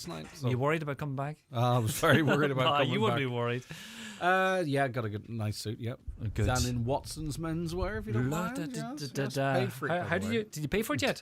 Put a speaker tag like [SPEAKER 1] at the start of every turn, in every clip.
[SPEAKER 1] last night. So.
[SPEAKER 2] You worried about coming back?
[SPEAKER 1] I was very worried about coming back.
[SPEAKER 2] You would be worried.
[SPEAKER 1] Yeah, got a good, nice suit. Yep,
[SPEAKER 2] good.
[SPEAKER 1] Down in Watson's Menswear, if you don't mind. Paid for it.
[SPEAKER 2] How did you pay for it yet?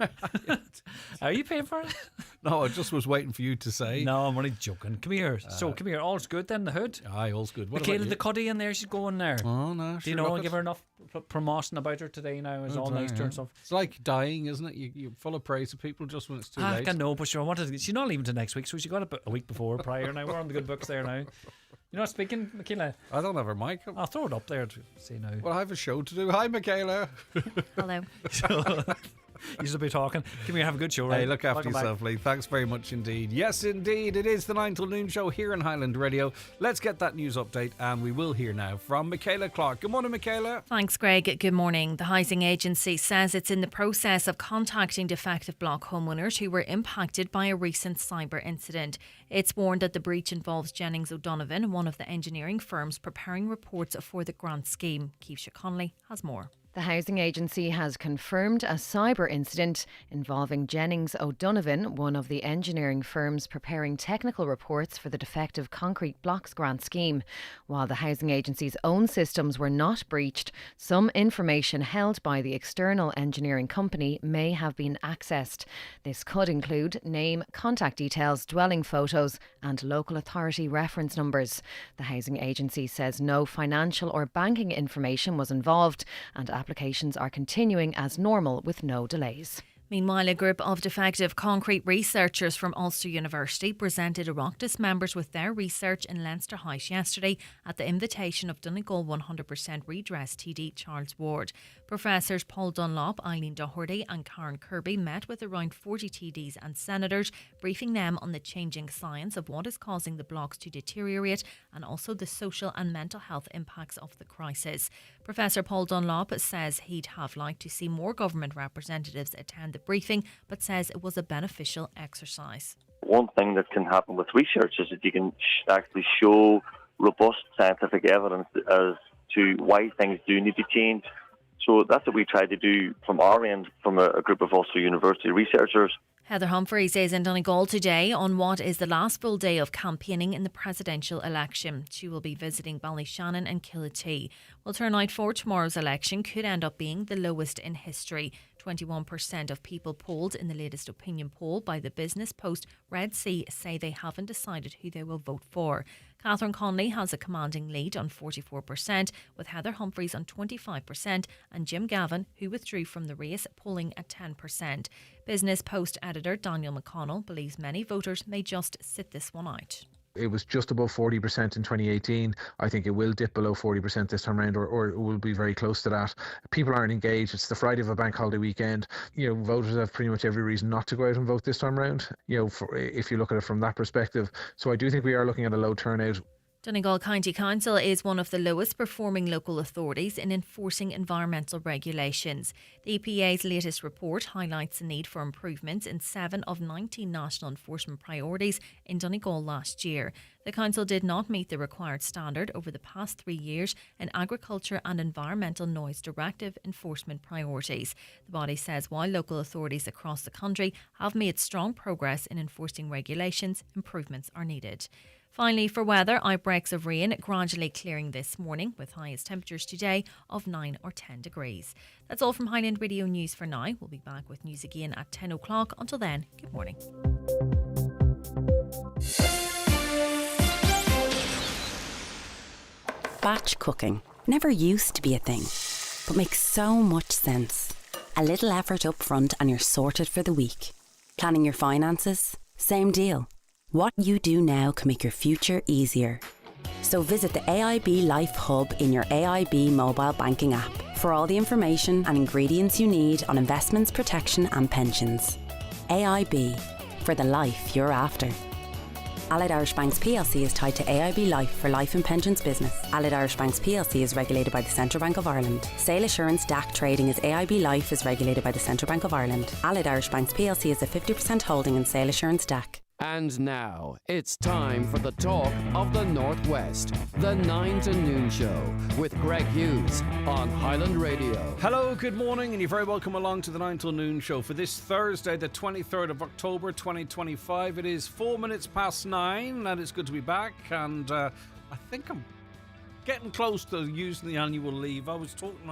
[SPEAKER 2] Are you paying for it?
[SPEAKER 1] No, I just was waiting for you to say.
[SPEAKER 2] No, I'm only joking. Come here. Come here. All's good then. The hood.
[SPEAKER 1] Aye, all's good. What
[SPEAKER 2] Michaela,
[SPEAKER 1] about you?
[SPEAKER 2] the cuddy in there. She's going there.
[SPEAKER 1] Oh no.
[SPEAKER 2] Do you know? Give her enough promotion about her today. Now it's all nice and stuff.
[SPEAKER 1] It's like dying, isn't it? You're full of praise to people just when it's too late.
[SPEAKER 2] I know, but sure. I wanted. She's not leaving till next week, so she got it a week before prior. Now we're on the good books there now. You're not speaking, Michaela?
[SPEAKER 1] I don't have her mic.
[SPEAKER 2] I'll throw it up there to see now.
[SPEAKER 1] Well, I have a show to do. Hi, Michaela.
[SPEAKER 3] Hello.
[SPEAKER 2] You should be talking. Come here, have a good show, right?
[SPEAKER 1] Hey, look after yourself, Lee. Thanks very much indeed. Yes, indeed. It is the 9 till noon show here on Highland Radio. Let's get that news update, and we will hear now from Michaela Clark. Good morning, Michaela.
[SPEAKER 3] Thanks, Greg. Good morning. The housing agency says it's in the process of contacting defective block homeowners who were impacted by a recent cyber incident. It's warned that the breach involves Jennings O'Donovan, one of the engineering firms preparing reports for the grant scheme. Keisha Connolly has more.
[SPEAKER 4] The housing agency has confirmed a cyber incident involving Jennings O'Donovan, one of the engineering firms preparing technical reports for the defective concrete blocks grant scheme. While the housing agency's own systems were not breached, some information held by the external engineering company may have been accessed. This could include name, contact details, dwelling photos and local authority reference numbers. The housing agency says no financial or banking information was involved, and applications are continuing as normal with no delays.
[SPEAKER 3] Meanwhile, a group of defective concrete researchers from Ulster University presented Oireachtas members with their research in Leinster House yesterday at the invitation of Donegal 100% Redress TD Charles Ward. Professors Paul Dunlop, Eileen Doherty and Karen Kirby met with around 40 TDs and senators, briefing them on the changing science of what is causing the blocks to deteriorate and also the social and mental health impacts of the crisis. Professor Paul Dunlop says he'd have liked to see more government representatives attend the briefing, but says it was a beneficial exercise.
[SPEAKER 5] One thing that can happen with research is that you can actually show robust scientific evidence as to why things do need to change. So that's what we tried to do from our end, from a group of Ulster University researchers.
[SPEAKER 3] Heather Humphreys is in Donegal today on what is the last full day of campaigning in the presidential election. She will be visiting Ballyshannon and Killatee. Well, turnout for tomorrow's election could end up being the lowest in history. 21% of people polled in the latest opinion poll by the business post Red Sea say they haven't decided who they will vote for. Catherine Conley has a commanding lead on 44%, with Heather Humphreys on 25% and Jim Gavin, who withdrew from the race, polling at 10%. Business Post editor Daniel McConnell believes many voters may just sit this one out.
[SPEAKER 6] It was just above 40% in 2018. I think it will dip below 40% this time around, or it will be very close to that. People aren't engaged. It's the Friday of a bank holiday weekend. Voters have pretty much every reason not to go out and vote this time around, if you look at it from that perspective. So I do think we are looking at a low turnout.
[SPEAKER 3] Donegal County Council is one of the lowest performing local authorities in enforcing environmental regulations. The EPA's latest report highlights the need for improvements in 7 of 19 national enforcement priorities in Donegal last year. The council did not meet the required standard over the past 3 years in agriculture and environmental noise directive enforcement priorities. The body says while local authorities across the country have made strong progress in enforcing regulations, improvements are needed. Finally, for weather, outbreaks of rain gradually clearing this morning with highest temperatures today of 9 or 10 degrees. That's all from Highland Radio News for now. We'll be back with news again at 10 o'clock. Until then, good morning.
[SPEAKER 7] Batch cooking never used to be a thing, but makes so much sense. A little effort up front and you're sorted for the week. Planning your finances? Same deal. What you do now can make your future easier. So visit the AIB Life Hub in your AIB mobile banking app for all the information and ingredients you need on investments, protection and pensions. AIB, for the life you're after. Allied Irish Banks plc is tied to AIB Life for life and pensions business. Allied Irish Banks plc is regulated by the Central Bank of Ireland. Sale Assurance DAC trading as AIB Life is regulated by the Central Bank of Ireland. Allied Irish Banks plc is a 50% holding in Sale Assurance DAC.
[SPEAKER 8] And now, it's time for the talk of the Northwest, the 9 to Noon Show with Greg Hughes on Highland Radio.
[SPEAKER 1] Hello, good morning, and you're very welcome along to the 9 till noon show for this Thursday, the 23rd of October, 2025. It is 4 minutes past 9, and it's good to be back, and I think I'm getting close to using the annual leave. I was talking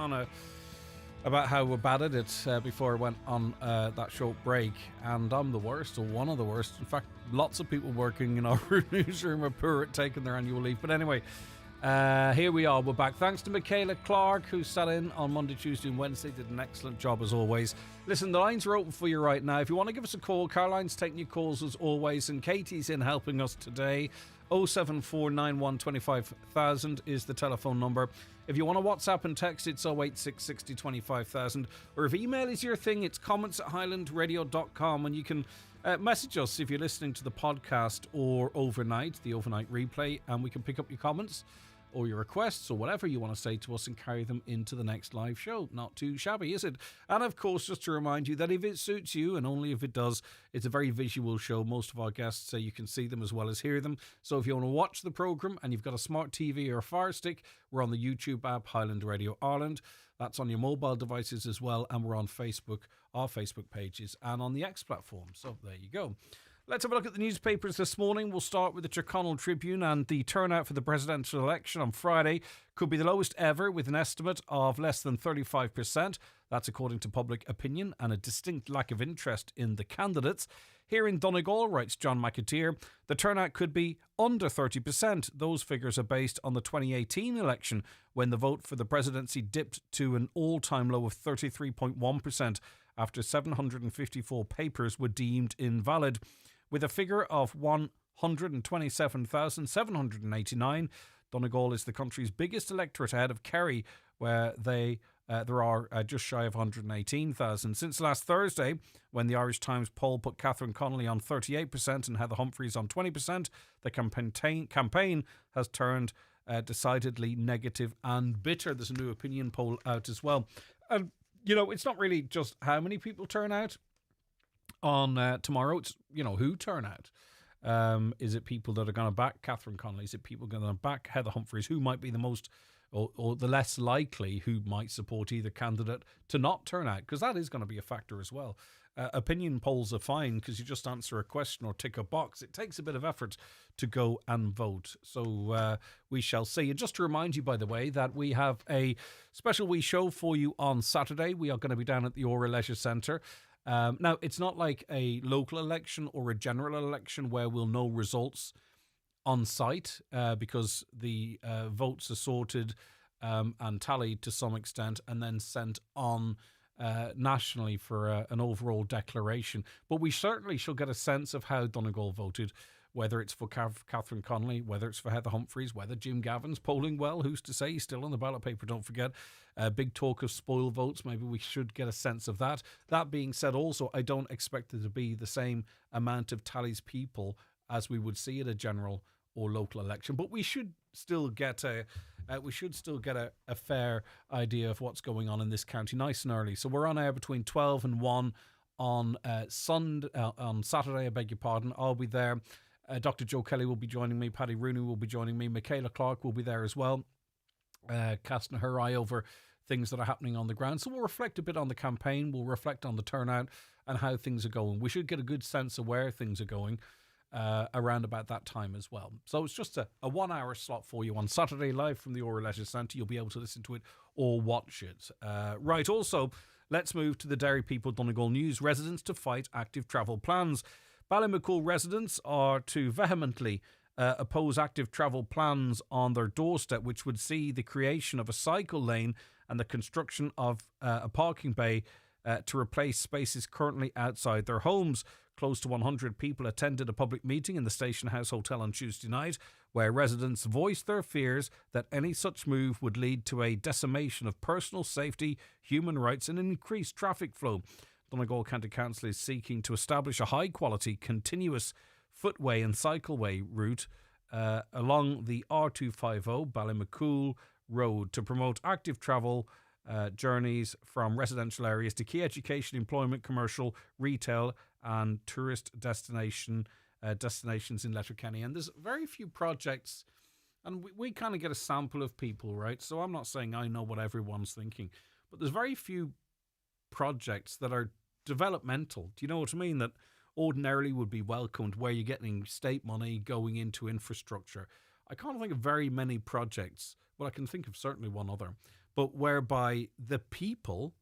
[SPEAKER 1] about how we're bad at it before I went on that short break, and I'm the worst, or one of the worst. In fact, lots of people working in our newsroom are poor at taking their annual leave. But anyway, here we are, we're back. Thanks to Michaela Clark, who sat in on Monday, Tuesday and Wednesday, did an excellent job as always. Listen, the lines are open for you right now. If you want to give us a call, Caroline's taking your calls as always, and Katie's in helping us today. 07491 25,000 is the telephone number. If you want to WhatsApp and text, it's 086 60 25,000. Or if email is your thing, it's comments@highlandradio.com, and you can message us if you're listening to the podcast or overnight, the overnight replay, and we can pick up your comments or your requests or whatever you want to say to us and carry them into the next live show. Not too shabby, is it? And of course, just to remind you that if it suits you, and only if it does, it's a very visual show. Most of our guests say you can see them as well as hear them. So if you want to watch the programme and you've got a smart TV or a Fire Stick, we're on the YouTube app, Highland Radio Ireland. That's on your mobile devices as well. And we're on Facebook, our Facebook pages, and on the X platform. So there you go. Let's have a look at the newspapers this morning. We'll start with the Tyrconnell Tribune, and the turnout for the presidential election on Friday could be the lowest ever, with an estimate of less than 35%. That's according to public opinion, and a distinct lack of interest in the candidates. Here in Donegal, writes John McAteer, the turnout could be under 30%. Those figures are based on the 2018 election, when the vote for the presidency dipped to an all-time low of 33.1% after 754 papers were deemed invalid. With a figure of 127,789, Donegal is the country's biggest electorate, ahead of Kerry, where there are just shy of 118,000. Since last Thursday, when the Irish Times poll put Catherine Connolly on 38% and Heather Humphreys on 20%, the campaign has turned decidedly negative and bitter. There's a new opinion poll out as well. And, you know, it's not really just how many people turn out on tomorrow. It's, you know, who turn out. Is it people that are going to back Catherine Connolly? Is it people going to back Heather Humphreys? Who might be the most or the less likely who might support either candidate to not turn out? Because that is going to be a factor as well. Opinion polls are fine because you just answer a question or tick a box. It takes a bit of effort to go and vote. So we shall see. And just to remind you, by the way, that we have a special wee show for you on Saturday. We are going to be down at the Aura Leisure Centre. Now, it's not like a local election or a general election where we'll know results on site because the votes are sorted and tallied to some extent and then sent on nationally for an overall declaration. But we certainly shall get a sense of how Donegal voted, whether it's for Catherine Connolly, whether it's for Heather Humphreys, whether Jim Gavin's polling well. Who's to say? He's still on the ballot paper, don't forget. Big talk of spoil votes. Maybe we should get a sense of that. That being said, also, I don't expect there to be the same amount of tallies people as we would see at a general or local election. But we should still get a fair idea of what's going on in this county nice and early. So we're on air between 12 and 1 on Saturday, I beg your pardon. I'll be there. Dr. Joe Kelly will be joining me. Paddy Rooney will be joining me. Michaela Clark will be there as well, casting her eye over things that are happening on the ground. So we'll reflect a bit on the campaign. We'll reflect on the turnout and how things are going. We should get a good sense of where things are going around about that time as well. So it's just a 1 hour slot for you on Saturday, live from the Aura Leisure Centre. You'll be able to listen to it or watch it. Right, also, let's move to the Derry People Donegal News. Residents to fight active travel plans. Ballymacool residents are to vehemently oppose active travel plans on their doorstep, which would see the creation of a cycle lane and the construction of a parking bay to replace spaces currently outside their homes. Close to 100 people attended a public meeting in the Station House Hotel on Tuesday night, where residents voiced their fears that any such move would lead to a decimation of personal safety, human rights and increased traffic flow. Donegal County Council is seeking to establish a high-quality, continuous footway and cycleway route along the R250 Ballymacool Road to promote active travel journeys from residential areas to key education, employment, commercial, retail and tourist destination destinations in Letterkenny. And there's very few projects, and we kind of get a sample of people, right? So I'm not saying I know what everyone's thinking, but there's very few projects that are developmental. Do you know what I mean? That ordinarily would be welcomed, where you're getting state money going into infrastructure. I can't think of very many projects. Well, I can think of certainly one other, but whereby the people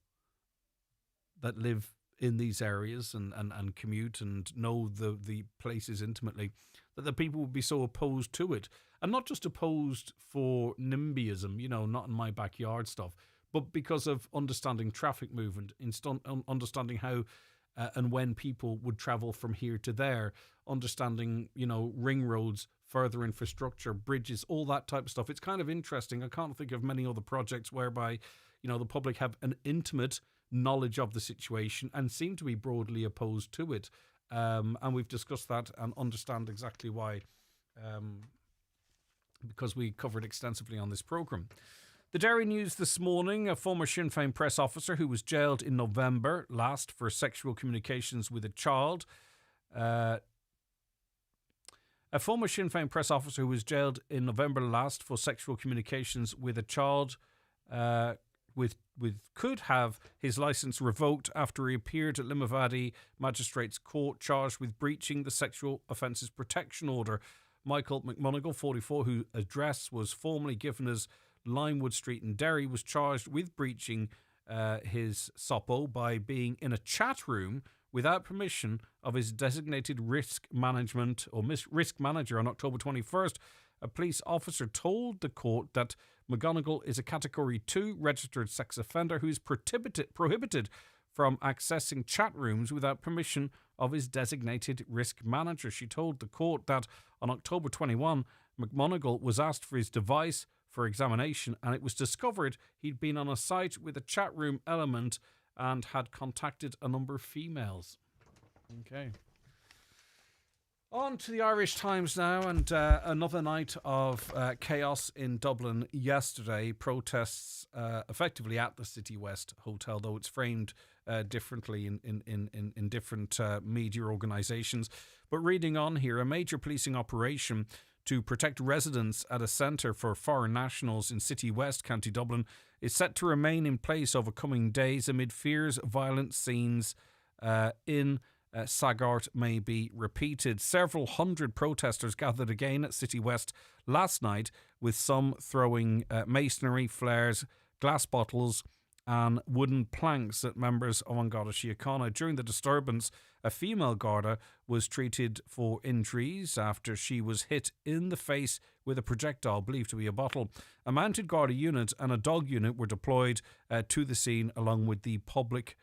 [SPEAKER 1] that live in these areas and commute and know the places intimately, that the people would be so opposed to it. And not just opposed for NIMBYism, not in my backyard stuff, but because of understanding traffic movement, understanding how and when people would travel from here to there, understanding, ring roads, further infrastructure, bridges, all that type of stuff. It's kind of interesting. I can't think of many other projects whereby, the public have an intimate knowledge of the situation and seem to be broadly opposed to it. And we've discussed that and understand exactly why, because we covered extensively on this programme. The Derry News this morning, a former Sinn Féin press officer who was jailed in November last for sexual communications with a child. A former Sinn Féin press officer who was jailed in November last for sexual communications with a child could have his licence revoked after he appeared at Limavady Magistrates Court charged with breaching the Sexual Offences Protection Order. Michael McMonigal, 44, whose address was formerly given as Limewood Street in Derry, was charged with breaching his SOPO by being in a chat room without permission of his designated risk management or risk manager on October 21st. A police officer told the court that McGonigal is a Category 2 registered sex offender who is prohibited from accessing chat rooms without permission of his designated risk manager. She told the court that on October 21, McMonigal was asked for his device for examination, and it was discovered he'd been on a site with a chat room element and had contacted a number of females. Okay. On to the Irish Times now, and another night of chaos in Dublin yesterday. Protests effectively at the City West Hotel, though it's framed differently in different media organisations. But reading on here, a major policing operation to protect residents at a centre for foreign nationals in City West, County Dublin, is set to remain in place over coming days amid fears violent scenes in Sagart may be repeated. Several hundred protesters gathered again at City West last night, with some throwing masonry, flares, glass bottles and wooden planks at members of An Garda Síochána. During the disturbance, a female Garda was treated for injuries after she was hit in the face with a projectile believed to be a bottle. A mounted Garda unit and a dog unit were deployed to the scene, along with the public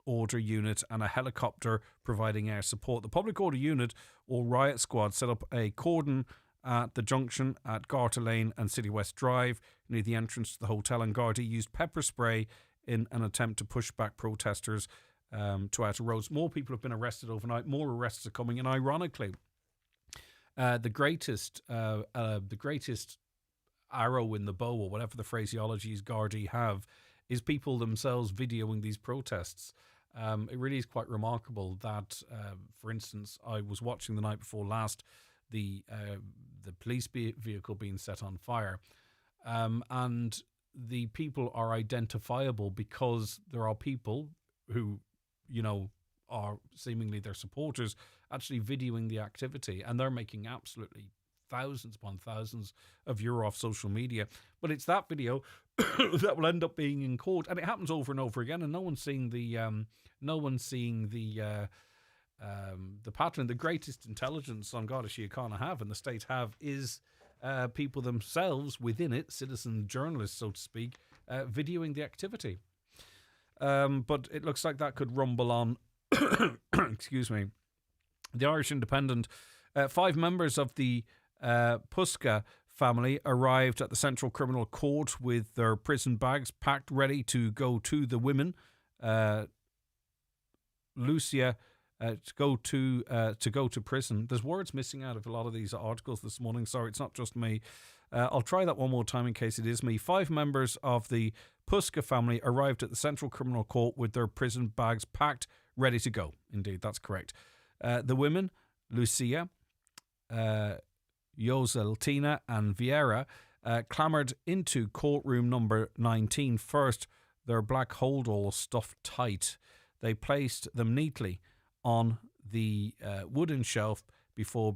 [SPEAKER 1] order unit and a helicopter providing air support. The public order unit or riot squad set up a cordon at the junction at Garter Lane and City West Drive near the entrance to the hotel, and Garda used pepper spray in an attempt to push back protesters to outer roads. More people have been arrested overnight. More arrests are coming, and ironically, the greatest arrow in the bow, or whatever the phraseology is Gardaí have, is people themselves videoing these protests. It really is quite remarkable that, for instance, I was watching the night before last the police vehicle being set on fire, and the people are identifiable because there are people who, are seemingly their supporters actually videoing the activity, and they're making absolutely thousands upon thousands of euro off social media. But it's that video that will end up being in court, and it happens over and over again, and no one's seeing the pattern. The greatest intelligence on Garda Síochána have, and the state have, is people themselves within it, citizen journalists, so to speak, videoing the activity. But it looks like that could rumble on. Excuse me. The Irish Independent, 5 members of the Puska family arrived at the Central Criminal Court with their prison bags packed, ready to go to the women. Lucia to go to prison. There's words missing out of a lot of these articles this morning. Sorry, it's not just me. I'll try that one more time in case it is me. 5 members of the Puska family arrived at the Central Criminal Court with their prison bags packed, ready to go. Indeed, that's correct. The women, Lucia, Yoseltina and Vieira clambered into courtroom number 19 first, their black holdall stuffed tight. They placed them neatly on the wooden shelf before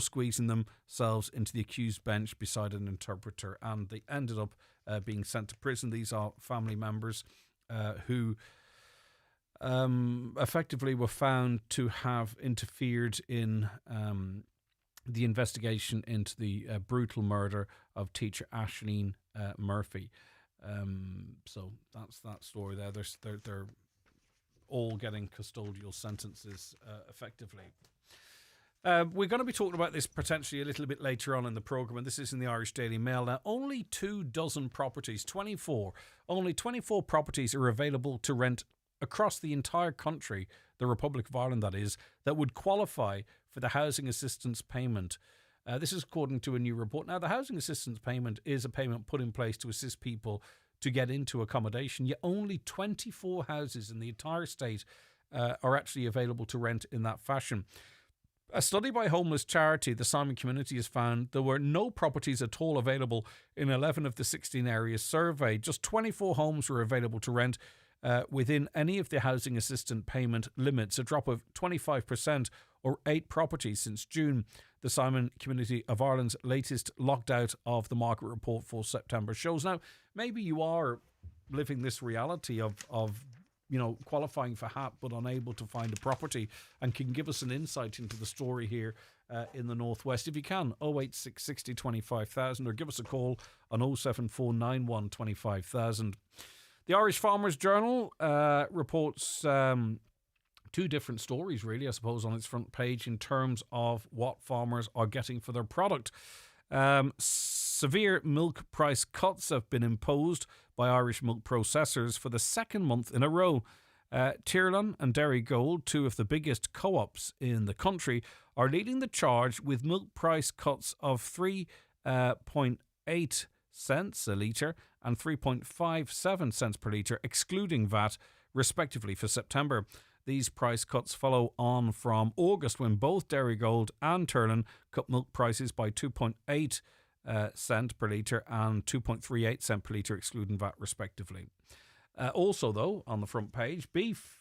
[SPEAKER 1] squeezing themselves into the accused bench beside an interpreter, and they ended up being sent to prison. These are family members who effectively were found to have interfered in the investigation into the brutal murder of teacher Ashleen Murphy. So that's that story there. They're all getting custodial sentences effectively. We're going to be talking about this potentially a little bit later on in the programme, and this is in the Irish Daily Mail. Now, only 24 properties, only 24 properties are available to rent across the entire country, the Republic of Ireland that is, that would qualify for the housing assistance payment. This is according to a new report. Now, the housing assistance payment is a payment put in place to assist people to get into accommodation, yet only 24 houses in the entire state are actually available to rent in that fashion. A study by homeless charity, the Simon Community, has found there were no properties at all available in 11 of the 16 areas surveyed. Just 24 homes were available to rent within any of the housing assistance payment limits, a drop of 25% or 8 properties since June. The Simon Community of Ireland's latest locked out of the market report for September shows. Now, maybe you are living this reality of qualifying for HAP but unable to find a property, and can give us an insight into the story here in the Northwest. If you can, 086 60 25,000, or give us a call on 07491 25,000. The Irish Farmers Journal reports two different stories, really, I suppose, on its front page in terms of what farmers are getting for their product. Severe milk price cuts have been imposed by Irish milk processors for the second month in a row. Tyrlin and Dairygold, two of the biggest co-ops in the country, are leading the charge with milk price cuts of 3.8 cents a litre and 3.57 cents per litre, excluding VAT, respectively, for September. These price cuts follow on from August, when both Dairygold and Tyrlin cut milk prices by 2.8 cent per litre and 2.38 cent per litre, excluding VAT, respectively. Also, though, on the front page, beef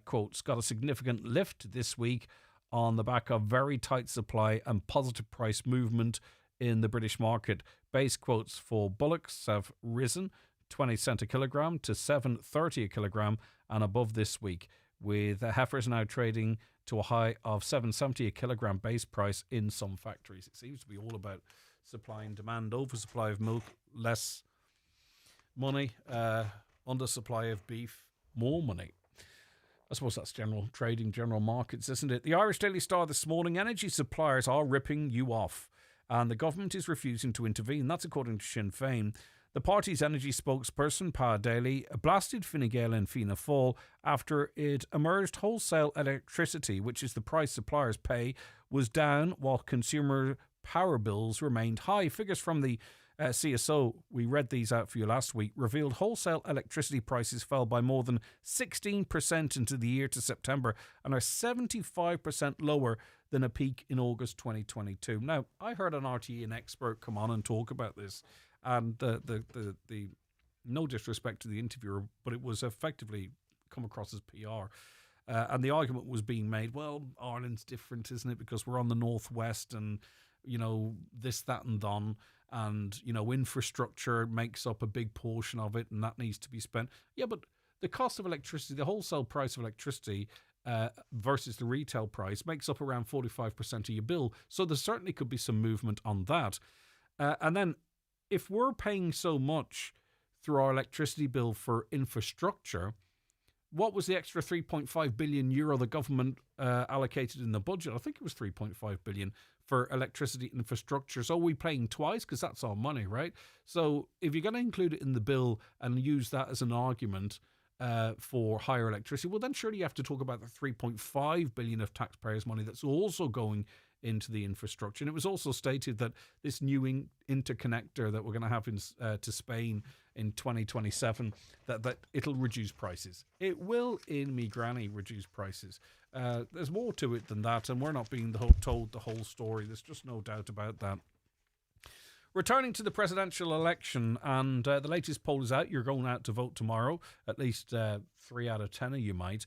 [SPEAKER 1] quotes got a significant lift this week on the back of very tight supply and positive price movement in the British market. Base quotes for bullocks have risen 20 cent a kilogram to 7.30 a kilogram and above this week, with heifers now trading to a high of 7.70 a kilogram base price in some factories. It seems to be all about supply and demand. Oversupply of milk, less money. Undersupply of beef, more money. I suppose that's general trading, general markets, isn't it? The Irish Daily Star this morning: energy suppliers are ripping you off, and the government is refusing to intervene. That's according to Sinn Féin. The party's energy spokesperson, Pa Daly, blasted Fine Gael and Fianna Fáil after it emerged wholesale electricity, which is the price suppliers pay, was down while consumer power bills remained high. Figures from the CSO, we read these out for you last week, revealed wholesale electricity prices fell by more than 16% into the year to September and are 75% lower than a peak in August 2022. Now, I heard an RTE, an expert, come on and talk about this, and the no disrespect to the interviewer, but it was effectively come across as PR. And the argument was being made, well, Ireland's different, isn't it? Because we're on the northwest and, this, that and done. And, infrastructure makes up a big portion of it and that needs to be spent. Yeah, but the cost of electricity, the wholesale price of electricity versus the retail price makes up around 45% of your bill. So there certainly could be some movement on that. And then if we're paying so much through our electricity bill for infrastructure, what was the extra 3.5 billion euro the government allocated in the budget? I think it was 3.5 billion for electricity infrastructure. So are we paying twice? Because that's our money, right? So if you're going to include it in the bill and use that as an argument, for higher electricity, well, then surely you have to talk about the 3.5 billion of taxpayers' money that's also going into the infrastructure. And it was also stated that this new interconnector that we're going to have to Spain in 2027, that it'll reduce prices. It will, in me granny, reduce prices. There's more to it than that, and we're not being told the whole story. There's just no doubt about that. Returning to the presidential election, and the latest poll is out. You're going out to vote tomorrow. At least 3 out of 10 of you might.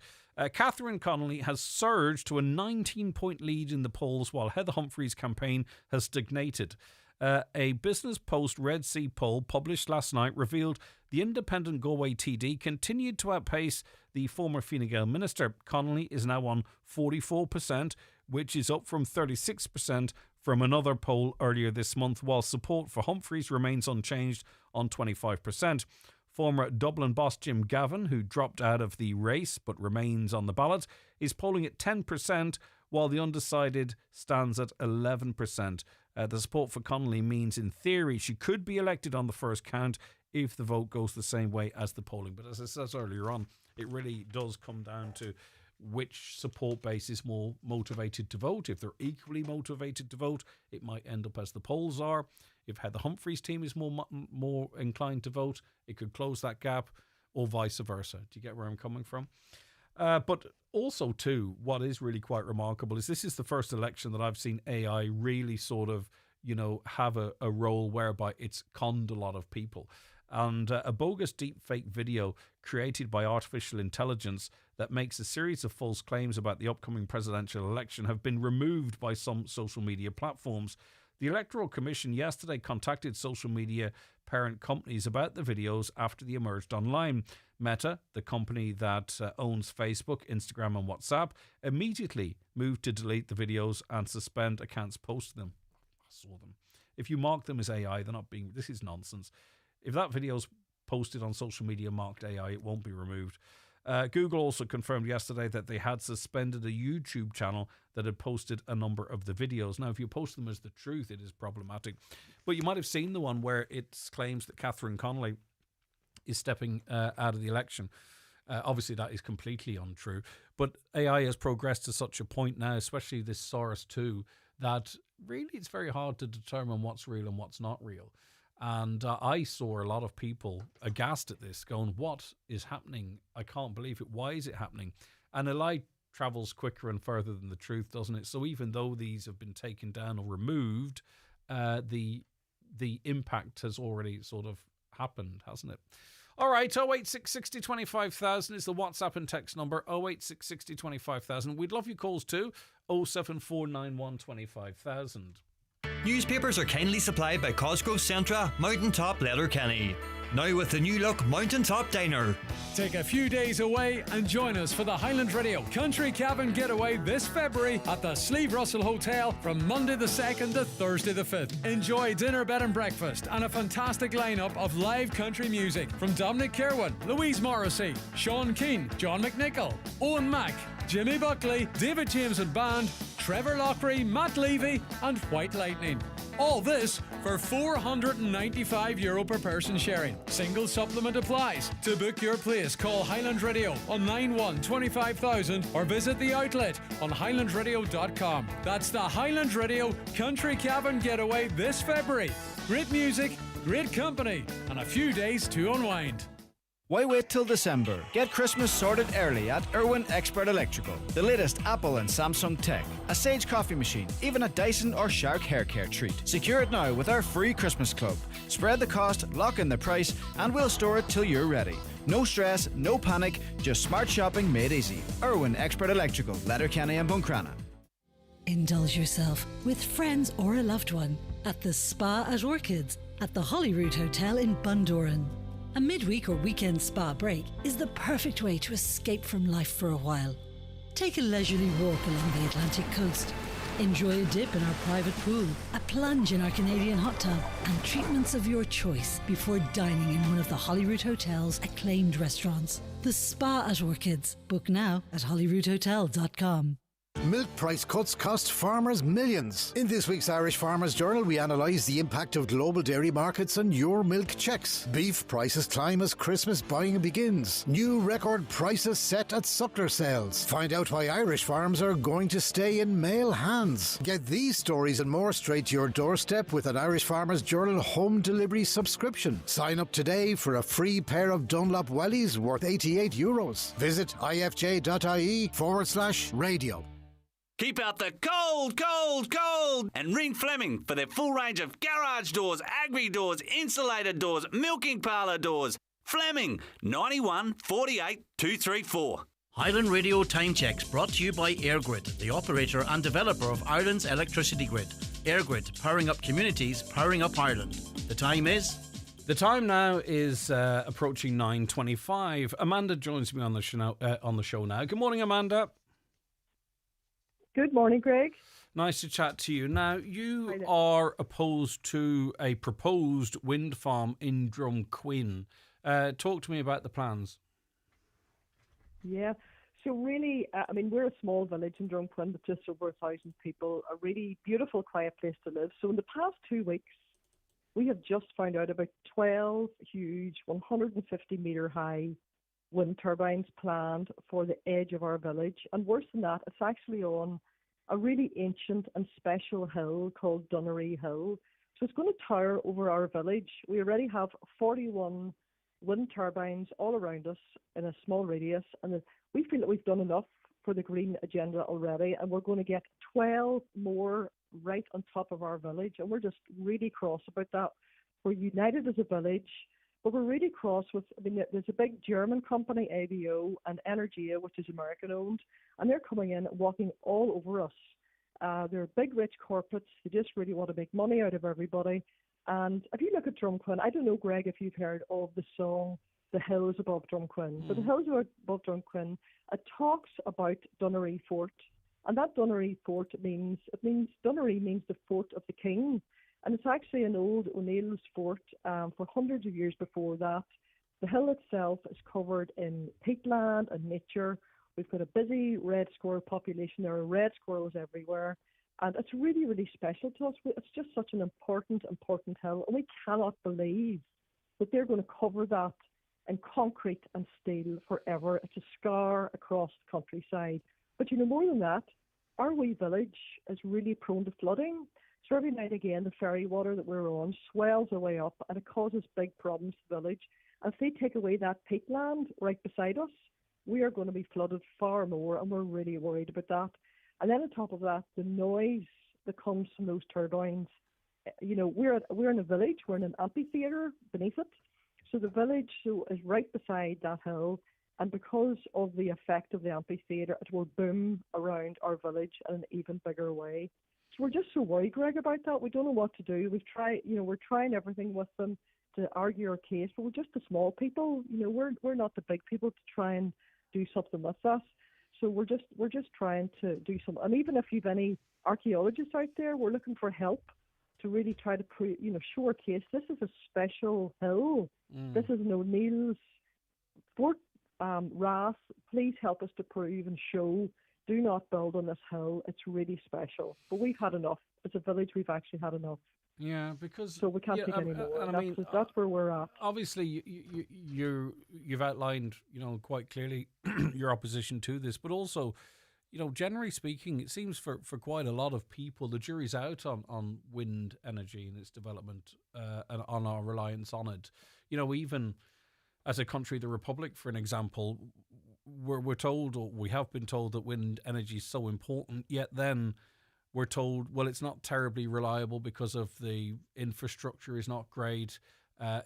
[SPEAKER 1] Catherine Connolly has surged to a 19-point lead in the polls, while Heather Humphrey's campaign has stagnated. A Business Post Red Sea poll published last night revealed the independent Galway TD continued to outpace the former Fine Gael minister. Connolly is now on 44%, which is up from 36% from another poll earlier this month, while support for Humphreys remains unchanged on 25%. Former Dublin boss Jim Gavin, who dropped out of the race but remains on the ballot, is polling at 10%, while the undecided stands at 11%. The support for Connolly means, in theory, she could be elected on the first count if the vote goes the same way as the polling. But as I said earlier on, it really does come down to which support base is more motivated to vote. If they're equally motivated to vote, it might end up as the polls are. If Heather Humphrey's team is more inclined to vote, it could close that gap, or vice versa. Do you get where I'm coming from? But also, too, what is really quite remarkable is this is the first election that I've seen AI really sort of, have a role whereby it's conned a lot of people. And a bogus deepfake video created by artificial intelligence that makes a series of false claims about the upcoming presidential election have been removed by some social media platforms. The Electoral Commission yesterday contacted social media parent companies about the videos after they emerged online. Meta, the company that owns Facebook, Instagram and WhatsApp, immediately moved to delete the videos and suspend accounts posting them. I saw them. If you mark them as AI, they're not being... This is nonsense. If that video's posted on social media marked AI, it won't be removed. Google also confirmed yesterday that they had suspended a YouTube channel that had posted a number of the videos. Now, if you post them as the truth, it is problematic. But you might have seen the one where it claims that Catherine Connolly is stepping out of the election. Obviously, that is completely untrue. But AI has progressed to such a point now, especially this Soros 2, that really it's very hard to determine what's real and what's not real. And I saw a lot of people aghast at this, going, what is happening? I can't believe it. Why is it happening? And a lie travels quicker and further than the truth, doesn't it? So even though these have been taken down or removed, the impact has already sort of happened, hasn't it? All right, 086 60 25,000 is the WhatsApp and text number, 086 60 25,000. We'd love your calls too, 07491 25,000.
[SPEAKER 9] Newspapers are kindly supplied by Cosgrove Centra, Mountaintop Letterkenny. Now with the new look Mountaintop Diner.
[SPEAKER 10] Take a few days away and join us for the Highland Radio Country Cabin Getaway this February at the Sleeve Russell Hotel from Monday the 2nd to Thursday the 5th. Enjoy dinner, bed and breakfast and a fantastic lineup of live country music from Dominic Kerwin, Louise Morrissey, Sean Keane, John McNichol, Owen Mack, Jimmy Buckley, David James and Band, Trevor Lockery, Matt Levy and White Lightning. All this for €495 per person sharing. Single supplement applies. To book your place, call Highland Radio on 91 25,000 or visit the outlet on highlandradio.com. That's the Highland Radio Country Cabin Getaway this February. Great music, great company, and a few days to unwind.
[SPEAKER 11] Why wait till December? Get Christmas sorted early at Irwin Expert Electrical. The latest Apple and Samsung tech, a Sage coffee machine, even a Dyson or Shark hair care treat. Secure it now with our free Christmas club. Spread the cost, lock in the price, and we'll store it till you're ready. No stress, no panic, just smart shopping made easy. Irwin Expert Electrical, Letterkenny and Buncrana.
[SPEAKER 12] Indulge yourself with friends or a loved one at the Spa at Orchids at the Holyrood Hotel in Bundoran. A midweek or weekend spa break is the perfect way to escape from life for a while. Take a leisurely walk along the Atlantic coast. Enjoy a dip in our private pool, a plunge in our Canadian hot tub, and treatments of your choice before dining in one of the Holyrood Hotel's acclaimed restaurants. The Spa at Orchids. Book now at holyroodhotel.com.
[SPEAKER 13] Milk price cuts cost farmers millions. In this week's Irish Farmers Journal, we analyse the impact of global dairy markets on your milk checks. Beef prices climb as Christmas buying begins. New record prices set at suckler sales. Find out why Irish farms are going to stay in male hands. Get these stories and more straight to your doorstep with an Irish Farmers Journal home delivery subscription. Sign up today for a free pair of Dunlop wellies worth €88. Visit ifj.ie/radio.
[SPEAKER 14] Keep out the cold, cold, cold! And ring Fleming for their full range of garage doors, agri doors, insulated doors, milking parlour doors. Fleming, 91 48 234.
[SPEAKER 15] Highland Radio Time Checks brought to you by EirGrid, the operator and developer of Ireland's electricity grid. EirGrid, powering up communities, powering up Ireland. The time is...
[SPEAKER 1] The time now is approaching 9:25. Amanda joins me on the show now. Good morning, Amanda.
[SPEAKER 16] Good morning, Greg.
[SPEAKER 1] Nice to chat to you. Now, you are opposed to a proposed wind farm in Drumquin. Talk to me about the plans.
[SPEAKER 16] Yeah, so really, we're a small village in Drumquin with just over 1,000 people, a really beautiful, quiet place to live. So in the past 2 weeks, we have just found out about 12 huge, 150-metre high wind turbines planned for the edge of our village. And worse than that, it's actually on a really ancient and special hill called Dunnery Hill. So it's going to tower over our village. We already have 41 wind turbines all around us in a small radius, and we feel that we've done enough for the green agenda already, and we're going to get 12 more right on top of our village, and we're just really cross about that. We're united as a village, but we're really cross with, there's a big German company, ABO, and Energia, which is American-owned, and they're coming in and walking all over us. They're big, rich corporates. They just really want to make money out of everybody. And if you look at Drumquin, I don't know, Greg, if you've heard of the song The Hills Above Drumquin, but The Hills Above Drumquin, it talks about Dunnery Fort. And that Dunnery Fort Dunnery means the fort of the king. And it's actually an old O'Neill's fort for hundreds of years before that. The hill itself is covered in peatland and nature. We've got a busy red squirrel population. There are red squirrels everywhere. And it's really, really special to us. It's just such an important hill. And we cannot believe that they're going to cover that in concrete and steel forever. It's a scar across the countryside. But more than that, our wee village is really prone to flooding. So every night again, the ferry water that we're on swells our way up, and it causes big problems to the village. And if they take away that peatland right beside us, we are going to be flooded far more, and we're really worried about that. And then on top of that, the noise that comes from those turbines. We're in a village. We're in an amphitheatre beneath it. So the village is right beside that hill. And because of the effect of the amphitheatre, it will boom around our village in an even bigger way. So we're just so worried, Greg, about that. We don't know what to do. We're trying everything with them to argue our case, but we're just the small people. We're not the big people to try and do something with us. So we're just trying to do something. And even if you've any archaeologists out there, we're looking for help to really try to show our case. This is a special hill. This is an O'Neill's fort. RAS, please help us to prove and show. Do not build on this hill. It's really special. But we've had enough. As a village, we've actually had enough.
[SPEAKER 1] Yeah, because
[SPEAKER 16] so we can't take any more. That's where we're at.
[SPEAKER 1] Obviously, you've outlined, quite clearly your opposition to this, but also, generally speaking, it seems for quite a lot of people, the jury's out on wind energy and its development and on our reliance on it. Even as a country, the Republic, for an example, we're told, or we have been told, that wind energy is so important, yet then we're told, well, it's not terribly reliable because of the infrastructure is not great.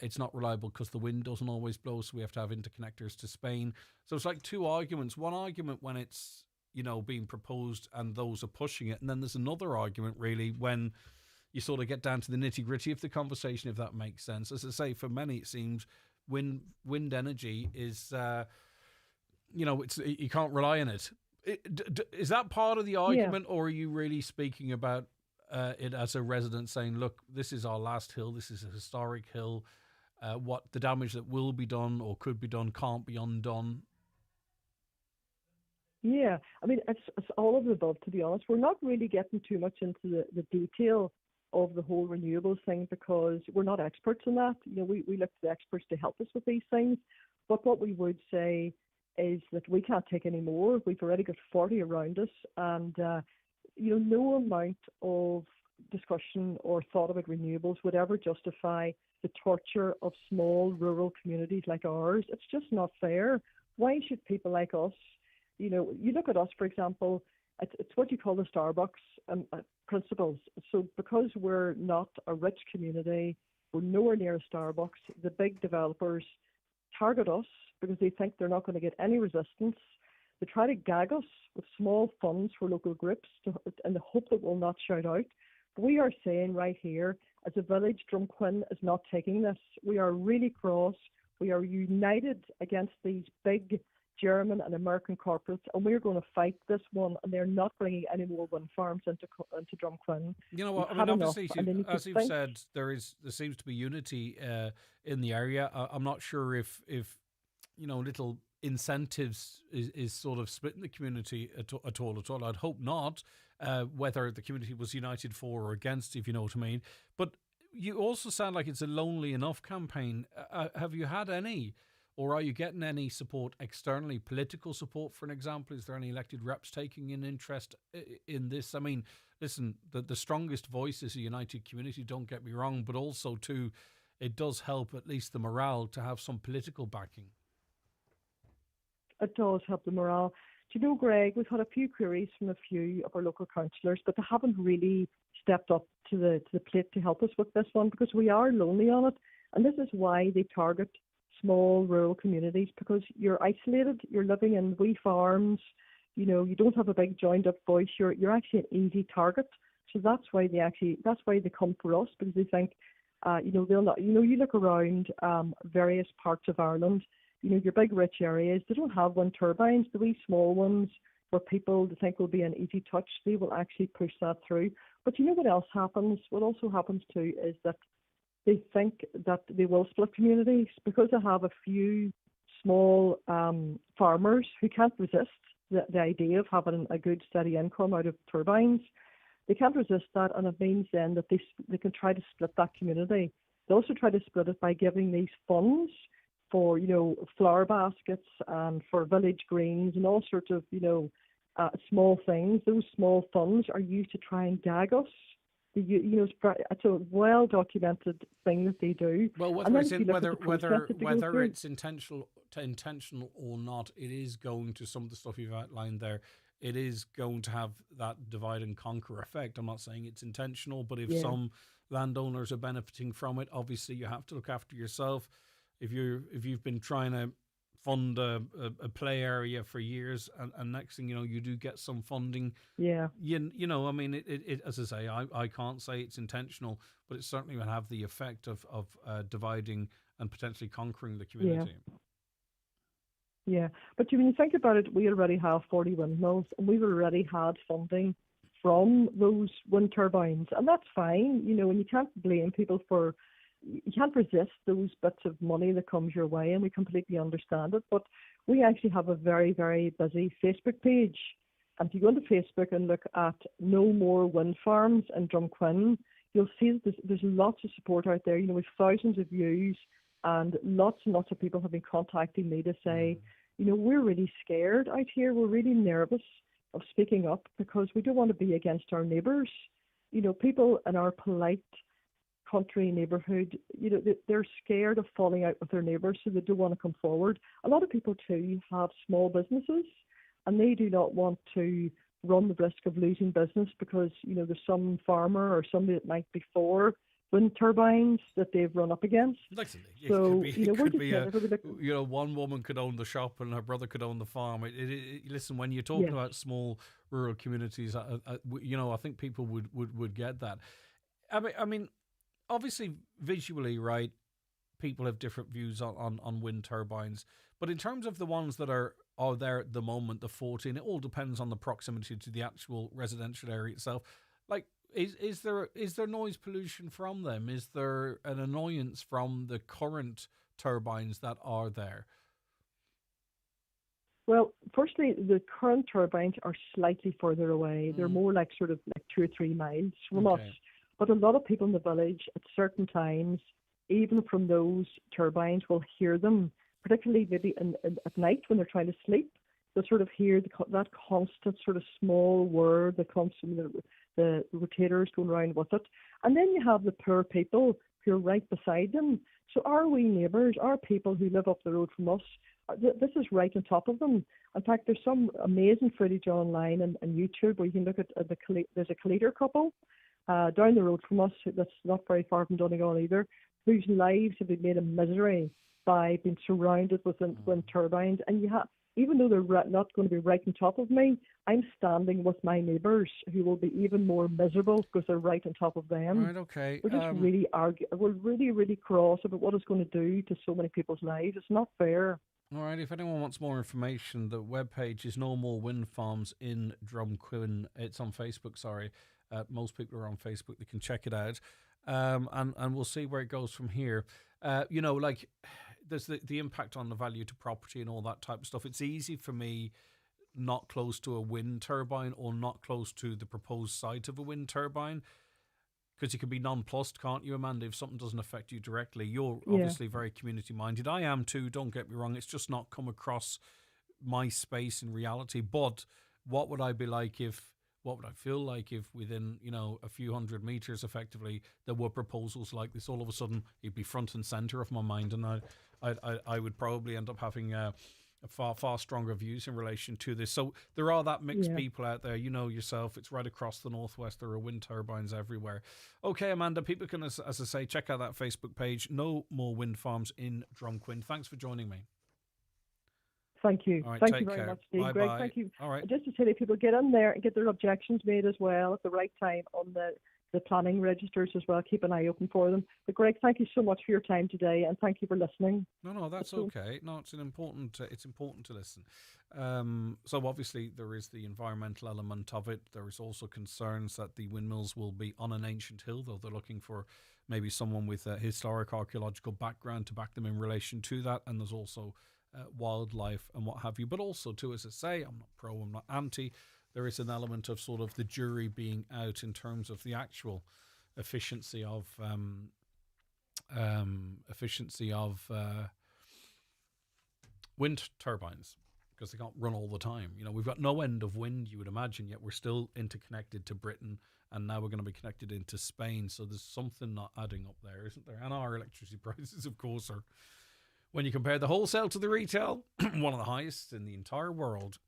[SPEAKER 1] It's not reliable because the wind doesn't always blow, so we have to have interconnectors to Spain. So it's like two arguments. One argument when it's, being proposed and those are pushing it, and then there's another argument, really, when you sort of get down to the nitty-gritty of the conversation, if that makes sense. As I say, for many, it seems wind energy is, you can't rely on it. Is that part of the argument, or are you really speaking about it as a resident saying, look, this is our last hill, this is a historic hill, what the damage that will be done or could be done can't be undone?
[SPEAKER 16] Yeah, I mean, it's all of the above, to be honest. We're not really getting too much into the detail of the whole renewables thing because we're not experts in that. We look to the experts to help us with these things. But what we would say is that we can't take any more. We've already got 40 around us, and no amount of discussion or thought about renewables would ever justify the torture of small rural communities like ours. It's just not fair. Why should people like us, you look at us, for example, it's what you call the Starbucks principles. So because we're not a rich community, we're nowhere near a Starbucks, the big developers target us because they think they're not going to get any resistance. They try to gag us with small funds for local groups in the hope that we'll not shout out. But we are saying right here, as a village, Drumquin is not taking this. We are really cross. We are united against these big German and American corporates, and we're going to fight this one, and they're not bringing any more wind farms into Drumquin.
[SPEAKER 1] You know what? I mean, obviously, as you've said, there seems to be unity in the area. I'm not sure if little incentives is sort of splitting the community at all. I'd hope not. Whether the community was united for or against, if you know what I mean. But you also sound like it's a lonely enough campaign. Have you had any? Or are you getting any support externally, political support, for an example? Is there any elected reps taking an interest in this? I mean, listen, the strongest voice is a united community, don't get me wrong, but also, too, it does help at least the morale to have some political backing.
[SPEAKER 16] It does help the morale. Do you know, Greg, we've had a few queries from a few of our local councillors, but they haven't really stepped up to the plate to help us with this one because we are lonely on it. And this is why they target small rural communities, because you're isolated, you're living in wee farms, you don't have a big joined up voice, you're actually an easy target. So that's why they come for us, because they think they'll not, you look around various parts of Ireland, your big rich areas, they don't have wind turbines. The wee small ones where people think will be an easy touch, they will actually push that through. But you know what else happens? What also happens too is that they think that they will split communities because they have a few small farmers who can't resist the idea of having a good steady income out of turbines. They can't resist that, and it means then that they can try to split that community. They also try to split it by giving these funds for flower baskets and for village greens and all sorts of small things. Those small funds are used to try and gag us. It's a well documented thing that they do.
[SPEAKER 1] Well, whether it's intentional or not, it is going to some of the stuff you've outlined there. It is going to have that divide and conquer effect. I'm not saying it's intentional, but if some landowners are benefiting from it, obviously you have to look after yourself. If you've been trying to fund a play area for years, and next thing you know, you do get some funding.
[SPEAKER 16] Yeah.
[SPEAKER 1] I mean, it as I say, I can't say it's intentional, but it certainly will have the effect of dividing and potentially conquering the community.
[SPEAKER 16] Yeah. But when you think about it, we already have 40 windmills, and we've already had funding from those wind turbines, and that's fine, and you can't blame people for. You can't resist those bits of money that comes your way, and we completely understand it. But we actually have a very, very busy Facebook page. And if you go into Facebook and look at No More Wind Farms in Drumquin, you'll see that there's lots of support out there. With thousands of views, and lots of people have been contacting me to say, we're really scared out here. We're really nervous of speaking up because we don't want to be against our neighbours. People in our polite country neighbourhood, they're scared of falling out with their neighbours, so they don't want to come forward. A lot of people too have small businesses, and they do not want to run the risk of losing business because there's some farmer or somebody that might be for wind turbines that they've run up against.
[SPEAKER 1] So it could be one woman could own the shop and her brother could own the farm. Listen, when you're talking about small rural communities, I think people would get that. I mean. Obviously, visually, right, people have different views on wind turbines. But in terms of the ones that are there at the moment, the 14, it all depends on the proximity to the actual residential area itself. Like, is there noise pollution from them? Is there an annoyance from the current turbines that are there?
[SPEAKER 16] Well, firstly, the current turbines are slightly further away. They're more like sort of like 2 or 3 miles from us. But a lot of people in the village at certain times, even from those turbines, will hear them, particularly maybe at night when they're trying to sleep. They'll sort of hear that constant sort of small whir that comes from the rotators going around with it. And then you have the poor people who are right beside them. So our wee neighbours, our people who live up the road from us, this is right on top of them. In fact, there's some amazing footage online and YouTube where you can look at there's a Cleater couple down the road from us that's not very far from Donegal either, whose lives have been made a misery by being surrounded with wind turbines. And even though they're not going to be right on top of me, I'm standing with my neighbours who will be even more miserable because they're right on top of them.
[SPEAKER 1] Right, okay.
[SPEAKER 16] We're just we're really, really cross about what it's going to do to so many people's lives. It's not fair.
[SPEAKER 1] All right, if anyone wants more information, the webpage is No More Wind Farms in Drumquin. It's on Facebook, sorry. Most people are on Facebook. They can check it out. And we'll see where it goes from here. There's the impact on the value to property and all that type of stuff. It's easy for me not close to a wind turbine or not close to the proposed site of a wind turbine, because you can be nonplussed, can't you, Amanda, if something doesn't affect you directly. You're obviously very community-minded. I am too, don't get me wrong. It's just not come across my space in reality. But what would I feel like if within, a few hundred meters, effectively, there were proposals like this? All of a sudden, it'd be front and center of my mind, and I would probably end up having a far stronger views in relation to this. So there are that mixed people out there. You know yourself, it's right across the northwest. There are wind turbines everywhere. Okay, Amanda, people can, as I say, check out that Facebook page, No More Wind Farms in Drumquin. Thanks for joining me.
[SPEAKER 16] Thank you.
[SPEAKER 1] Right,
[SPEAKER 16] thank you very much, Steve. Greg, thank you.
[SPEAKER 1] All right.
[SPEAKER 16] Just to tell you, people get in there and get their objections made as well at the right time on the planning registers as well. Keep an eye open for them. But Greg, thank you so much for your time today, and thank you for listening.
[SPEAKER 1] No, that's okay. No, it's important to listen. So obviously there is the environmental element of it. There is also concerns that the windmills will be on an ancient hill, though they're looking for maybe someone with a historic archaeological background to back them in relation to that. And there's also wildlife and what have you. But also too, as I say, I'm not pro, I'm not anti. There is an element of sort of the jury being out in terms of the actual efficiency of wind turbines, because they can't run all the time. We've got no end of wind, you would imagine, yet we're still interconnected to Britain, and now we're going to be connected into Spain. So there's something not adding up there, isn't there? And our electricity prices, of course, are, when you compare the wholesale to the retail, one of the highest in the entire world.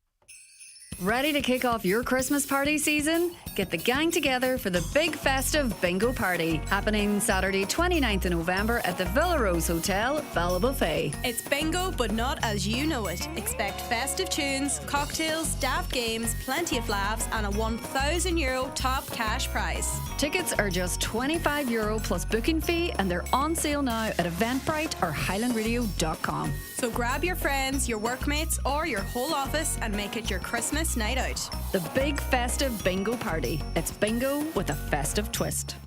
[SPEAKER 17] Ready to kick off your Christmas party season? Get the gang together for the big festive bingo party happening Saturday 29th of November at the Villa Rose Hotel, Ballabufay.
[SPEAKER 18] It's bingo, but not as you know it. Expect festive tunes, cocktails, daft games, plenty of laughs, and a €1,000 top cash prize.
[SPEAKER 17] Tickets are just €25 plus booking fee, and they're on sale now at Eventbrite or HighlandRadio.com.
[SPEAKER 18] So grab your friends, your workmates, or your whole office and make it your Christmas night out.
[SPEAKER 17] The big festive bingo party. It's bingo with a festive twist.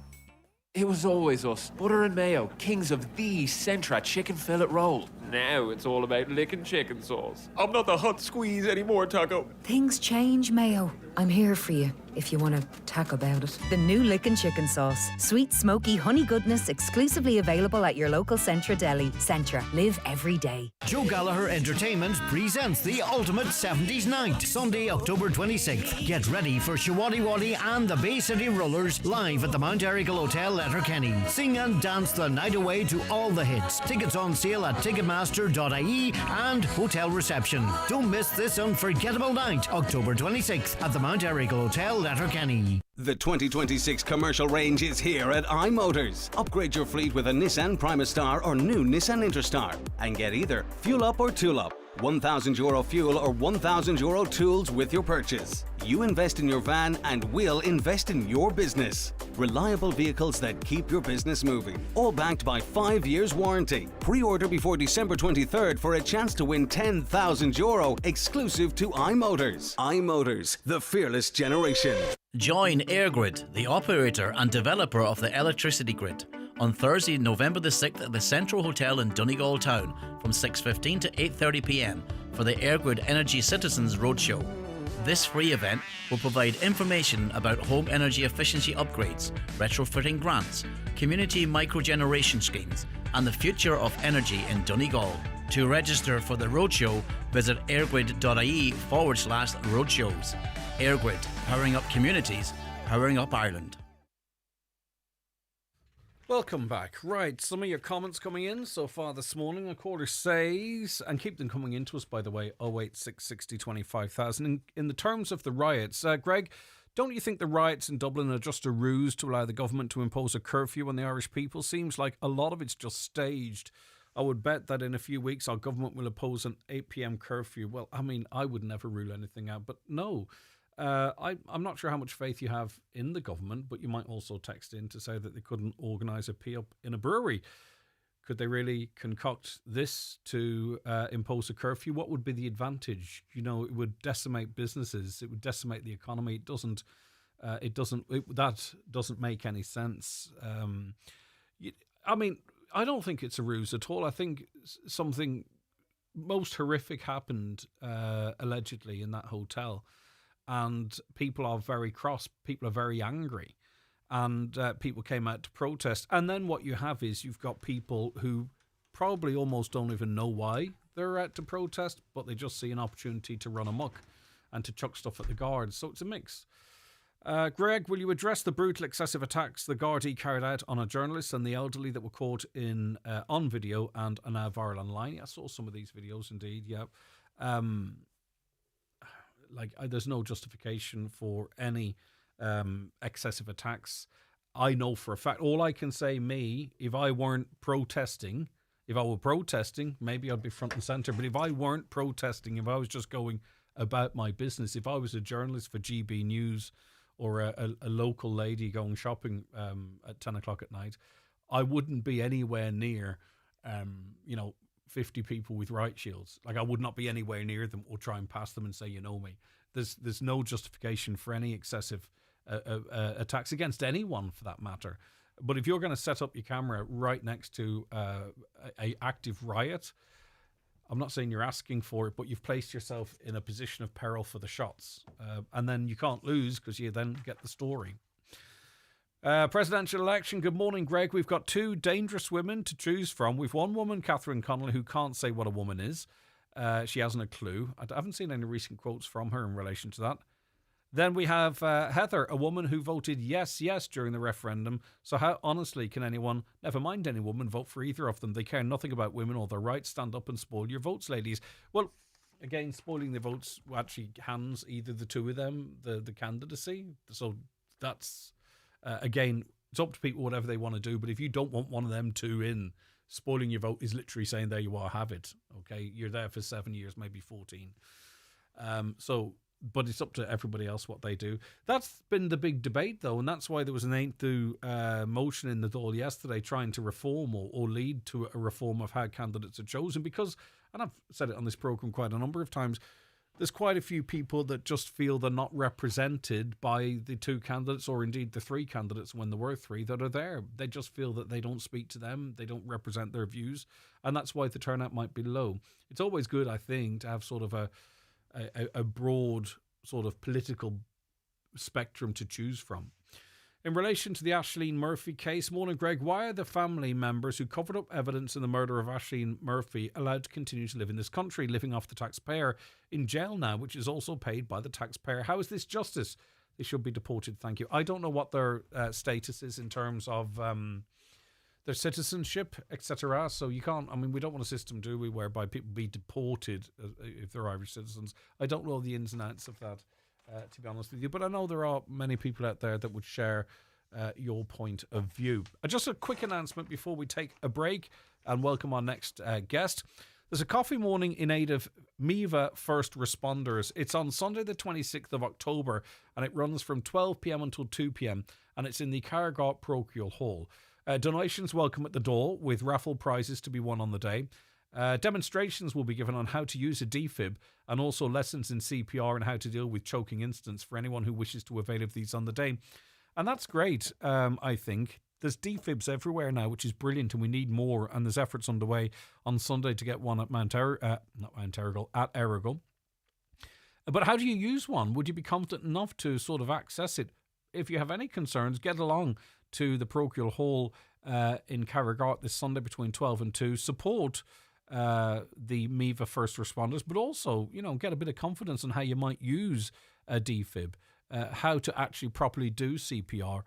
[SPEAKER 19] It was always us, butter and mayo, kings of the Centra chicken fillet roll. Now it's all about licking chicken sauce. I'm not the hot squeeze anymore, Taco.
[SPEAKER 20] Things change, Mayo. I'm here for you if you want to talk about it. The new Lickin' Chicken Sauce. Sweet, smoky, honey goodness exclusively available at your local Centra deli. Centra. Live every day.
[SPEAKER 21] Joe Gallagher Entertainment presents the Ultimate 70s Night, Sunday, October 26th. Get ready for Shawadi Wadi and the Bay City Rollers live at the Mount Erigal Hotel, Letterkenny. Sing and dance the night away to all the hits. Tickets on sale at Ticketmaster.ie and hotel reception. Don't miss this unforgettable night, October 26th at the Mount Erigal Hotel, Letterkenny.
[SPEAKER 22] The 2026 commercial range is here at iMotors. Upgrade your fleet with a Nissan Primastar or new Nissan Interstar and get either fuel up or tool up. €1,000 fuel or €1,000 tools with your purchase. You invest in your van and we'll invest in your business. Reliable vehicles that keep your business moving. All backed by 5 years warranty. Pre-order before December 23rd for a chance to win €10,000 exclusive to iMotors. iMotors, the fearless generation.
[SPEAKER 15] Join EirGrid, the operator and developer of the electricity grid. on Thursday, November the 6th at the Central Hotel in Donegal Town from 6:15 to 8:30pm for the EirGrid Energy Citizens Roadshow. This free event will provide information about home energy efficiency upgrades, retrofitting grants, community microgeneration schemes, and the future of energy in Donegal. To register for the roadshow, visit airgrid.ie/roadshows. EirGrid, powering up communities, powering up Ireland.
[SPEAKER 1] Welcome back. Right, some of your comments coming in so far this morning. A caller says, and keep them coming into us, by the way, 086 60 25,000. In the terms of the riots, Greg, don't you think the riots in Dublin are just a ruse to allow the government to impose a curfew on the Irish people? Seems like a lot of it's just staged. I would bet that in a few weeks our government will impose an 8 p.m. curfew. Well, I mean, I would never rule anything out, but no. I'm not sure how much faith you have in the government, but you might also text in to say that they couldn't organise a pee-up in a brewery. Could they really concoct this to impose a curfew? What would be the advantage? You know, it would decimate businesses. It would decimate the economy. That doesn't make any sense. I mean, I don't think it's a ruse at all. I think something most horrific happened allegedly in that hotel, and people are very cross. People are very angry, and people came out to protest. And then what you have is you've got people who probably almost don't even know why they're out to protest, but they just see an opportunity to run amok and to chuck stuff at the guards. So it's a mix. Greg, will you address the brutal, excessive attacks the Gardaí carried out on a journalist and the elderly that were caught in on video and are now viral online? I saw some of these videos, indeed, yeah. There's no justification for any excessive attacks. I know for a fact, all I can say, if I were protesting, maybe I'd be front and centre, but if I weren't protesting, if I was just going about my business, if I was a journalist for GB News or a local lady going shopping at 10 o'clock at night, I wouldn't be anywhere near, 50 people with riot shields. Like, I would not be anywhere near them or try and pass them and say, you know me. There's no justification for any excessive attacks against anyone, for that matter. But if you're going to set up your camera right next to a active riot, I'm not saying you're asking for it, but you've placed yourself in a position of peril for the shots. And then you can't lose because you then get the story. Presidential election. Good morning, Greg. We've got two dangerous women to choose from. We've one woman, Catherine Connolly, who can't say what a woman is. She hasn't a clue. I haven't seen any recent quotes from her in relation to that. Then we have Heather, a woman who voted yes during the referendum. So how honestly can anyone, never mind any woman, vote for either of them? They care nothing about women or their rights. Stand up and spoil your votes, ladies. Well, again, spoiling the votes actually hands either the two of them the candidacy. So that's, again, it's up to people whatever they want to do. But if you don't want one of them two in, spoiling your vote is literally saying, there you are, have it. Okay, you're there for 7 years, maybe 14. But it's up to everybody else what they do. That's been the big debate, though, and that's why there was an 8-2 motion in the Dáil yesterday trying to reform or lead to a reform of how candidates are chosen. Because, and I've said it on this programme quite a number of times, there's quite a few people that just feel they're not represented by the two candidates, or indeed the three candidates when there were three that are there. They just feel that they don't speak to them, they don't represent their views, and that's why the turnout might be low. It's always good, I think, to have sort of a broad sort of political spectrum to choose from. In relation to the Aisling Murphy case, morning, Greg, why are the family members who covered up evidence in the murder of Aisling Murphy allowed to continue to live in this country, living off the taxpayer, in jail now, which is also paid by the taxpayer? How is this justice? They should be deported, thank you. I don't know what their status is in terms of their citizenship, etc. So you can't, I mean, we don't want a system, do we, whereby people be deported if they're Irish citizens. I don't know the ins and outs of that, to be honest with you, but I know there are many people out there that would share your point of view. Just a quick announcement before we take a break and welcome our next guest. There's a coffee morning in aid of MEVA first responders. It's on Sunday the 26th of October and it runs from 12 p.m. until 2 p.m. and it's in the Carragher Parochial Hall. Donations welcome at the door with raffle prizes to be won on the day. Demonstrations will be given on how to use a defib and also lessons in CPR and how to deal with choking incidents for anyone who wishes to avail of these on the day. And that's great, I think. there's defibs everywhere now, which is brilliant, and we need more. And there's efforts underway on Sunday to get one at at Errigal. But how do you use one? Would you be confident enough to sort of access it? If you have any concerns, get along to the parochial hall in Carrigart this Sunday between 12 and 2. Support the MIVA first responders, but also, get a bit of confidence on how you might use a defib, how to actually properly do CPR,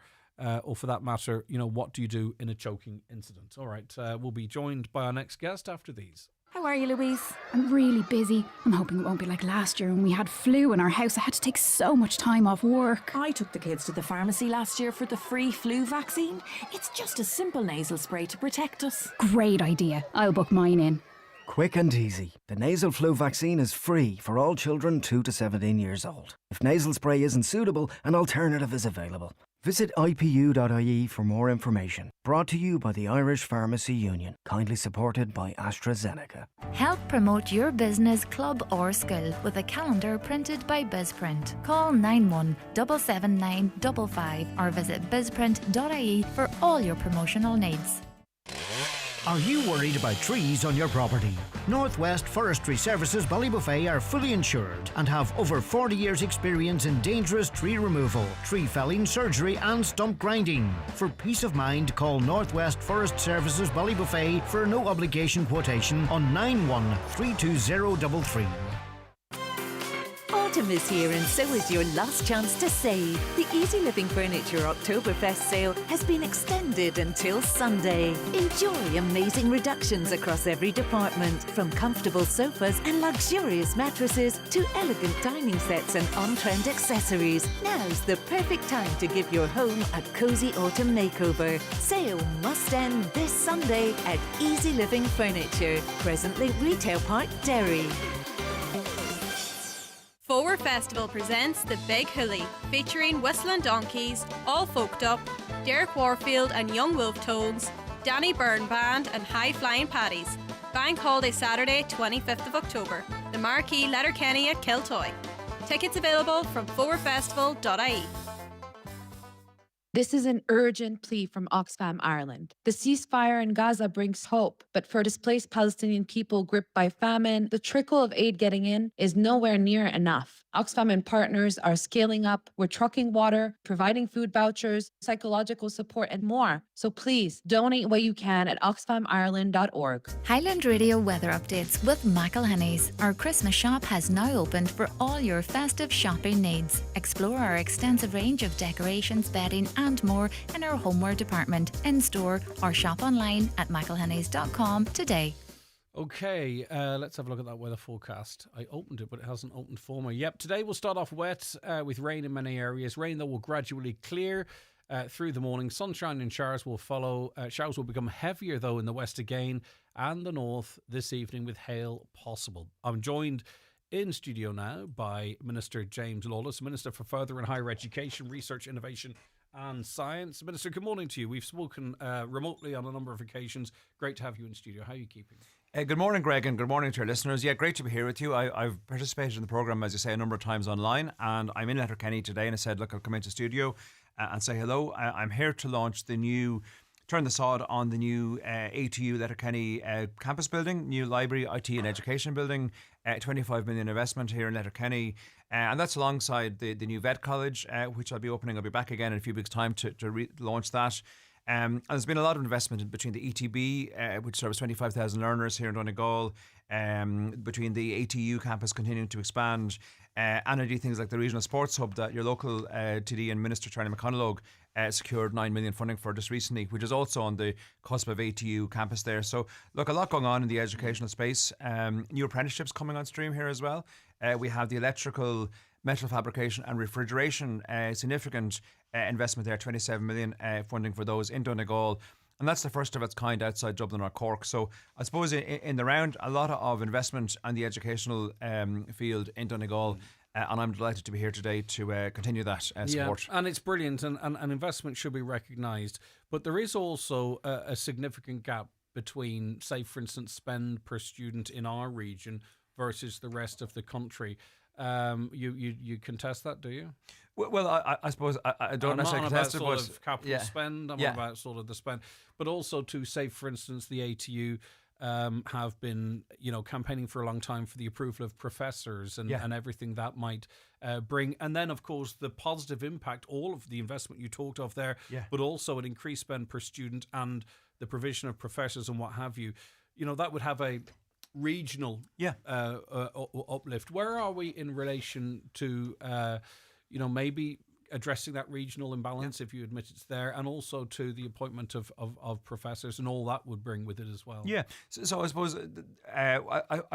[SPEAKER 1] or for that matter, what do you do in a choking incident? All right, we'll be joined by our next guest after these.
[SPEAKER 2] How are you, Louise? I'm really busy. I'm hoping it won't be like last year when we had flu in our house. I had to take so much time off work.
[SPEAKER 4] I took the kids to the pharmacy last year for the free flu vaccine. It's just a simple nasal spray to protect us.
[SPEAKER 2] Great idea. I'll book mine in.
[SPEAKER 23] Quick and easy. The nasal flu vaccine is free for all children 2 to 17 years old. If nasal spray isn't suitable, an alternative is available. Visit ipu.ie for more information. Brought to you by the Irish Pharmacy Union. Kindly supported by AstraZeneca.
[SPEAKER 24] Help promote your business, club or school with a calendar printed by BizPrint. Call 9177955 or visit bizprint.ie for all your promotional needs.
[SPEAKER 21] Are you worried about trees on your property? Northwest Forestry Services Ballybuffet are fully insured and have over 40 years experience in dangerous tree removal, tree felling, surgery and stump grinding. For peace of mind, call Northwest Forest Services Ballybuffet for a no obligation quotation on 913233.
[SPEAKER 25] Autumn is here and so is your last chance to save. The Easy Living Furniture Oktoberfest sale has been extended until Sunday. Enjoy amazing reductions across every department, from comfortable sofas and luxurious mattresses to elegant dining sets and on-trend accessories. Now's the perfect time to give your home a cosy autumn makeover. Sale must end this Sunday at Easy Living Furniture, presently Retail Park, Derry.
[SPEAKER 18] Forward Festival presents The Big Hully, featuring Whistling Donkeys, All Folked Up, Derek Warfield and Young Wolf Tones, Danny Byrne Band and High Flying Paddies. Bank Holiday Saturday, 25th of October. The Marquee Letterkenny at Kiltoy. Tickets available from forwardfestival.ie.
[SPEAKER 26] This is an urgent plea from Oxfam Ireland. The ceasefire in Gaza brings hope, but for displaced Palestinian people gripped by famine, the trickle of aid getting in is nowhere near enough. Oxfam and partners are scaling up. We're trucking water, providing food vouchers, psychological support, and more. So please donate what you can at oxfamireland.org.
[SPEAKER 24] Highland Radio weather updates with McElhinney's. Our Christmas shop has now opened for all your festive shopping needs. Explore our extensive range of decorations, bedding, and more in our homeware department, in store or shop online at mcelhenneys.com today.
[SPEAKER 1] Okay, let's have a look at that weather forecast. I opened it, but it hasn't opened for me. Yep, today we'll start off wet with rain in many areas. Rain, though, will gradually clear through the morning. Sunshine and showers will follow. Showers will become heavier, though, in the west again and the north this evening, with hail possible. I'm joined in studio now by Minister James Lawless, Minister for Further and Higher Education, Research, Innovation and Science. Minister, good morning to you. We've spoken remotely on a number of occasions. Great to have you in studio. How are you keeping?
[SPEAKER 27] Good morning, Greg, and good morning to our listeners. Yeah, great to be here with you. I've participated in the programme, as you say, a number of times online, and I'm in Letterkenny today, and I said, look, I'll come into studio and say hello. I'm here to launch turn the sod on the new ATU Letterkenny campus building, new library, IT and education building, 25 million investment here in Letterkenny. And that's alongside the new vet college, which I'll be opening. I'll be back again in a few weeks' time to launch that. And there's been a lot of investment between the ETB, which serves 25,000 learners here in Donegal, between the ATU campus continuing to expand, and indeed things like the regional sports hub that your local TD and Minister Charlie McConalogue secured 9 million funding for just recently, which is also on the cusp of ATU campus there. So look, a lot going on in the educational space. New apprenticeships coming on stream here as well. We have the electrical, metal fabrication and refrigeration, significant investment there, 27 million funding for those in Donegal. And that's the first of its kind outside Dublin or Cork. So I suppose in the round, a lot of investment on the educational field in Donegal. And I'm delighted to be here today to continue that support.
[SPEAKER 1] Yeah, and it's brilliant, and investment should be recognised. But there is also a significant gap between, say, for instance, spend per student in our region versus the rest of the country. You contest that, do you?
[SPEAKER 27] Well, I suppose I don't necessarily contest it,
[SPEAKER 1] sort
[SPEAKER 27] but
[SPEAKER 1] of capital spend. I'm on about sort of the spend, but also to say, for instance, the ATU have been, campaigning for a long time for the approval of professors and everything that might bring. And then, of course, the positive impact, all of the investment you talked of there, but also an increased spend per student and the provision of professors and what have you. That would have a regional uplift. Where are we in relation to, maybe addressing that regional imbalance, if you admit it's there, and also to the appointment of professors and all that would bring with it as well?
[SPEAKER 27] Yeah. So I suppose, I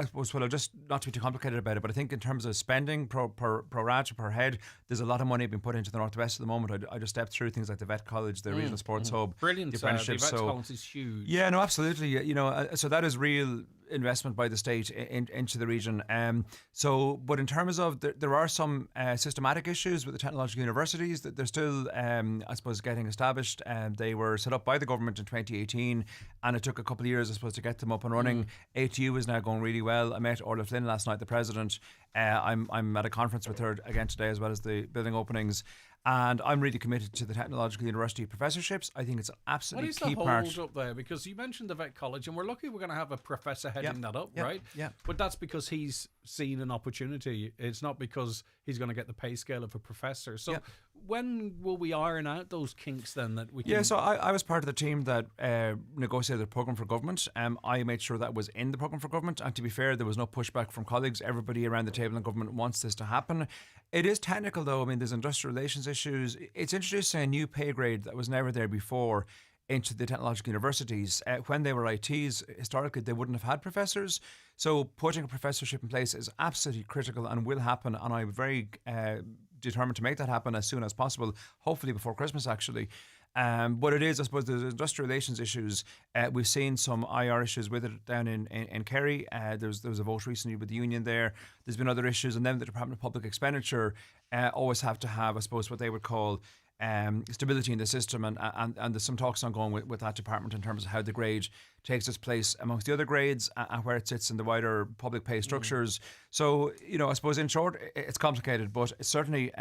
[SPEAKER 27] suppose, well, just not to be too complicated about it, but I think in terms of spending pro rata per head, there's a lot of money being put into the Northwest at the moment. I just stepped through things like the Vet College, the Regional Sports Hub.
[SPEAKER 1] Brilliant.
[SPEAKER 27] The apprenticeships.
[SPEAKER 1] The Vet College is huge.
[SPEAKER 27] Yeah, no, absolutely. So that is real investment by the state into the region. But in terms of, there are some systematic issues with the technological universities that they're still, I suppose, getting established. They were set up by the government in 2018, and it took a couple of years, I suppose, to get them up and running. ATU is now going really well. I met Orla Flynn last night, the president. I'm at a conference with her again today, as well as the building openings. And I'm really committed to the technological university professorships. I think it's an absolutely key part.
[SPEAKER 1] What is the hold up there? Because you mentioned the Vet College, and we're lucky we're going to have a professor heading that up, right?
[SPEAKER 27] Yeah.
[SPEAKER 1] But that's because he's seen an opportunity. It's not because he's going to get the pay scale of a professor. So when will we iron out those kinks then that we can...
[SPEAKER 27] Yeah, so I was part of the team that negotiated the programme for government. I made sure that was in the programme for government. And to be fair, there was no pushback from colleagues. Everybody around the table in government wants this to happen. It is technical, though. I mean, there's industrial relations issues. It's introducing a new pay grade that was never there before into the technological universities. When they were ITs, historically, they wouldn't have had professors. So putting a professorship in place is absolutely critical and will happen. And I'm very determined to make that happen as soon as possible, hopefully before Christmas, actually. But it is, I suppose, there's industrial relations issues. We've seen some IR issues with it down in Kerry. There was a vote recently with the union there. There's been other issues. And then the Department of Public Expenditure always have to have, I suppose, what they would call stability in the system. And there's some talks ongoing with that department in terms of how the grade takes its place amongst the other grades and where it sits in the wider public pay structures. So, I suppose, in short, it's complicated, but it's certainly...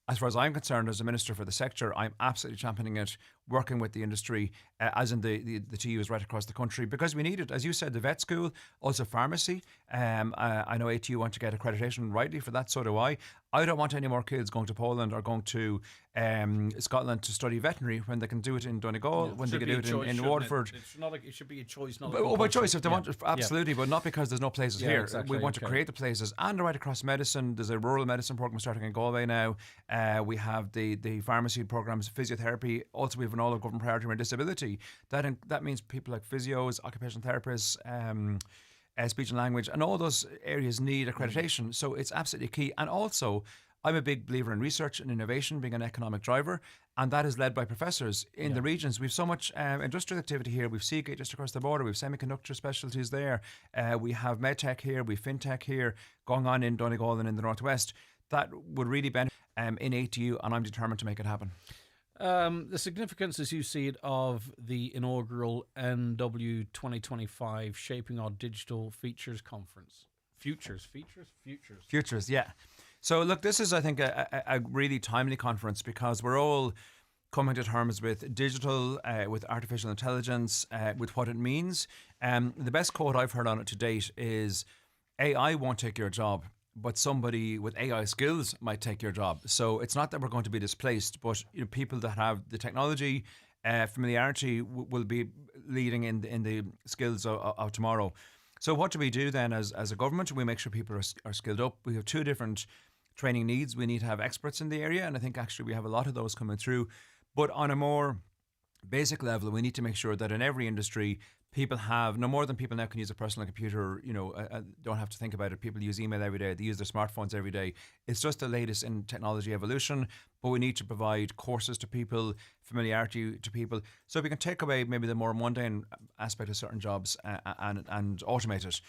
[SPEAKER 27] as far as I'm concerned, as a minister for the sector, I'm absolutely championing it, working with the industry, as in the TUs right across the country, because we need it. As you said, the vet school, also pharmacy. I know ATU want to get accreditation, rightly, for that, so do I. I don't want any more kids going to Poland or going to Scotland to study veterinary when they can do it in Donegal, when they can do it in Waterford.
[SPEAKER 1] It should be a choice, not
[SPEAKER 27] by choice, if they want, absolutely, but not because there's no places here.
[SPEAKER 1] Exactly,
[SPEAKER 27] we want to create the places. And right across medicine, there's a rural medicine programme starting in Galway now. We have the pharmacy programmes, physiotherapy. Also, we have an all-of-government priority around disability. That means people like physios, occupational therapists, speech and language, and all those areas need accreditation. So it's absolutely key. And also, I'm a big believer in research and innovation being an economic driver, and that is led by professors in the regions. We've so much industrial activity here. We've Seagate just across the border. We've semiconductor specialties there. We have medtech here. We've fintech here going on in Donegal and in the Northwest. That would really benefit in ATU, and I'm determined to make it happen.
[SPEAKER 1] The significance, as you see it, of the inaugural NW 2025 Shaping Our Digital Features Conference. Futures,
[SPEAKER 27] yeah. So look, this is, I think, a really timely conference because we're all coming to terms with digital, with artificial intelligence, with what it means. The best quote I've heard on it to date is, AI won't take your job, but somebody with AI skills might take your job. So it's not that we're going to be displaced, but people that have the technology, familiarity will be leading in the skills of tomorrow. So what do we do then as a government? We make sure people are skilled up. We have two different training needs. We need to have experts in the area, and I think actually we have a lot of those coming through. But on a more basic level, we need to make sure that in every industry, people have, no more than people now can use a personal computer, don't have to think about it. People use email every day. They use their smartphones every day. It's just the latest in technology evolution, but we need to provide courses to people, familiarity to people, so we can take away maybe the more mundane aspect of certain jobs and automate it.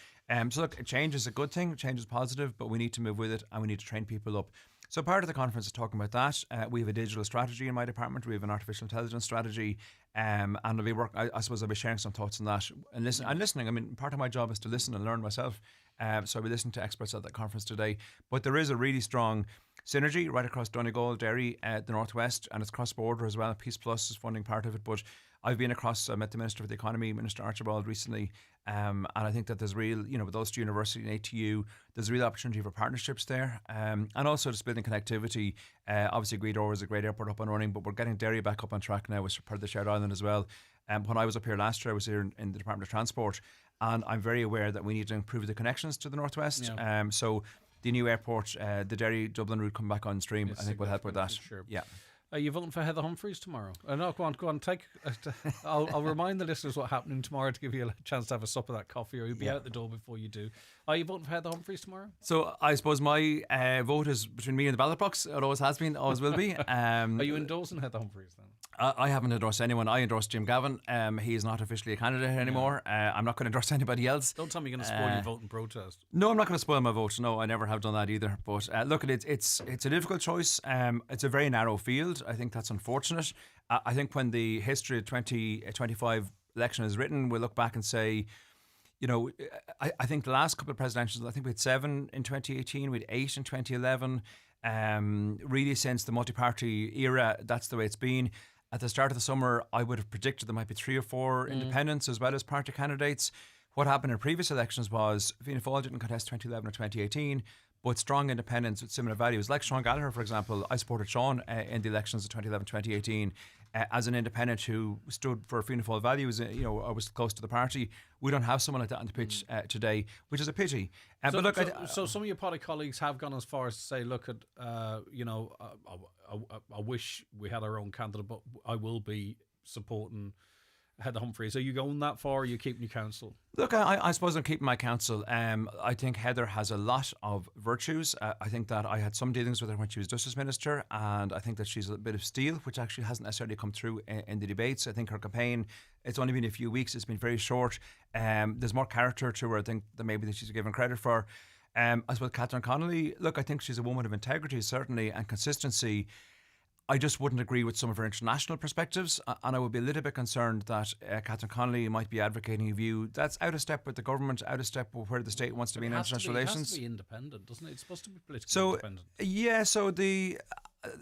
[SPEAKER 27] So look, change is a good thing. Change is positive, but we need to move with it and we need to train people up. So part of the conference is talking about that. We have a digital strategy in my department. We have an artificial intelligence strategy, and I'll be I suppose I'll be sharing some thoughts on that and listening. I mean, part of my job is to listen and learn myself. So I'll be listening to experts at that conference today. But there is a really strong synergy right across Donegal, Derry, the Northwest, and it's cross-border as well. Peace Plus is funding part of it. But I've been across, I met the Minister for the Economy, Minister Archibald, recently, and I think that there's real, with Ulster University and ATU, there's a real opportunity for partnerships there, and also just building connectivity. Obviously, Gweedore is a great airport up and running, but we're getting Derry back up on track now as part of the Shared Island as well. When I was up here last year, I was here in the Department of Transport, and I'm very aware that we need to improve the connections to the Northwest.
[SPEAKER 1] Yeah.
[SPEAKER 27] So the new airport, the Derry-Dublin route coming back on stream, I think will help with that.
[SPEAKER 1] Sure.
[SPEAKER 27] Yeah.
[SPEAKER 1] Are you voting for Heather Humphreys tomorrow? No, go on. I'll remind the listeners what's happening tomorrow to give you a chance to have a sup of that coffee, or you'll be out the door before you do. Are you voting for Heather Humphreys tomorrow?
[SPEAKER 27] So I suppose my vote is between me and the ballot box. It always has been, always will be.
[SPEAKER 1] Are you endorsing Heather Humphreys then?
[SPEAKER 27] I haven't endorsed anyone. I endorsed Jim Gavin. He is not officially a candidate anymore. I'm not going to endorse anybody else.
[SPEAKER 1] Don't tell me you're going to spoil your vote in protest.
[SPEAKER 27] No, I'm not going to spoil my vote. No, I never have done that either. But look, it's a difficult choice. It's a very narrow field. I think that's unfortunate. I think when the history of 2025 election is written, we'll look back and say, I think the last couple of presidentials, I think we had 7 in 2018, we had 8 in 2011. Really, since the multi-party era, that's the way it's been. At the start of the summer, I would have predicted there might be 3 or 4 independents as well as party candidates. What happened in previous elections was Fianna Fáil didn't contest 2011 or 2018, but strong independents with similar values, like Sean Gallagher, for example. I supported Sean in the elections of 2011, 2018 as an independent who stood for Fianna Fáil values. I was close to the party. We don't have someone like that on the pitch today, which is a pity.
[SPEAKER 1] So, but look, so some of your party colleagues have gone as far as to say, look, I wish we had our own candidate, but I will be supporting Heather Humphreys. Are you going that far, or are you keeping your counsel?
[SPEAKER 27] Look, I suppose I'm keeping my counsel. I think Heather has a lot of virtues. I think that I had some dealings with her when she was Justice Minister, and I think that she's a bit of steel, which actually hasn't necessarily come through in the debates. I think her campaign, it's only been a few weeks, it's been very short. There's more character to her, I think, than maybe that she's given credit for. I suppose Catherine Connolly, look, I think she's a woman of integrity, certainly, and consistency. I just wouldn't agree with some of her international perspectives, and I would be a little bit concerned that Catherine Connolly might be advocating a view that's out of step with the government, out of step with where the state wants to be in international relations.
[SPEAKER 1] It has to be independent, doesn't it? It's supposed to be politically independent.
[SPEAKER 27] Yeah, so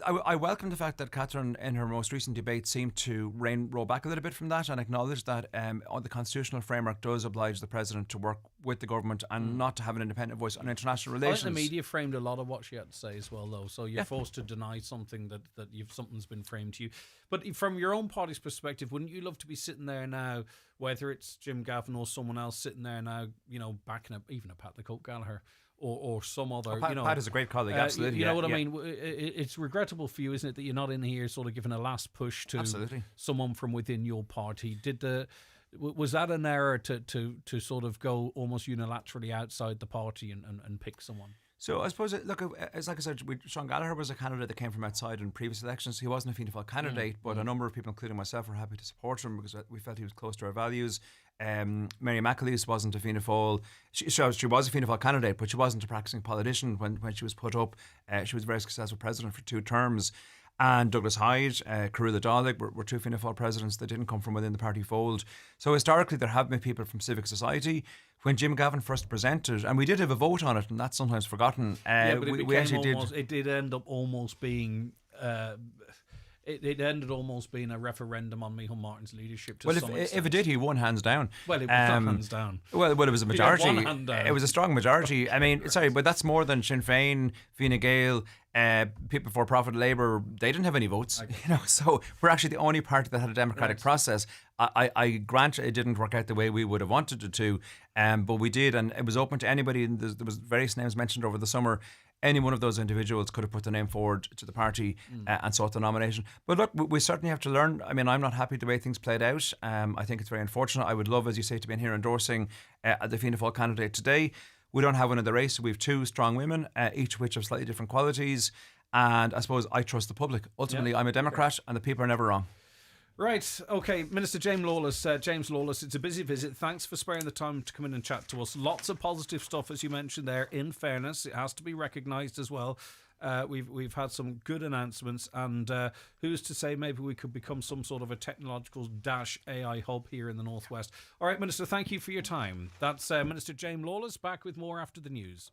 [SPEAKER 27] I welcome the fact that Catherine, in her most recent debate, seemed to roll back a little bit from that and acknowledge that the constitutional framework does oblige the president to work with the government and not to have an independent voice on international relations.
[SPEAKER 1] I think the media framed a lot of what she had to say as well, though. So you're forced to deny something that something's been framed to you. But from your own party's perspective, wouldn't you love to be sitting there now, whether it's Jim Gavin or someone else sitting there now, backing up even a Pat the Cope Gallagher? Or some other,
[SPEAKER 27] Pat is a great colleague, absolutely.
[SPEAKER 1] You know what I mean? It's regrettable for you, isn't it, that you're not in here sort of giving a last push to someone from within your party. Was that an error to sort of go almost unilaterally outside the party and pick someone?
[SPEAKER 27] So I suppose, look, it's like I said, Sean Gallagher was a candidate that came from outside in previous elections. He wasn't a Fianna Fáil candidate, but a number of people, including myself, were happy to support him because we felt he was close to our values. Mary McAleese wasn't a Fianna Fáil. She was a Fianna Fáil candidate, but she wasn't a practicing politician when she was put up. She was a very successful president for 2 terms. And Douglas Hyde, Carula Dálaigh were 2 Fianna Fáil presidents that didn't come from within the party fold. So historically, there have been people from civic society. When Jim Gavin first presented, and we did have a vote on it, and that's sometimes forgotten.
[SPEAKER 1] But it did end up almost being. It ended almost being a referendum on Micheál Martin's leadership.
[SPEAKER 27] If it did, he won hands down.
[SPEAKER 1] Well, it was not hands down.
[SPEAKER 27] Well, it was a majority.
[SPEAKER 1] One hand down.
[SPEAKER 27] It was a strong majority. I mean, sorry, but that's more than Sinn Féin, Fine Gael, People for Profit, Labour. They didn't have any votes. So we're actually the only party that had a democratic process. I grant it didn't work out the way we would have wanted it to, but we did, and it was open to anybody. And there was various names mentioned over the summer. Any one of those individuals could have put their name forward to the party and sought the nomination. But look, we certainly have to learn. I mean, I'm not happy the way things played out. I think it's very unfortunate. I would love, as you say, to be in here endorsing the Fianna Fáil candidate today. We don't have one in the race. We have 2 strong women, each of which have slightly different qualities. And I suppose I trust the public. Ultimately, I'm a Democrat, and the people are never wrong.
[SPEAKER 1] Right, okay, Minister James Lawless, it's a busy visit. Thanks for sparing the time to come in and chat to us. Lots of positive stuff, as you mentioned there, in fairness. It has to be recognised as well. We've had some good announcements, and who's to say maybe we could become some sort of a technological AI hub here in the Northwest. All right, Minister, thank you for your time. That's Minister James Lawless, back with more after the news.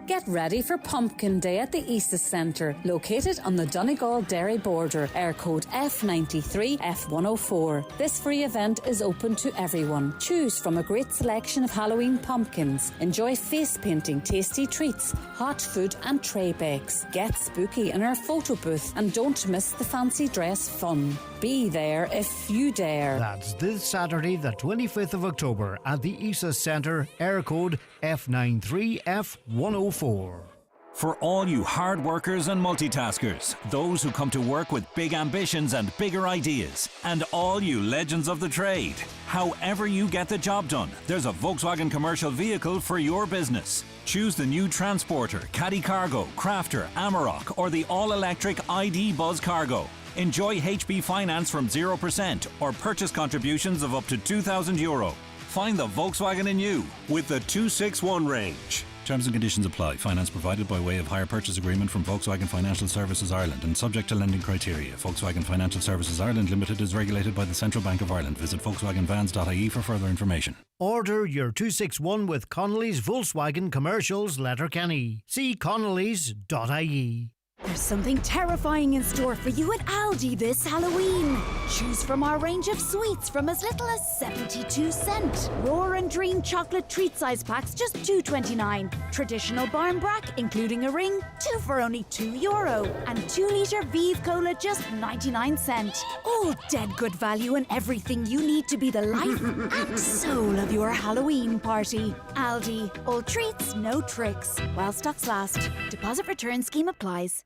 [SPEAKER 3] Get ready for Pumpkin Day at the ESA Centre, located on the Donegal-Derry border, air code F93F104. This free event is open to everyone. Choose from a great selection of Halloween pumpkins. Enjoy face painting, tasty treats, hot food and tray bakes. Get spooky in our photo booth and don't miss the fancy dress fun. Be there if you dare.
[SPEAKER 21] That's this Saturday, the 25th of October, at the ESA Centre, air code F93F104.
[SPEAKER 5] For all you hard workers and multitaskers, those who come to work with big ambitions and bigger ideas, and all you legends of the trade, however you get the job done, there's a Volkswagen commercial vehicle for your business. Choose the new Transporter, Caddy Cargo, Crafter, Amarok, or the all-electric ID Buzz Cargo. Enjoy HB finance from 0% or purchase contributions of up to €2,000. Find the Volkswagen in you with the 261 range.
[SPEAKER 6] Terms and conditions apply. Finance provided by way of hire purchase agreement from Volkswagen Financial Services Ireland and subject to lending criteria. Volkswagen Financial Services Ireland Limited is regulated by the Central Bank of Ireland. Visit volkswagenvans.ie for further information.
[SPEAKER 21] Order your 261 with Connolly's Volkswagen Commercials, Letterkenny. See connellys.ie.
[SPEAKER 7] There's something terrifying in store for you at Aldi this Halloween. Choose from our range of sweets from as little as 72 cent. Roar and Dream chocolate treat size packs just €2.29. Traditional Barnbrack, including a ring, 2 for only €2. And 2-litre Vive Cola just 99 cent. All dead good value and everything you need to be the life and soul of your Halloween party. Aldi, all treats, no tricks. While stocks last. Deposit return scheme applies.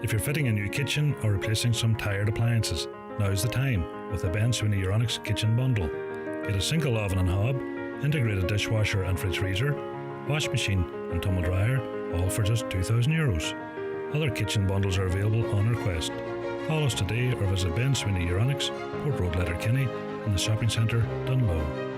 [SPEAKER 8] If you're fitting a new kitchen or replacing some tired appliances, now's the time with the Ben Sweeney Euronics Kitchen Bundle. Get a single oven and hob, integrated dishwasher and fridge freezer, wash machine and tumble dryer, all for just €2,000. Other kitchen bundles are available on request. Call us today or visit Ben Sweeney Euronics, Port Road, Letterkenny, and the shopping centre, Dunlow.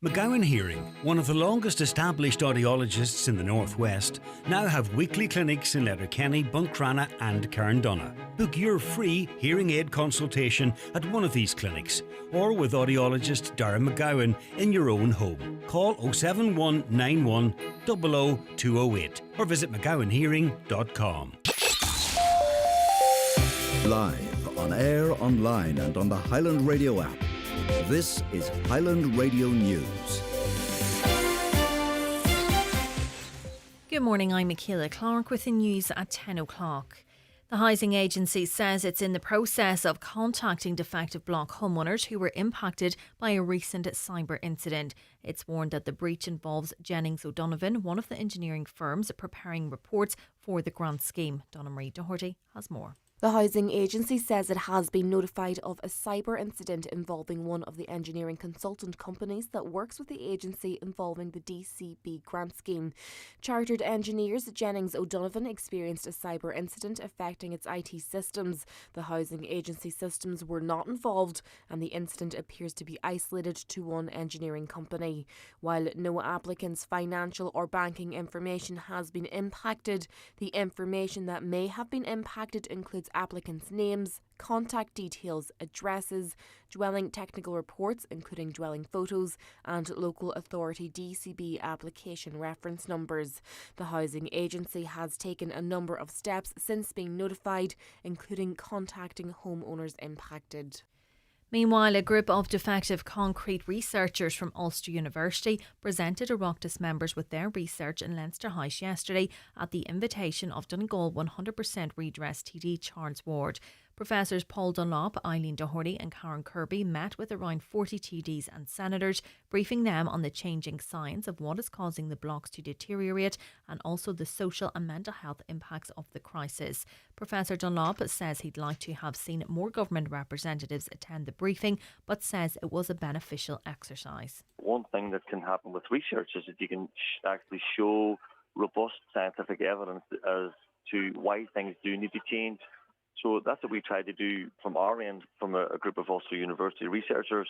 [SPEAKER 21] McGowan Hearing, one of the longest established audiologists in the Northwest, now have weekly clinics in Letterkenny, Buncrana and Carndonagh. Book your free hearing aid consultation at one of these clinics or with audiologist Darren McGowan in your own home. Call 07191 00208 or visit mcgowanhearing.com.
[SPEAKER 9] Live, on air, online and on the Highland Radio app. This is Highland Radio News.
[SPEAKER 10] Good morning, I'm Michaela Clark with the news at 10 o'clock. The housing agency says it's in the process of contacting defective block homeowners who were impacted by a recent cyber incident. It's warned that the breach involves Jennings O'Donovan, one of the engineering firms preparing reports for the grant scheme. Donna Marie Doherty has more.
[SPEAKER 28] The housing agency says it has been notified of a cyber incident involving one of the engineering consultant companies that works with the agency involving the DCB grant scheme. Chartered engineers Jennings O'Donovan experienced a cyber incident affecting its IT systems. The housing agency systems were not involved and the incident appears to be isolated to one engineering company. While no applicant's financial or banking information has been impacted, the information that may have been impacted includes applicants' names, contact details, addresses, dwelling technical reports including dwelling photos and local authority DCB application reference numbers. The housing agency has taken a number of steps since being notified, including contacting homeowners impacted.
[SPEAKER 10] Meanwhile, a group of defective concrete researchers from Ulster University presented Oireachtas members with their research in Leinster House yesterday at the invitation of Donegal 100% Redress TD Charles Ward. Professors Paul Dunlop, Eileen Doherty and Karen Kirby met with around 40 TDs and senators, briefing them on the changing science of what is causing the blocks to deteriorate and also the social and mental health impacts of the crisis. Professor Dunlop says he'd like to have seen more government representatives attend the briefing, but says it was a beneficial exercise.
[SPEAKER 29] One thing that can happen with research is that you can actually show robust scientific evidence as to why things do need to change. So that's what we tried to do from our end, from a group of Ulster University researchers.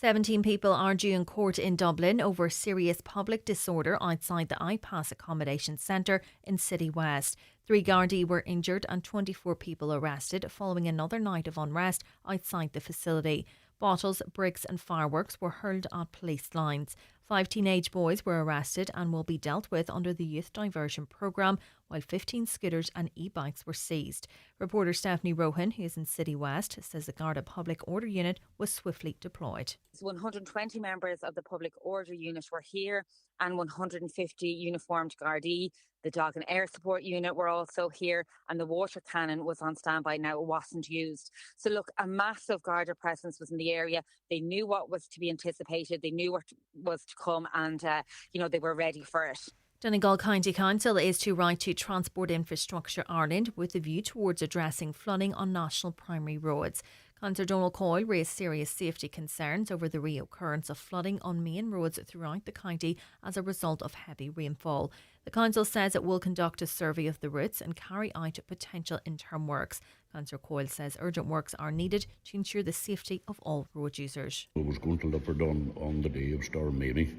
[SPEAKER 10] 17 people are due in court in Dublin over serious public disorder outside the iPass accommodation centre in City West. 3 Gardaí were injured and 24 people arrested following another night of unrest outside the facility. Bottles, bricks and fireworks were hurled at police lines. 5 teenage boys were arrested and will be dealt with under the Youth Diversion Programme, while 15 scooters and e-bikes were seized. Reporter Stephanie Rohan, who is in City West, says the Garda Public Order Unit was swiftly deployed.
[SPEAKER 11] 120 members of the Public Order Unit were here and 150 uniformed Gardaí. The Dog and Air Support Unit were also here and the water cannon was on standby. Now it wasn't used. So look, a massive Garda presence was in the area. They knew what was to be anticipated. They knew what was to come and, they were ready for it.
[SPEAKER 10] Donegal County Council is to write to Transport Infrastructure Ireland with a view towards addressing flooding on national primary roads. Councillor Donald Coyle raised serious safety concerns over the reoccurrence of flooding on main roads throughout the county as a result of heavy rainfall. The council says it will conduct a survey of the routes and carry out potential interim works. Councillor Coyle says urgent works are needed to ensure the safety of all road users.
[SPEAKER 12] It was going to Leopard on the day of Storm Amy,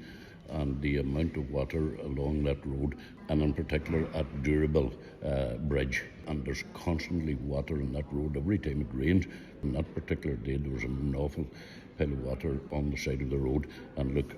[SPEAKER 12] and the amount of water along that road, and in particular at Durable Bridge. And there's constantly water on that road every time it rained. On that particular day there was an awful pile of water on the side of the road. And look,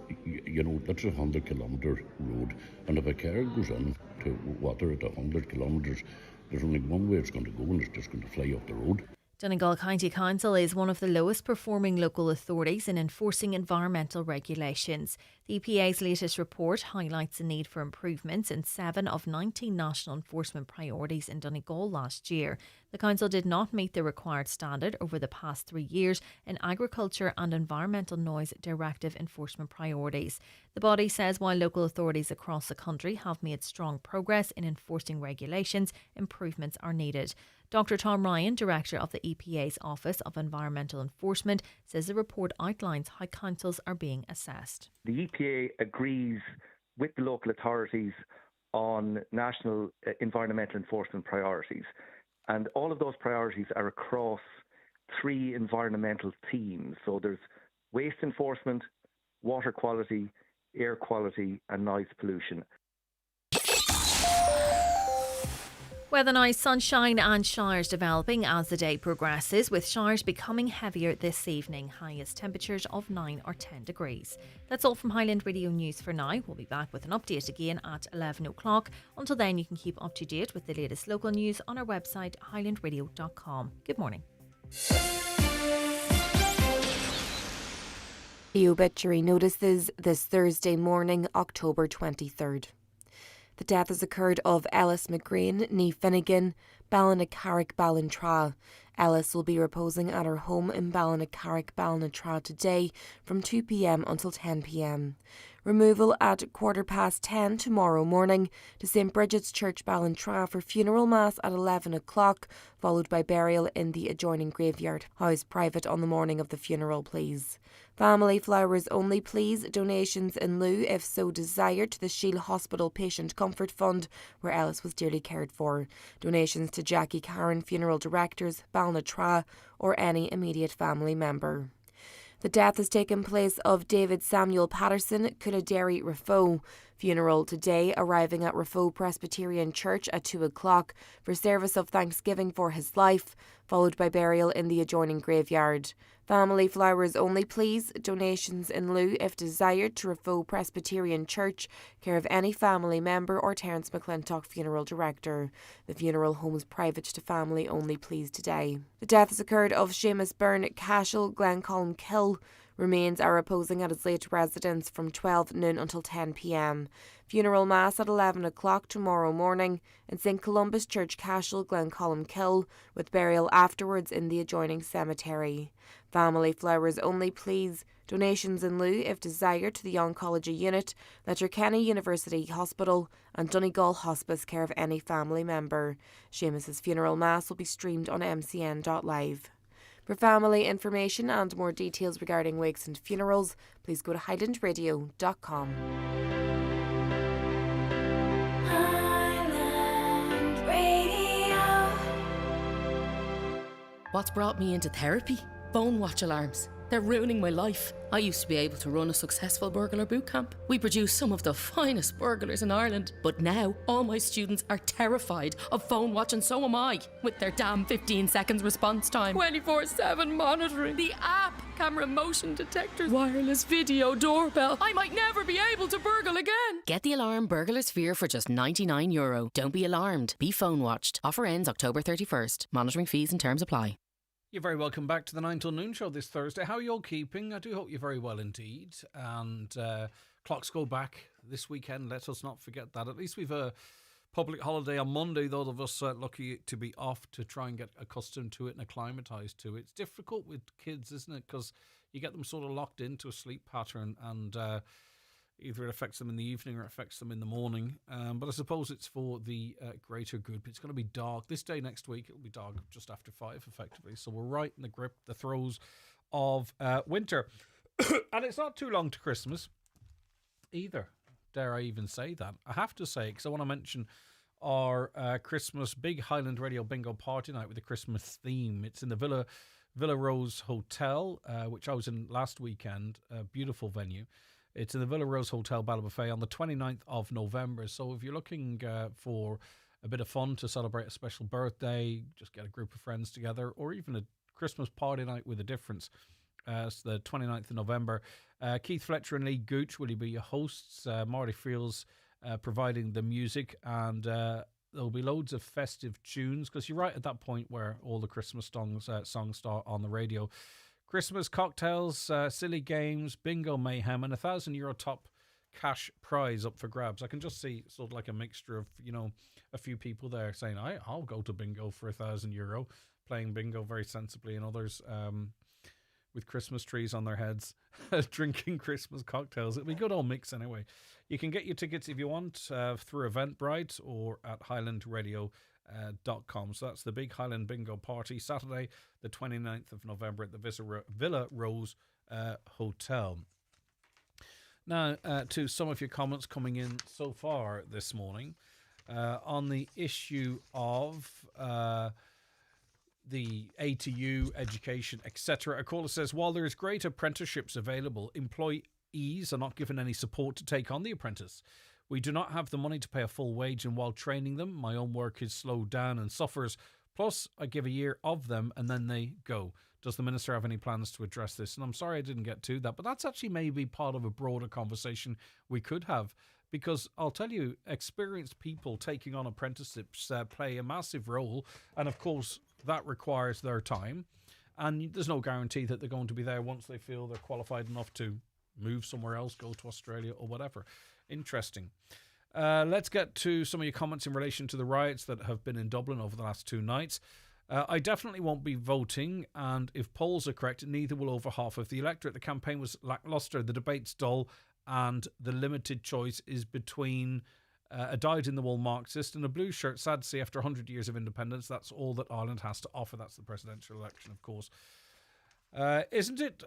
[SPEAKER 12] that's a 100 kilometre road. And if a car goes in to water at 100 kilometres, there's only one way it's going to go, and it's just going to fly off the road.
[SPEAKER 10] Donegal County Council is one of the lowest performing local authorities in enforcing environmental regulations. The EPA's latest report highlights the need for improvements in 7 of 19 national enforcement priorities in Donegal last year. The council did not meet the required standard over the past 3 years in agriculture and environmental noise directive enforcement priorities. The body says while local authorities across the country have made strong progress in enforcing regulations, improvements are needed. Dr Tom Ryan, Director of the EPA's Office of Environmental Enforcement, says the report outlines how councils are being assessed.
[SPEAKER 13] The EPA agrees with the local authorities on national environmental enforcement priorities, and all of those priorities are across 3 environmental themes. So there's waste enforcement, water quality, air quality and noise pollution.
[SPEAKER 10] Weather now, sunshine and showers developing as the day progresses, with showers becoming heavier this evening. Highest temperatures of 9 or 10 degrees. That's all from Highland Radio News for now. We'll be back with an update again at 11 o'clock. Until then, you can keep up to date with the latest local news on our website highlandradio.com. Good morning.
[SPEAKER 28] The obituary notices this Thursday morning, October 23rd. The death has occurred of Ellis McGreen, ní Finnegan, Ballinacarrick, Ballintra. Ellis will be reposing at her home in Ballinacarrick, Ballintra today from 2 p.m. until 10 p.m. Removal at 10:15 tomorrow morning to St Bridget's Church, Ballintra for funeral mass at 11 o'clock, followed by burial in the adjoining graveyard. House private on the morning of the funeral, please. Family flowers only, please. Donations in lieu, if so desired, to the Shield Hospital Patient Comfort Fund, where Ellis was dearly cared for. Donations to Jackie Karen, funeral directors, Ballintra, or any immediate family member. The death has taken place of David Samuel Patterson, Culaderi, Rafo. Funeral today, arriving at Rafo Presbyterian Church at 2 o'clock for service of thanksgiving for his life, followed by burial in the adjoining graveyard. Family flowers only, please. Donations in lieu, if desired, to Rafo Presbyterian Church, care of any family member or Terence McClintock, funeral director. The funeral home is private to family only, please, today. The death has occurred of Seamus Byrne Cashel, Glencolmkill. Remains are reposing at his late residence from 12 noon until 10 p.m. Funeral mass at 11 o'clock tomorrow morning in St Columbus Church, Cashel, Glencolmkill, with burial afterwards in the adjoining cemetery. Family flowers only, please. Donations in lieu, if desired, to the Oncology Unit, Letterkenny University Hospital and Donegal Hospice, care of any family member. Seamus's funeral mass will be streamed on mcn.live. For family information and more details regarding wakes and funerals, please go to highlandradio.com.
[SPEAKER 14] Highland Radio.
[SPEAKER 16] What's brought me into therapy? Phone watch alarms.
[SPEAKER 2] They're ruining my life. I used to be able to run a successful burglar boot camp. We produce some of the finest burglars in Ireland. But now, all my students are terrified of phone watch, and so am I. With their damn 15 seconds response time, 24/7 monitoring, the app, camera motion detectors, wireless video doorbell. I might never be able to burgle again.
[SPEAKER 4] Get the alarm Burglar Sphere for just €99. Don't be alarmed. Be phone watched. Offer ends October 31st. Monitoring fees and terms apply.
[SPEAKER 1] You're very welcome back to the 9 till noon show this Thursday. How are you all keeping? I do hope you're very well indeed. And clocks go back this weekend. Let us not forget that. At least we've a public holiday on Monday. Those of us lucky to be off to try and get accustomed to it and acclimatise to it. It's difficult with kids, isn't it? Because you get them sort of locked into a sleep pattern, and either it affects them in the evening or it affects them in the morning. But I suppose it's for the greater good. It's going to be dark. This day next week, it'll be dark just after 5, effectively. So we're right in the throes of winter. And it's not too long to Christmas either. Dare I even say that? I have to say, because I want to mention our Christmas big Highland Radio Bingo Party night with a Christmas theme. It's in the Villa Rose Hotel, which I was in last weekend. A beautiful venue. It's in the Villa Rose Hotel Ballybofey on the 29th of November. So if you're looking for a bit of fun to celebrate a special birthday, just get a group of friends together, or even a Christmas party night with a difference. It's the 29th of November. Keith Fletcher and Lee Gooch will be your hosts. Marty Fields providing the music, and there'll be loads of festive tunes, because you're right at that point where all the Christmas songs start on the radio. Christmas cocktails, silly games, bingo mayhem, and €1,000 top cash prize up for grabs. I can just see sort of like a mixture of, a few people there saying, I'll go to bingo for €1,000, playing bingo very sensibly, and others with Christmas trees on their heads, drinking Christmas cocktails. It'll be a good old mix anyway. You can get your tickets if you want through Eventbrite or at highlandradio.com. So that's the big Highland Bingo Party, Saturday, the 29th of November at the Villa Rose Hotel. Now, to some of your comments coming in so far this morning on the issue of the ATU, education, etc. A caller says, while there is great apprenticeships available, employees are not given any support to take on the apprentice. We do not have the money to pay a full wage, and while training them, my own work is slowed down and suffers. Plus, I give a year of them and then they go. Does the Minister have any plans to address this? And I'm sorry I didn't get to that, but that's actually maybe part of a broader conversation we could have. Because I'll tell you, experienced people taking on apprenticeships play a massive role. And of course, that requires their time. And there's no guarantee that they're going to be there once they feel they're qualified enough to move somewhere else, go to Australia or whatever. Interesting. Let's get to some of your comments in relation to the riots that have been in Dublin over the last 2 nights. I definitely won't be voting, and if polls are correct, neither will over half of the electorate. The campaign was lacklustre, the debate's dull, and the limited choice is between a dyed-in-the-wool Marxist and a blue shirt. Sad to see, after 100 years of independence, that's all that Ireland has to offer. That's the presidential election, of course. Isn't it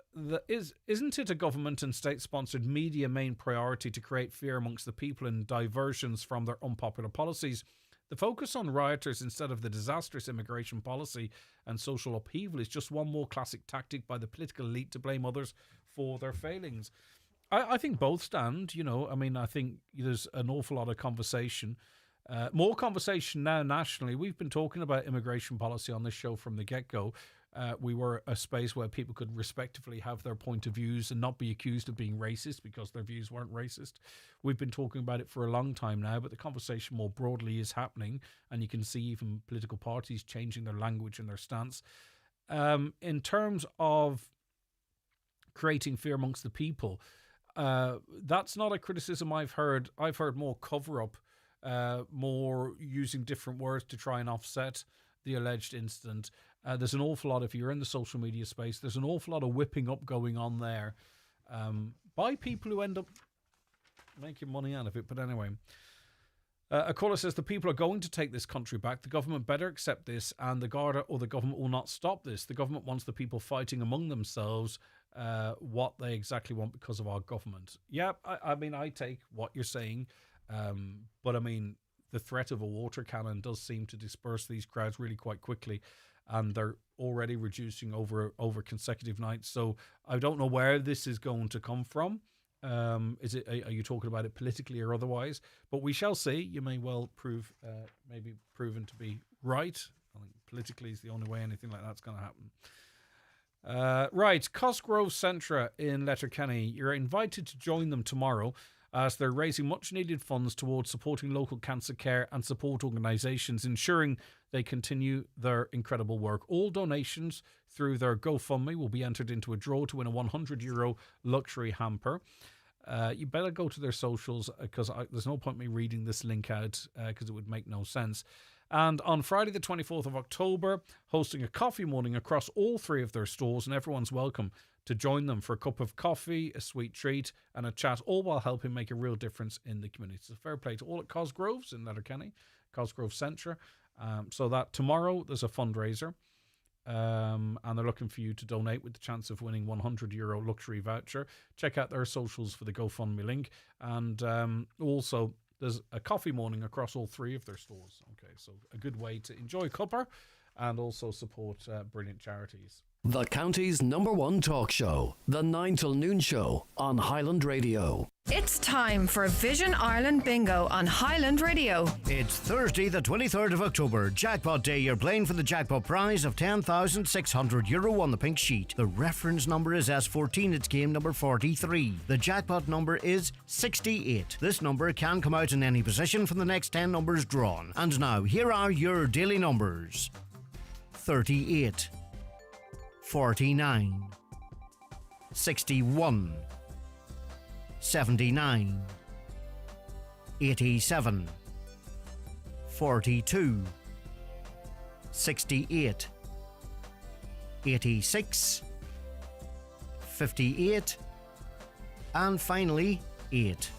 [SPEAKER 1] a government and state-sponsored media main priority to create fear amongst the people and diversions from their unpopular policies? The focus on rioters instead of the disastrous immigration policy and social upheaval is just one more classic tactic by the political elite to blame others for their failings. I think both stand, I think there's an awful lot of conversation, more conversation now nationally. We've been talking about immigration policy on this show from the get-go. We were a space where people could respectively have their point of views and not be accused of being racist because their views weren't racist. We've been talking about it for a long time now, but the conversation more broadly is happening, and you can see even political parties changing their language and their stance. In terms of creating fear amongst the people, that's not a criticism I've heard. I've heard more cover-up, more using different words to try and offset the alleged incident. There's an awful lot, if you're in the social media space, there's an awful lot of whipping up going on there by people who end up making money out of it. But anyway, a caller says the people are going to take this country back. The government better accept this, and the Garda or the government will not stop this. The government wants the people fighting among themselves what they exactly want because of our government. Yeah, I take what you're saying, but the threat of a water cannon does seem to disperse these crowds really quite quickly. and they're already reducing over consecutive nights. So I don't know where this is going to come from. Are you talking about it politically or otherwise? But we shall see. You may well maybe proven to be right. I think politically is the only way anything like that's going to happen. Right, Cosgrove Centre in Letterkenny. You're invited to join them tomorrow as they're raising much needed funds towards supporting local cancer care and support organisations, ensuring they continue their incredible work. All donations through their GoFundMe will be entered into a draw to win a €100 luxury hamper. You better go to their socials because there's no point me reading this link out because it would make no sense. And on Friday the 24th of October, hosting a coffee morning across all 3 of their stores, and everyone's welcome to join them for a cup of coffee, a sweet treat and a chat, all while helping make a real difference in the community. It's a fair play to all at Cosgroves in Letterkenny, Cosgrove Centre. So that tomorrow there's a fundraiser and they're looking for you to donate with the chance of winning €100 luxury voucher. Check out their socials for the GoFundMe link. And also there's a coffee morning across all 3 of their stores. Okay, so a good way to enjoy cuppa and also support brilliant charities.
[SPEAKER 14] The county's #1 talk show, The 9 till Noon Show on Highland Radio.
[SPEAKER 15] It's time for Vision Ireland Bingo on Highland Radio.
[SPEAKER 21] It's Thursday, the 23rd of October, Jackpot Day. You're playing for the jackpot prize of €10,600 on the pink sheet. The reference number is S14. It's game number 43. The jackpot number is 68. This number can come out in any position from the next 10 numbers drawn. And now, here are your daily numbers: 38, 49, 61, 79, 87, 42, 68, 86, 58, and finally 8.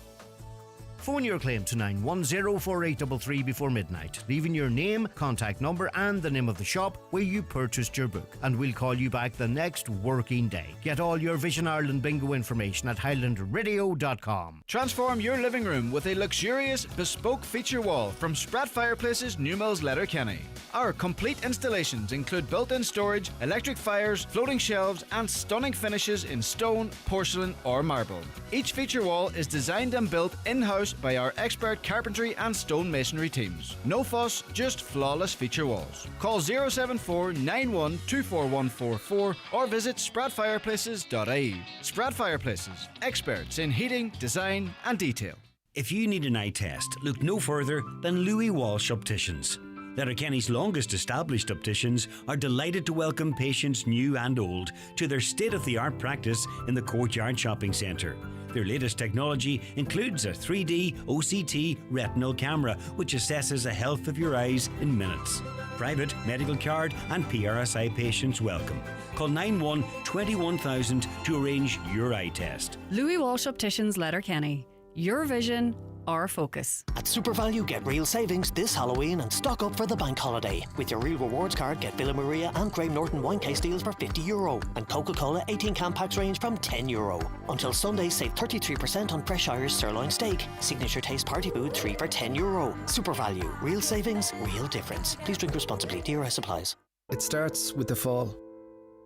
[SPEAKER 21] Phone your claim to 910-4833 before midnight, leaving your name, contact number and the name of the shop where you purchased your book, and we'll call you back the next working day. Get all your Vision Ireland bingo information at highlandradio.com.
[SPEAKER 16] Transform your living room with a luxurious, bespoke feature wall from Spratt Fireplaces, Newmills, Letterkenny. Our complete installations include built-in storage, electric fires, floating shelves and stunning finishes in stone, porcelain or marble. Each feature wall is designed and built in-house by our expert carpentry and stone masonry teams. No fuss, just flawless feature walls. Call 074 91 24144 or visit spratfireplaces.ie. Spratt Fireplaces, experts in heating, design and detail.
[SPEAKER 17] If you need an eye test, look no further than Louis Walsh Opticians. Letterkenny's longest established opticians are delighted to welcome patients new and old to their state-of-the-art practice in the Courtyard Shopping Centre. Their latest technology includes a 3D OCT retinal camera which assesses the health of your eyes in minutes. Private, medical card and PRSI patients welcome. Call 91 21000 to arrange your eye test.
[SPEAKER 19] Louis Walsh Opticians, Letterkenny. Your vision, our focus.
[SPEAKER 21] At SuperValue, get real savings this Halloween and stock up for the bank holiday. With your Real Rewards card, get Villa Maria and Graham Norton wine case deals for €50 and Coca-Cola 18-can packs range from €10. Until Sunday, save 33% on fresh Irish sirloin steak. Signature Taste Party Food 3 for €10. SuperValue, real savings, real difference. Please drink responsibly. DRS supplies.
[SPEAKER 20] It starts with the fall,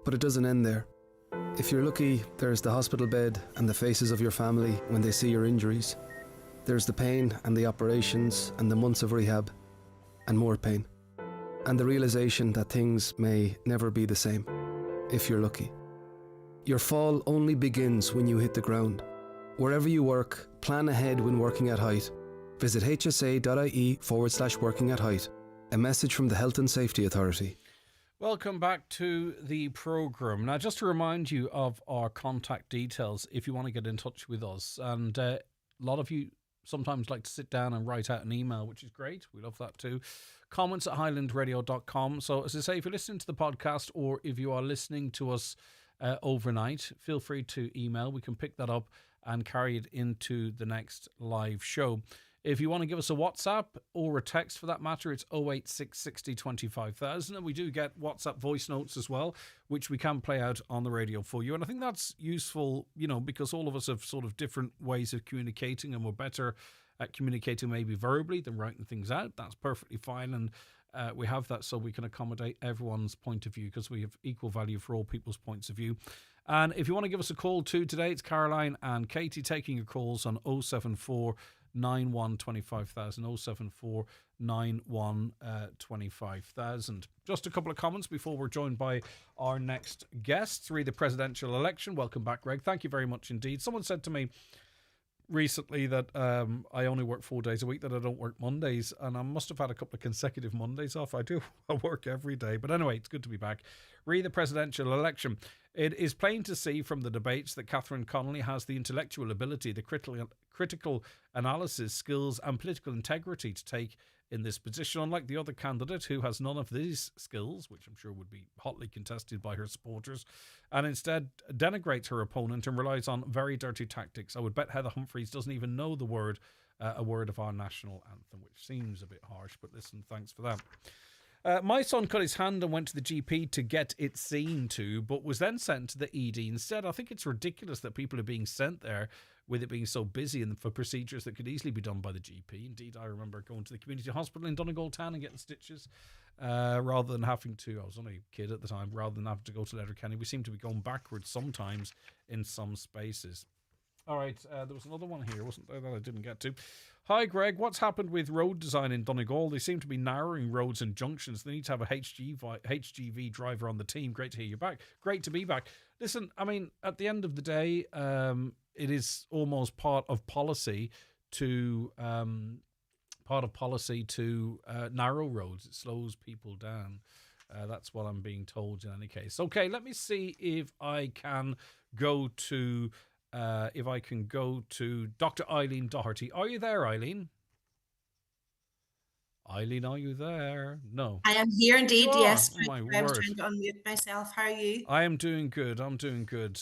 [SPEAKER 20] but it doesn't end there. If you're lucky, there's the hospital bed and the faces of your family when they see your injuries. There's the pain and the operations and the months of rehab and more pain. And the realization that things may never be the same, if you're lucky. Your fall only begins when you hit the ground. Wherever you work, plan ahead when working at height. Visit hsa.ie/working at height. A message from the Health and Safety Authority.
[SPEAKER 1] Welcome back to the programme. Now, just to remind you of our contact details if you want to get in touch with us. And a lot of you sometimes like to sit down and write out an email, which is great. We love that too. Comments at highlandradio.com. So as I say, if you're listening to the podcast or if you are listening to us overnight, feel free to email. We can pick that up and carry it into the next live show. If you want to give us a WhatsApp or a text for that matter, it's 086 60 25,000. And we do get WhatsApp voice notes as well, which we can play out on the radio for you. And I think that's useful, you know, because all of us have sort of different ways of communicating and we're better at communicating maybe verbally than writing things out. That's perfectly fine. And We have that so we can accommodate everyone's point of view, because we have equal value for all people's points of view. And if you want to give us a call too today, it's Caroline and Katie taking your calls on 074 91 25,000, 074 91 25,000. Just a couple of comments before we're joined by our next guests. Read the presidential election. Welcome back, Greg. Thank you very much indeed. Someone said to me recently that I only work 4 days a week, that I don't work Mondays, and I must have had a couple of consecutive Mondays off. I do. I work every day. But anyway, it's good to be back. Read the presidential election. It is plain to see from the debates that Catherine Connolly has the intellectual ability, the critical analysis skills and political integrity to take in this position, unlike the other candidate who has none of these skills, which I'm sure would be hotly contested by her supporters, and instead denigrates her opponent and relies on very dirty tactics. I would bet Heather Humphreys doesn't even know the word, a word of our national anthem, which seems a bit harsh, but listen, thanks for that. My son cut his hand and went to the GP to get it seen to, but was then sent to the ED instead. I think it's ridiculous that people are being sent there with it being so busy and for procedures that could easily be done by the GP. Indeed, I remember going to the community hospital in Donegal Town and getting stitches rather than having to, I was only a kid at the time, rather than having to go to Letterkenny. We seem to be going backwards sometimes in some spaces. All right, there was another one here, wasn't there, that I didn't get to. Hi, Greg. What's happened with road design in Donegal? They seem to be narrowing roads and junctions. They need to have a HGV driver on the team. Great to hear you back. Great to be back. Listen, I mean, at the end of the day, it is almost part of policy to narrow roads. It slows people down. That's what I'm being told in any case. Okay, let me see if I can go to Dr. Eileen Doherty. Are you there, Eileen? Eileen, are you there? No.
[SPEAKER 3] I am here indeed, yes.
[SPEAKER 1] Oh, my
[SPEAKER 3] I was
[SPEAKER 1] word.
[SPEAKER 3] trying to unmute myself. How are you?
[SPEAKER 1] I am doing good.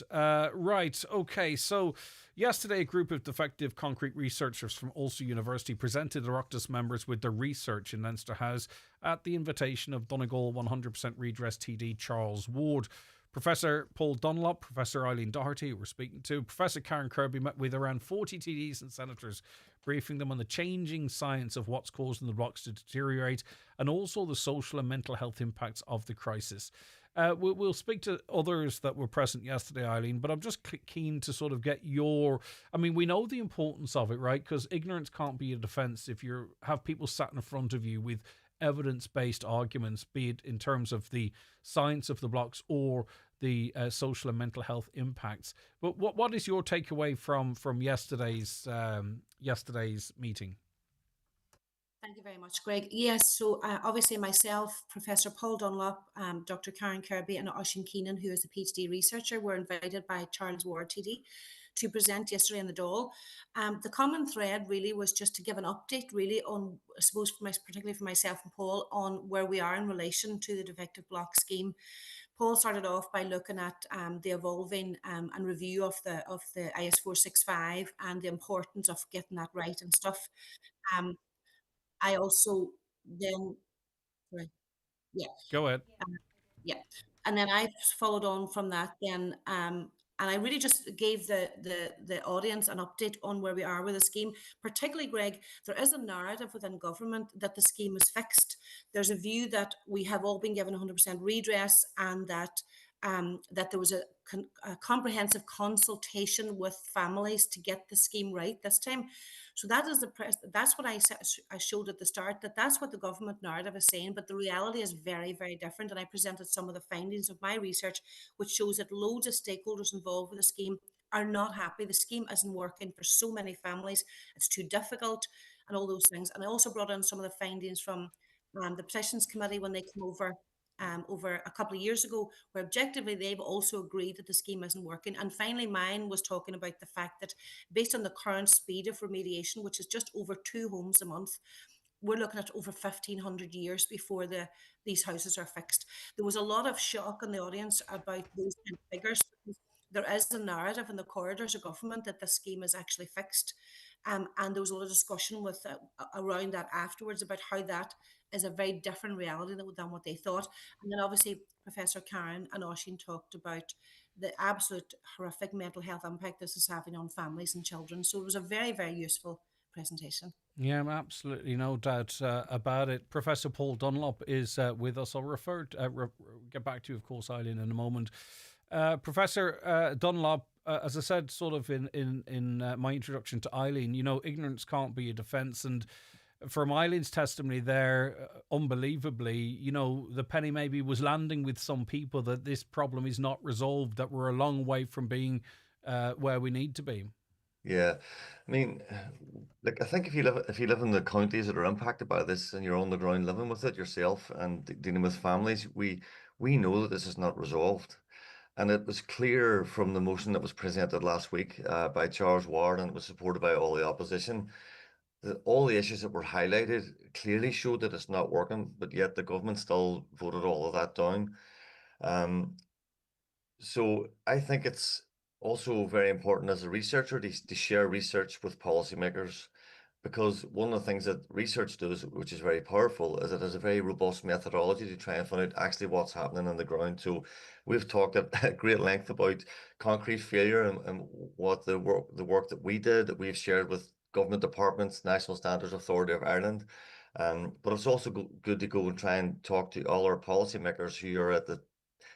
[SPEAKER 1] Right. Okay. So yesterday, a group of defective concrete researchers from Ulster University presented Oireachtas members with their research in Leinster House at the invitation of Donegal 100% Redress TD Charles Ward. Professor Paul Dunlop, Professor Eileen Doherty, who we're speaking to, Professor Karen Kirby met with around 40 TDs and senators, briefing them on the changing science of what's causing the blocks to deteriorate and also the social and mental health impacts of the crisis. We'll speak to others that were present yesterday, Eileen, but I'm just keen to sort of get your... I mean, we know the importance of it, right? Because ignorance can't be a defence if you have people sat in front of you with evidence-based arguments, be it in terms of the science of the blocks or the social and mental health impacts. But what is your takeaway from yesterday's meeting?
[SPEAKER 3] Thank you very much, Greg. Yes, so obviously myself, Professor Paul Dunlop, Dr. Karen Kirby and Oisín Keenan, who is a PhD researcher, were invited by Charles Ward TD to present yesterday in the Dáil. The common thread really was just to give an update really on, I suppose, particularly for myself and Paul, on where we are in relation to the defective block scheme. Paul started off by looking at the evolving and review of the IS 465 and the importance of getting that right and stuff. I also then, sorry, yeah.
[SPEAKER 1] Go ahead.
[SPEAKER 3] Yeah. And then I followed on from that then, and I really just gave the audience an update on where we are with the scheme. Particularly, Greg, there is a narrative within government that the scheme is fixed. There's a view that we have all been given 100% redress and that that there was a comprehensive consultation with families to get the scheme right this time. So that is that's what I showed at the start, that's what the government narrative is saying, but the reality is very, very different. And I presented some of the findings of my research, which shows that loads of stakeholders involved with the scheme are not happy. The scheme isn't working for so many families. It's too difficult and all those things. And I also brought in some of the findings from the Petitions Committee when they came over a couple of years ago, where objectively they've also agreed that the scheme isn't working. And finally, mine was talking about the fact that based on the current speed of remediation, which is just over 2 homes a month, we're looking at over 1,500 years before these houses are fixed. There was a lot of shock in the audience about those kind of figures. There is a narrative in the corridors of government that the scheme is actually fixed. And there was a lot of discussion around that afterwards about how that is a very different reality than what they thought. And then obviously Professor Karen and Oisín talked about the absolute horrific mental health impact this is having on families and children. So it was a very, very useful presentation.
[SPEAKER 1] Yeah, absolutely, no doubt about it. Professor Paul Dunlop is with us. I'll get back to you, of course, Eileen, in a moment. Professor Dunlop, as I said, sort of in my introduction to Eileen, ignorance can't be a defence, and from Eileen's testimony there, unbelievably, the penny maybe was landing with some people that this problem is not resolved, that we're a long way from being where we need to be.
[SPEAKER 5] Yeah, I mean, like I think if you live in the counties that are impacted by this and you're on the ground living with it yourself and dealing with families, we know that this is not resolved. And it was clear from the motion that was presented last week by Charles Ward, and it was supported by all the opposition, that all the issues that were highlighted clearly showed that it's not working, but yet the government still voted all of that down. So I think it's also very important as a researcher to share research with policymakers, because one of the things that research does, which is very powerful, is it has a very robust methodology to try and find out actually what's happening on the ground. So we've talked at great length about concrete failure and what the work that we did, that we've shared with government departments, National Standards Authority of Ireland. But it's also good to go and try and talk to all our policymakers who are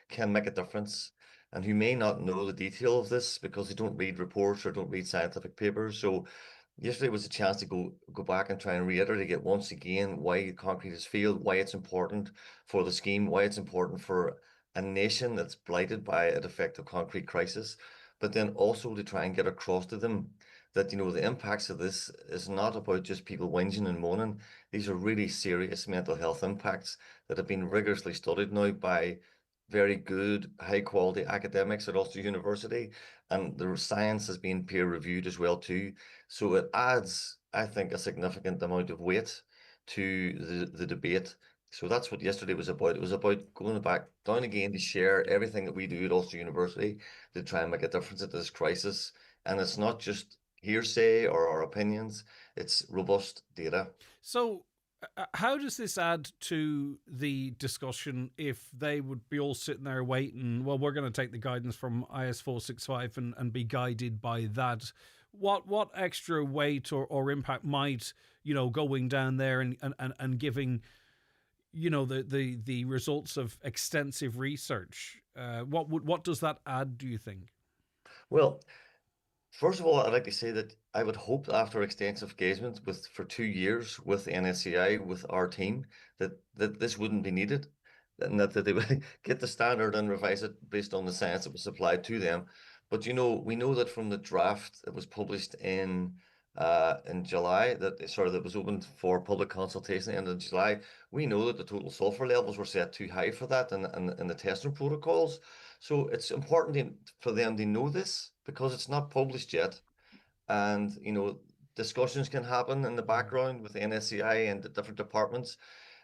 [SPEAKER 5] can make a difference and who may not know the detail of this because they don't read reports or don't read scientific papers. So yesterday was a chance to go back and try and reiterate it once again why concrete has failed, why it's important for the scheme, why it's important for a nation that's blighted by a defective concrete crisis, but then also to try and get across to them that the impacts of this is not about just people whinging and moaning. These are really serious mental health impacts that have been rigorously studied now by very good, high quality academics at Ulster University, and the science has been peer reviewed as well too. So it adds, I think, a significant amount of weight to the debate. So that's what yesterday was about. It was about going back down again to share everything that we do at Ulster University to try and make a difference at this crisis. And it's not just hearsay or our opinions, it's robust data.
[SPEAKER 1] So how does this add to the discussion if they would be all sitting there waiting, well, we're going to take the guidance from IS 465 and be guided by that? What extra weight or impact might, going down there and giving, the results of extensive research, what does that add, do you think?
[SPEAKER 5] Well, first of all, I'd like to say that I would hope that after extensive engagement for 2 years with NSCI, with our team, that this wouldn't be needed, and that they would get the standard and revise it based on the science that was supplied to them. But we know that from the draft that was published in July, that was opened for public consultation at the end of July, we know that the total sulfur levels were set too high for that in the testing protocols. So it's important for them to know this because it's not published yet. And, discussions can happen in the background with the NSCI and the different departments.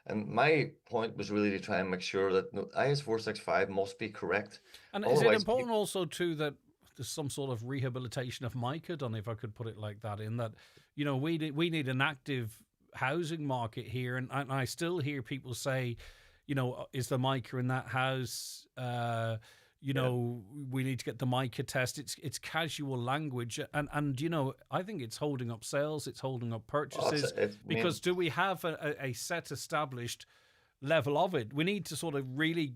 [SPEAKER 5] And my point was really to try and make sure that IS 465 must be correct.
[SPEAKER 1] And is it important also too that there's some sort of rehabilitation of mica done, if I could put it like that, in that, we need an active housing market here. And I still hear people say, is the mica in that house? We need to get the mica test. It's casual language, and I think it's holding up sales, it's holding up purchases, because do we have a set established level of it? We need to sort of really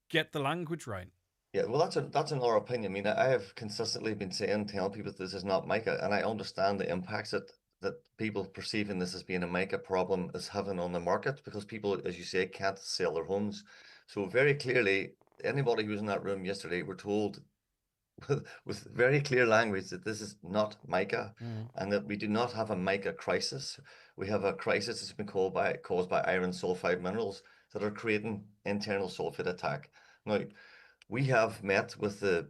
[SPEAKER 1] get the language right.
[SPEAKER 5] Yeah, well, that's in our opinion. I mean, I have consistently been telling people this is not mica, and I understand the impacts that people perceiving this as being a mica problem is having on the market, because people, as you say, can't sell their homes. So very clearly, anybody who was in that room yesterday were told with very clear language that this is not mica, and that we do not have a mica crisis. We have a crisis that's been caused by iron sulfide minerals that are creating internal sulfate attack. Now, we have met with the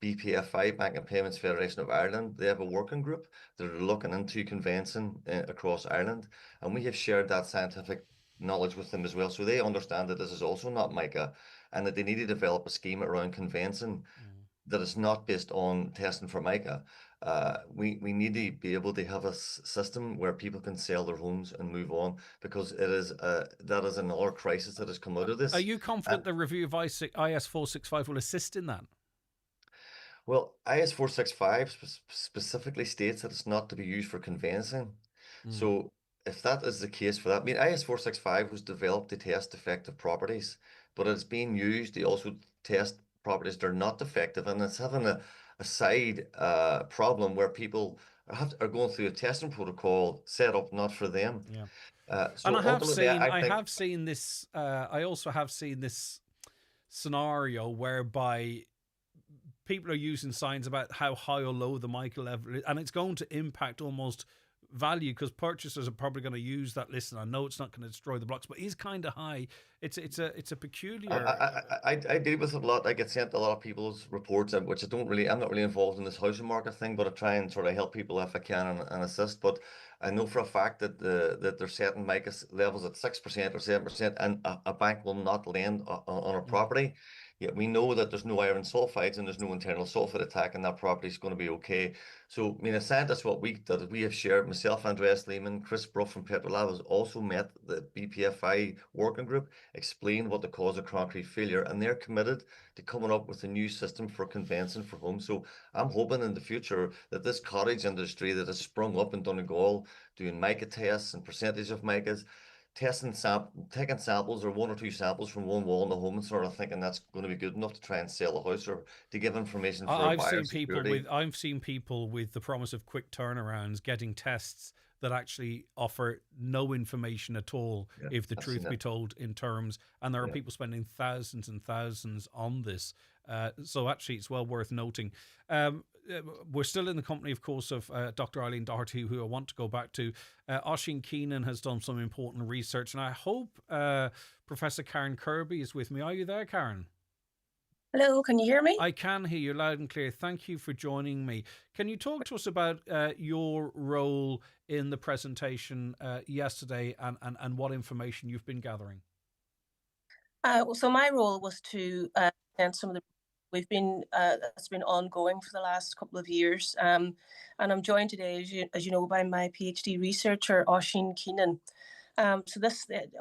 [SPEAKER 5] BPFI, Bank and Payments Federation of Ireland. They have a working group that are looking into conveyancing across Ireland, and we have shared that scientific knowledge with them as well, so they understand that this is also not mica, and that they need to develop a scheme around conveyancing that is not based on testing for mica. We need to be able to have a system where people can sell their homes and move on, because that is another crisis that has come out of this.
[SPEAKER 1] Are you confident the review of IS 465 will assist in that?
[SPEAKER 5] Well, IS 465 specifically states that it's not to be used for conveyancing. So if that is the case for that, I mean, IS 465 was developed to test defective properties, but it's being used to also test properties that are not defective, and it's having a side problem where people are going through a testing protocol set up not for them.
[SPEAKER 1] Yeah.
[SPEAKER 5] So
[SPEAKER 1] And
[SPEAKER 5] ultimately, I
[SPEAKER 1] I
[SPEAKER 5] think
[SPEAKER 1] have seen this. I also have seen this scenario whereby people are using signs about how high or low the Michael level is, and it's going to impact almost value because purchasers are probably going to use that. Listen, I know it's not going to destroy the blocks, but it's kind of high. It's a peculiar.
[SPEAKER 5] I deal with it a lot. I get sent a lot of people's reports, which I'm not really involved in this housing market thing, but I try and sort of help people if I can and assist. But I know for a fact that that they're setting MICA levels at 6% or 7%, and a bank will not lend on a property. Yet we know that there's no iron sulfides and there's no internal sulfide attack, and that property is going to be okay. So, I mean, a scientist, that we have shared, myself, Andreas Lehman, Chris Bruff from Petrolab has also met the BPFI working group, explain what the cause of concrete failure, and they're committed to coming up with a new system for conveyancing for homes. So I'm hoping in the future that this cottage industry that has sprung up in Donegal, doing mica tests and percentage of micas, taking samples or one or two samples from one wall in the home and sort of thinking that's going to be good enough to try and sell a house or to give information for
[SPEAKER 1] I've
[SPEAKER 5] buyer
[SPEAKER 1] seen people
[SPEAKER 5] security.
[SPEAKER 1] I've seen people with the promise of quick turnarounds getting tests that actually offer no information at all, if the truth be told, in terms. And there are people spending thousands and thousands on this. So actually, it's well worth noting. We're still in the company, of course, of Dr. Eileen Doherty, who I want to go back to. Oisin Keenan has done some important research, and I hope Professor Karen Kirby is with me. Are you there, Karen?
[SPEAKER 6] Hello, can you hear me?
[SPEAKER 1] I can hear you loud and clear. Thank you for joining me. Can you talk to us about your role in the presentation yesterday and what information you've been gathering?
[SPEAKER 6] So my role was to present some of the that's been ongoing for the last couple of years, and I'm joined today, as you know, by my PhD researcher Oisin Keenan. So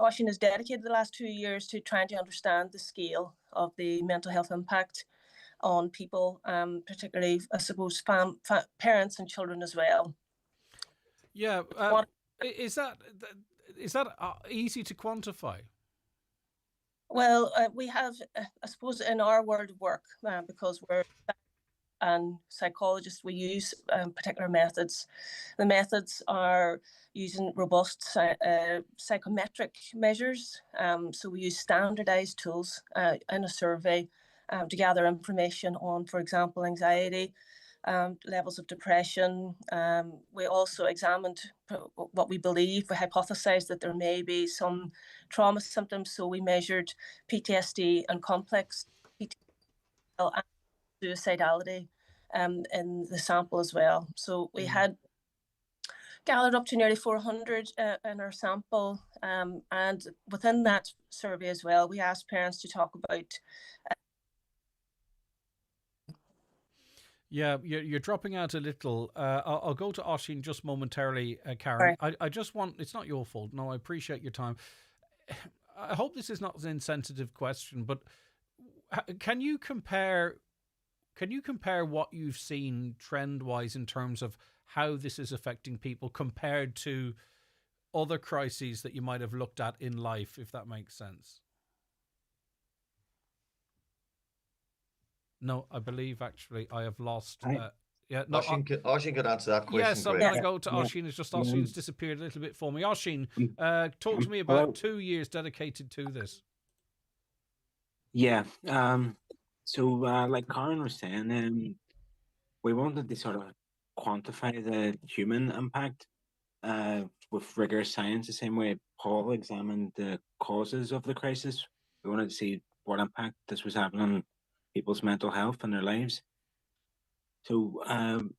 [SPEAKER 6] Oisin has dedicated the last 2 years to trying to understand the scale of the mental health impact on people, particularly, I suppose, parents and children as well.
[SPEAKER 1] Yeah, is that easy to quantify?
[SPEAKER 6] Well, we have, I suppose, in our world of work, because we're psychologists, we use particular methods. The methods are using robust psychometric measures. So we use standardized tools in a survey to gather information on, for example, anxiety, levels of depression. We also examined what we believe. We hypothesized that there may be some trauma symptoms. So we measured PTSD and complex PTSD and suicidality in the sample as well. So we had gathered up to nearly 400 in our sample. And within that survey as well, we asked parents to talk about
[SPEAKER 1] Yeah, you're dropping out a little. I'll go to Oisin just momentarily, Karen.
[SPEAKER 6] Right.
[SPEAKER 1] I just want, it's not your fault. No, I appreciate your time. I hope this is not an insensitive question, but can you compare what you've seen trend-wise in terms of how this is affecting people compared to other crises that you might have looked at in life, if that makes sense? No, I believe actually I have lost.
[SPEAKER 5] Oisin could answer that question.
[SPEAKER 1] Yes, I'm going to go to Oisin. It's just Oisin's disappeared a little bit for me. Oisin, talk to me about 2 years dedicated to this.
[SPEAKER 7] Yeah. So, like Karen was saying, we wanted to sort of quantify the human impact with rigorous science, the same way Paul examined the causes of the crisis. We wanted to see what impact this was having on people's mental health and their lives. So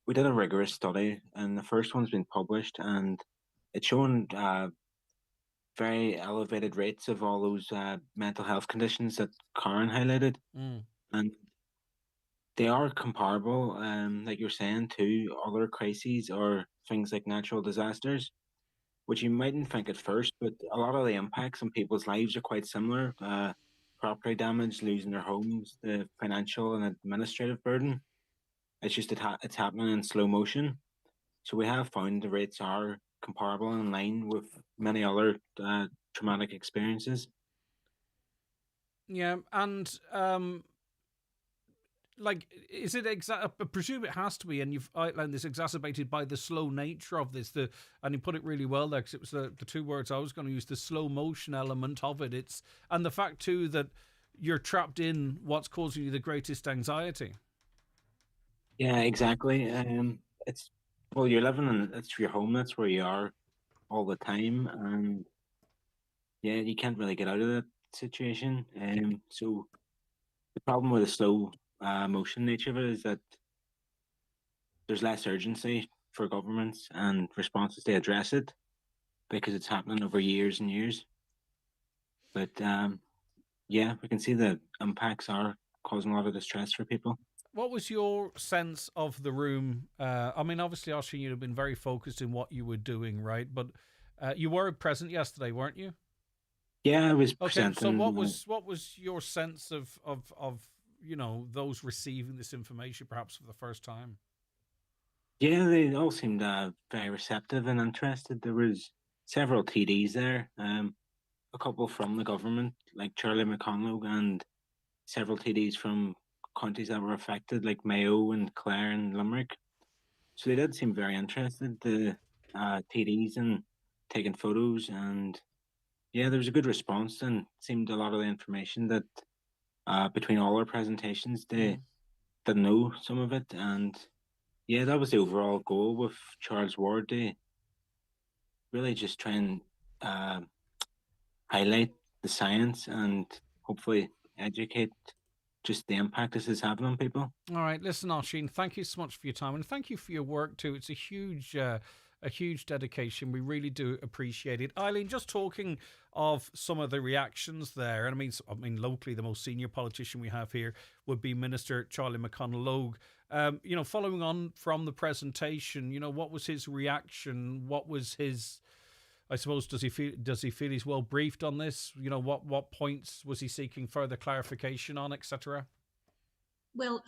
[SPEAKER 7] we did a rigorous study, and the first one's been published, and it's shown very elevated rates of all those mental health conditions that Karen highlighted. And they are comparable, like you're saying, to other crises or things like natural disasters, which you mightn't think at first, but a lot of the impacts on people's lives are quite similar. Property damage, losing their homes, the financial and administrative burden. It's just it's happening in slow motion. So we have found the rates are comparable and in line with many other traumatic experiences.
[SPEAKER 1] Yeah, and like, is it I presume it has to be, and you've outlined this, exacerbated by the slow nature of this. And you put it really well there, because it was the two words I was going to use: the slow motion element of it. And the fact too that you're trapped in what's causing you the greatest anxiety.
[SPEAKER 7] Yeah, exactly. It's well, you're living in it's your home. That's where you are all the time, and yeah, you can't really get out of that situation. So the problem with the slow motion nature of it is that there's less urgency for governments and responses to address it because it's happening over years and years. But yeah, we can see the impacts are causing a lot of distress for people.
[SPEAKER 1] What was your sense of the room? I mean, obviously, Oisín, you'd have been very focused in what you were doing, right? But you were present yesterday, weren't you?
[SPEAKER 7] Yeah, I was
[SPEAKER 1] okay.
[SPEAKER 7] presenting.
[SPEAKER 1] So what was your sense of those receiving this information perhaps for the first time?
[SPEAKER 7] Yeah, they all seemed very receptive and interested. There was several TDs there, a couple from the government, like Charlie McConlogue, and several TDs from counties that were affected, like Mayo and Clare and Limerick. So they did seem very interested, the TDs, and taking photos. And yeah, there was a good response, and seemed a lot of the information that between all our presentations, they didn't know some of it. And yeah, that was the overall goal with Charles Ward. They really just try and highlight the science and hopefully educate just the impact this is having on people.
[SPEAKER 1] All right, listen, Oisín, thank you so much for your time, and thank you for your work too. It's a huge dedication. We really do appreciate it. Eileen, just talking of some of the reactions there, and I mean, locally, the most senior politician we have here would be Minister Charlie McConlogue. Following on from the presentation, what was his reaction? What was his, I suppose, does he feel he's well briefed on this? What points was he seeking further clarification on, etc.?
[SPEAKER 3] Well,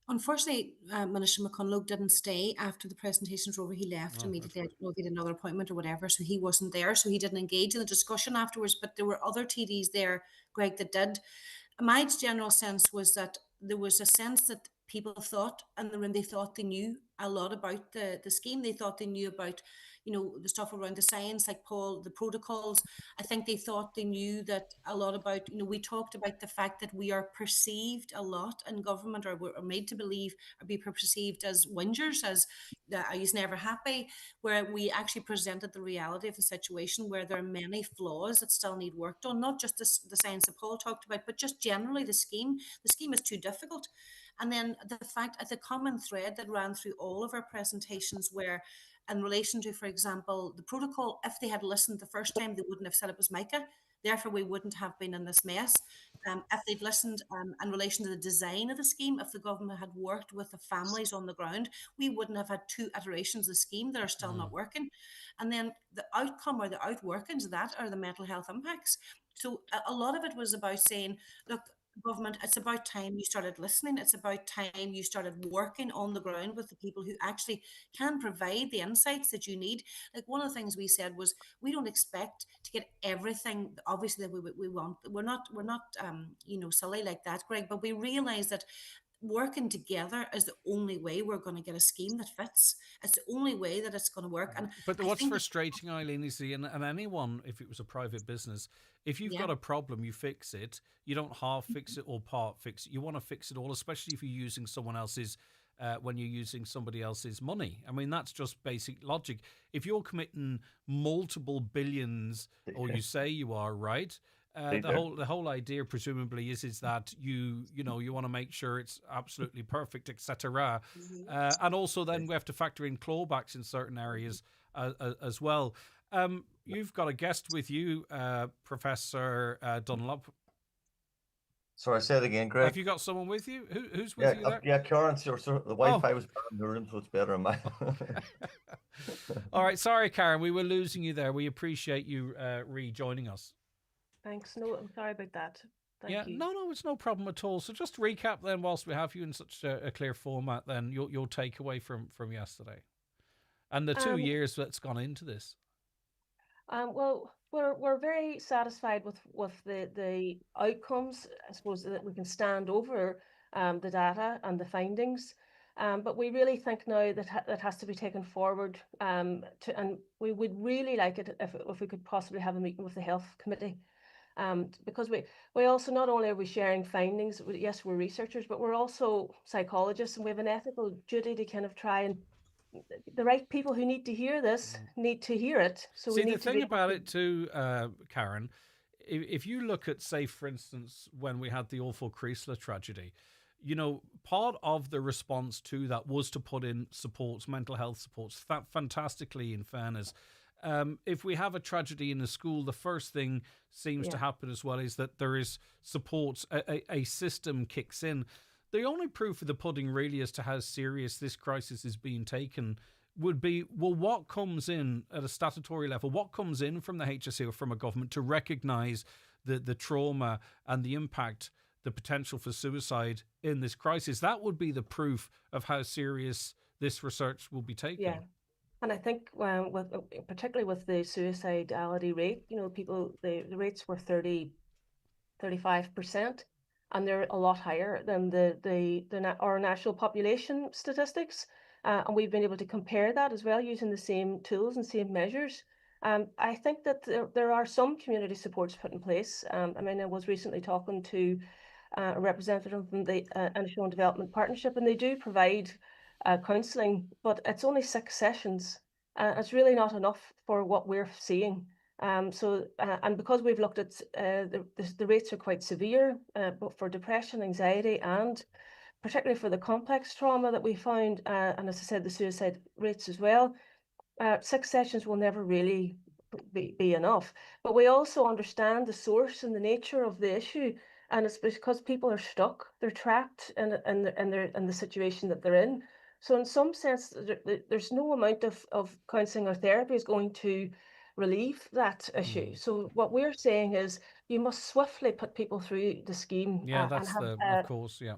[SPEAKER 3] unfortunately, Minister McConlogue didn't stay after the presentations were over. He left immediately. I don't know if he had another appointment or whatever, so he wasn't there. So he didn't engage in the discussion afterwards. But there were other TDs there, Greg, that did. My general sense was that there was a sense that people thought in the room, they thought they knew a lot about the scheme. They thought they knew about, the stuff around the science, like Paul, the protocols. I think they thought they knew that a lot about, we talked about the fact that we are perceived a lot in government, or we're made to believe or be perceived as whingers, as I was never happy, where we actually presented the reality of the situation, where there are many flaws that still need work done, not just the science that Paul talked about, but just generally the scheme. The scheme is too difficult. And then the fact, the common thread that ran through all of our presentations, where in relation to, for example, the protocol, if they had listened the first time, they wouldn't have said it was mica. Therefore, we wouldn't have been in this mess. If they'd listened in relation to the design of the scheme, if the government had worked with the families on the ground, we wouldn't have had two iterations of the scheme that are still not working. And then the outcome or the outworkings of that are the mental health impacts. So a lot of it was about saying, look, government, it's about time you started listening. It's about time you started working on the ground with the people who actually can provide the insights that you need. Like, one of the things we said was, we don't expect to get everything obviously that we want. We're not silly like that, Greg, but we realize that working together is the only way we're going to get a scheme that fits. It's the only way that it's going to work.
[SPEAKER 1] But what's frustrating, Eileen, is and anyone, if it was a private business, if you've got a problem, you fix it. You don't half fix it or part fix it. You want to fix it all, especially if you're using someone else's, when you're using somebody else's money. I mean, that's just basic logic. If you're committing multiple billions, or you say you are, right? The whole idea presumably is that you want to make sure it's absolutely perfect, etc. And also then we have to factor in clawbacks in certain areas as well. You've got a guest with you, Professor Dunlop.
[SPEAKER 5] Sorry, say it again, Greg.
[SPEAKER 1] Have you got someone with you? Who's with you there?
[SPEAKER 5] Yeah, Karen. So the Wi-Fi was better in the room, so it's better in my.
[SPEAKER 1] All right, sorry, Karen, we were losing you there. We appreciate you rejoining us.
[SPEAKER 6] Thanks. No, I'm sorry about that. Thank you.
[SPEAKER 1] No, it's no problem at all. So just to recap then, whilst we have you in such a clear format, then your takeaway from yesterday, and the 2 years that's gone into this.
[SPEAKER 6] Well, we're very satisfied with the outcomes. I suppose that we can stand over the data and the findings, but we really think now that has to be taken forward. And we would really like it if we could possibly have a meeting with the health committee. Because we also, not only are we sharing findings, yes, we're researchers, but we're also psychologists, and we have an ethical duty to kind of try and the right people who need to hear this need to hear it. So
[SPEAKER 1] see,
[SPEAKER 6] we need
[SPEAKER 1] the
[SPEAKER 6] to
[SPEAKER 1] thing about it too, Karen, if you look at, say, for instance, when we had the awful Creasler tragedy, you know, part of the response to that was to put in supports, mental health supports, fantastically, in fairness. If we have a tragedy in a school, the first thing seems to happen as well is that there is supports, a system kicks in. The only proof of the pudding really as to how serious this crisis is being taken would be, well, what comes in at a statutory level, what comes in from the HSE or from a government to recognise the trauma and the impact, the potential for suicide in this crisis. That would be the proof of how serious this research will be taken.
[SPEAKER 6] Yeah. And I think particularly with the suicidality rate, you know, the rates were 35%, and they're a lot higher than our national population statistics. And we've been able to compare that as well using the same tools and same measures. I think that there are some community supports put in place. I mean, I was recently talking to a representative from the National Development Partnership, and they do provide counselling, but it's only 6 sessions. It's really not enough for what we're seeing. And because we've looked at the rates are quite severe, but for depression, anxiety, and particularly for the complex trauma that we found, and as I said, the suicide rates as well, 6 sessions will never really be enough. But we also understand the source and the nature of the issue, and it's because people are stuck, they're trapped in the situation that they're in. So in some sense, there's no amount of counselling or therapy is going to relieve that issue. So what we're saying is you must swiftly put people through the scheme.
[SPEAKER 1] Yeah, that's of course, yeah.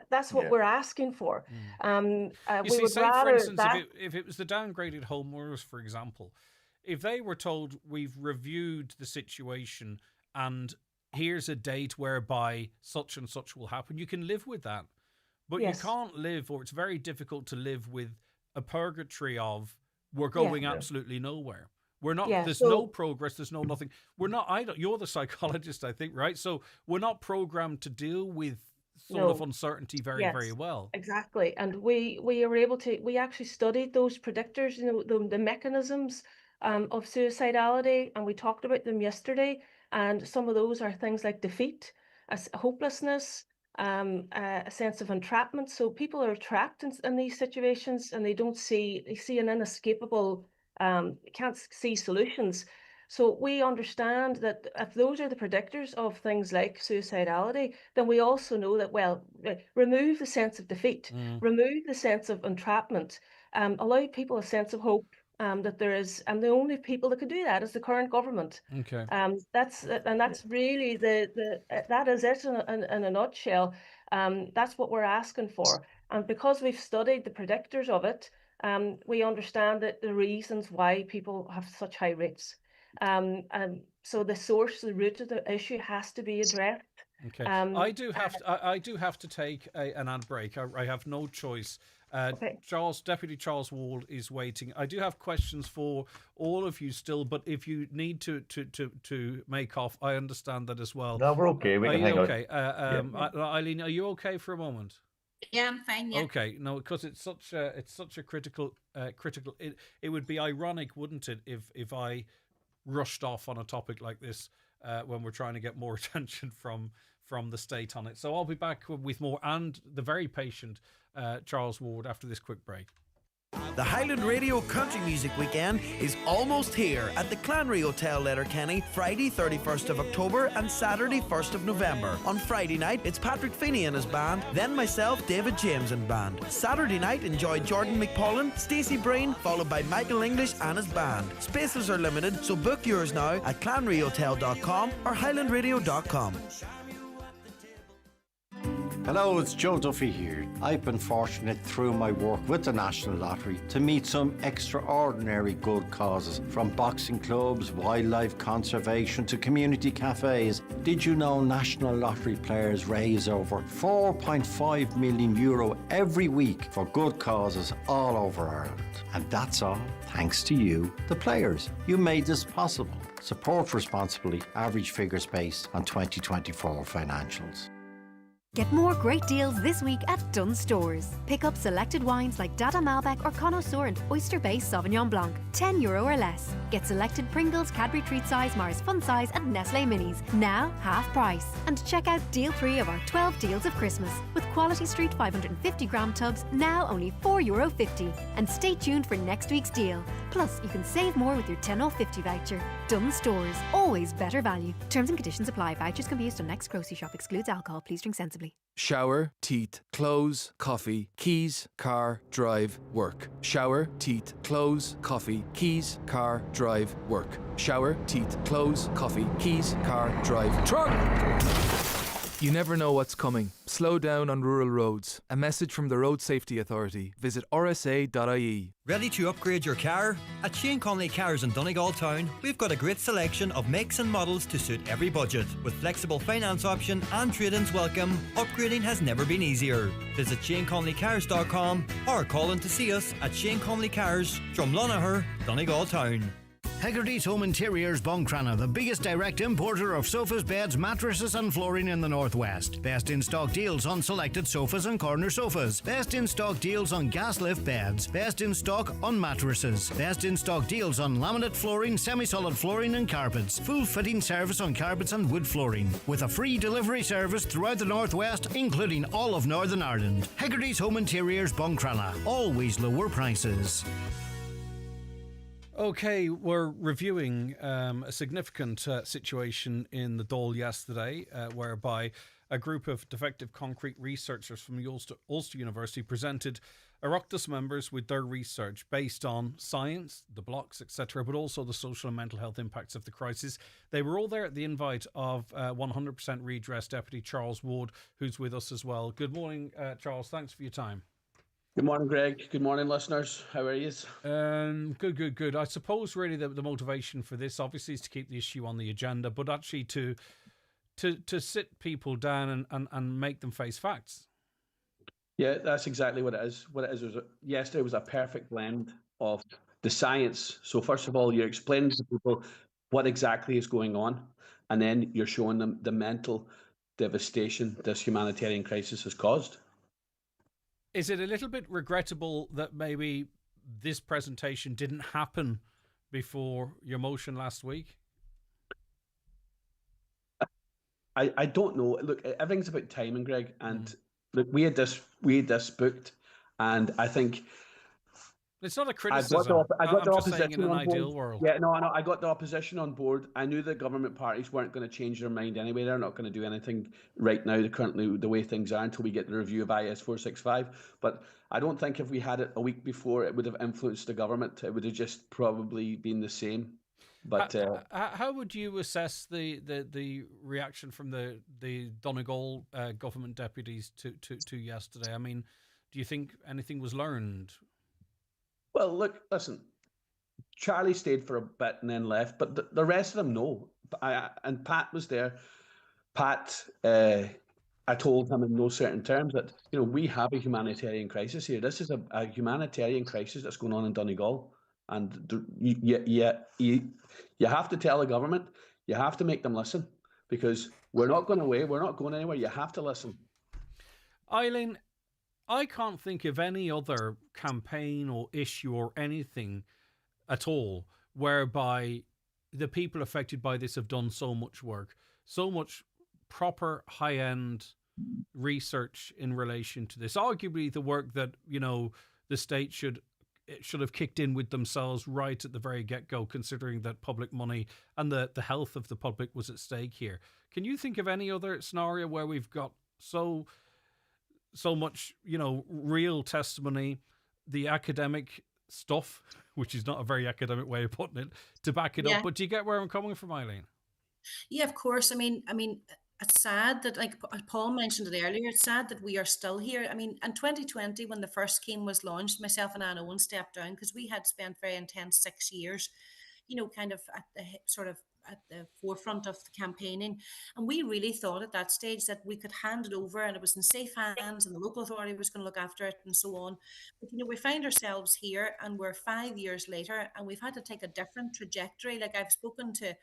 [SPEAKER 6] That's what we're asking for.
[SPEAKER 1] You see, say, for instance, if it was the downgraded homeowners, for example, if they were told we've reviewed the situation and here's a date whereby such and such will happen, you can live with that. But you can't live, or it's very difficult to live with a purgatory of we're going absolutely nowhere. We're not. There's no progress. There's no nothing. We're not. You're the psychologist, I think, right? So we're not programmed to deal with sort of uncertainty very well.
[SPEAKER 6] Exactly, and we are able to. We actually studied those predictors, you know, the mechanisms of suicidality, and we talked about them yesterday. And some of those are things like defeat, hopelessness, a sense of entrapment. So people are trapped in these situations, and they see an inescapable, can't see solutions. So we understand that if those are the predictors of things like suicidality, then we also know that, well, remove the sense of defeat, remove the sense of entrapment, allow people a sense of hope. That there is, and the only people that can do that is the current government.
[SPEAKER 1] Okay.
[SPEAKER 6] That's really that is it in a nutshell. That's what we're asking for, and because we've studied the predictors of it, we understand that the reasons why people have such high rates. So the source, the root of the issue has to be addressed.
[SPEAKER 1] Okay. I do have to take an ad break. I have no choice. Deputy Charles Ward is waiting. I do have questions for all of you still, but if you need to make off, I understand that as well.
[SPEAKER 5] No, we're okay. We can hang out.
[SPEAKER 1] Okay. Eileen, are you okay for a moment?
[SPEAKER 3] Yeah, I'm fine. Yeah.
[SPEAKER 1] Okay. No, because it's such a critical. It would be ironic, wouldn't it, if I rushed off on a topic like this when we're trying to get more attention from the state on it. So I'll be back with more, and the very patient Charles Ward after this quick break.
[SPEAKER 8] The Highland Radio Country Music Weekend is almost here at the Clanry Hotel, Letterkenny, Friday 31st of October and Saturday 1st of November. On Friday night, it's Patrick Feeney and his band, then myself, David James and band. Saturday night, enjoy Jordan McPollan, Stacey Breen, followed by Michael English and his band. Spaces are limited, so book yours now at clanryhotel.com or highlandradio.com.
[SPEAKER 9] Hello, it's Joe Duffy here. I've been fortunate through my work with the National Lottery to meet some extraordinary good causes, from boxing clubs, wildlife conservation to community cafes. Did you know National Lottery players raise over €4.5 million every week for good causes all over Ireland? And that's all thanks to you, the players. You made this possible. Support responsibly. Average figures based on 2024 financials.
[SPEAKER 18] Get more great deals this week at Dunnes Stores. Pick up selected wines like Dada Malbec or Connoisseur and Oyster Bay Sauvignon Blanc, €10 or less. Get selected Pringles, Cadbury Treat Size, Mars Fun Size and Nestle Minis, now half price. And check out Deal 3 of our 12 Deals of Christmas, with Quality Street 550g tubs, now only €4.50. And stay tuned for next week's deal. Plus, you can save more with your 10 off 50 voucher. Dunnes Stores, always better value. Terms and conditions apply. Vouchers can be used on next grocery shop. Excludes alcohol. Please drink sensibly.
[SPEAKER 20] Shower, teeth, clothes, coffee, keys, car, drive, work. Shower, teeth, clothes, coffee, keys, car, drive, work. Shower, teeth, clothes, coffee, keys, car, drive, truck! You never know what's coming. Slow down on rural roads. A message from the Road Safety Authority. Visit rsa.ie.
[SPEAKER 22] Ready to upgrade your car? At Shane Conley Cars in Donegal Town, we've got a great selection of makes and models to suit every budget. With flexible finance option and trade-ins welcome, upgrading has never been easier. Visit ShaneConleyCars.com or call in to see us at Shane Conley Cars, Drumlonagher, Donegal Town.
[SPEAKER 21] Hegarty's Home Interiors Buncrana, the biggest direct importer of sofas, beds, mattresses and flooring in the Northwest. Best in stock deals on selected sofas and corner sofas. Best in stock deals on gas lift beds. Best in stock on mattresses. Best in stock deals on laminate flooring, semi-solid flooring and carpets. Full fitting service on carpets and wood flooring. With a free delivery service throughout the Northwest, including all of Northern Ireland. Hegarty's Home Interiors Buncrana. Always lower prices.
[SPEAKER 1] Okay, we're reviewing a significant situation in the Dáil yesterday, whereby a group of defective concrete researchers from the Ulster University presented Oireachtas members with their research based on science, the blocks, etc., but also the social and mental health impacts of the crisis. They were all there at the invite of 100% Redress Deputy Charles Wood, who's with us as well. Good morning, Charles. Thanks for your time.
[SPEAKER 23] Good morning, Greg. Good morning, listeners. How are you?
[SPEAKER 1] Good. I suppose really the motivation for this obviously is to keep the issue on the agenda, but actually to sit people down and make them face facts.
[SPEAKER 23] Yeah, that's exactly what it is. Yesterday was a perfect blend of the science. So first of all, you're explaining to people what exactly is going on, and then you're showing them the mental devastation this humanitarian crisis has caused.
[SPEAKER 1] Is it a little bit regrettable that maybe this presentation didn't happen before your motion last week?
[SPEAKER 23] I don't know. Look, everything's about timing, Greg. And look, we had this booked, and I think
[SPEAKER 1] it's not a criticism.
[SPEAKER 23] I got the
[SPEAKER 1] I'm just
[SPEAKER 23] opposition
[SPEAKER 1] saying in an
[SPEAKER 23] on
[SPEAKER 1] ideal
[SPEAKER 23] board.
[SPEAKER 1] world.
[SPEAKER 23] Yeah, no, I got the opposition on board. I knew the government parties weren't going to change their mind anyway. They're not going to do anything right now, currently the way things are, until we get the review of IS 465. But I don't think if we had it a week before, it would have influenced the government. It would have just probably been the same. But
[SPEAKER 1] how would you assess the reaction from the Donegal government deputies to yesterday? I mean, do you think anything was learned?
[SPEAKER 23] Well, look, listen, Charlie stayed for a bit and then left, but the rest of them, no. And Pat was there. Pat, I told him in no certain terms that, we have a humanitarian crisis here. This is a humanitarian crisis that's going on in Donegal. And you have to tell the government, you have to make them listen, because we're not going away. We're not going anywhere. You have to listen.
[SPEAKER 1] Eileen, I can't think of any other campaign or issue or anything at all whereby the people affected by this have done so much work, so much proper high-end research in relation to this. Arguably the work that, the state should have kicked in with themselves right at the very get-go, considering that public money and the health of the public was at stake here. Can you think of any other scenario where we've got so much, real testimony, the academic stuff, which is not a very academic way of putting it, to back it up? But do you get where I'm coming from, Eileen?
[SPEAKER 3] Yeah, of course. I mean, it's sad that, like Paul mentioned it earlier, it's sad that we are still here. I mean, in 2020, when the first scheme was launched, myself and Anne Owen stepped down because we had spent very intense 6 years, kind of at the sort of at the forefront of the campaigning. And we really thought at that stage that we could hand it over and it was in safe hands and the local authority was going to look after it and so on. But, we find ourselves here and we're 5 years later and we've had to take a different trajectory. Like I've spoken to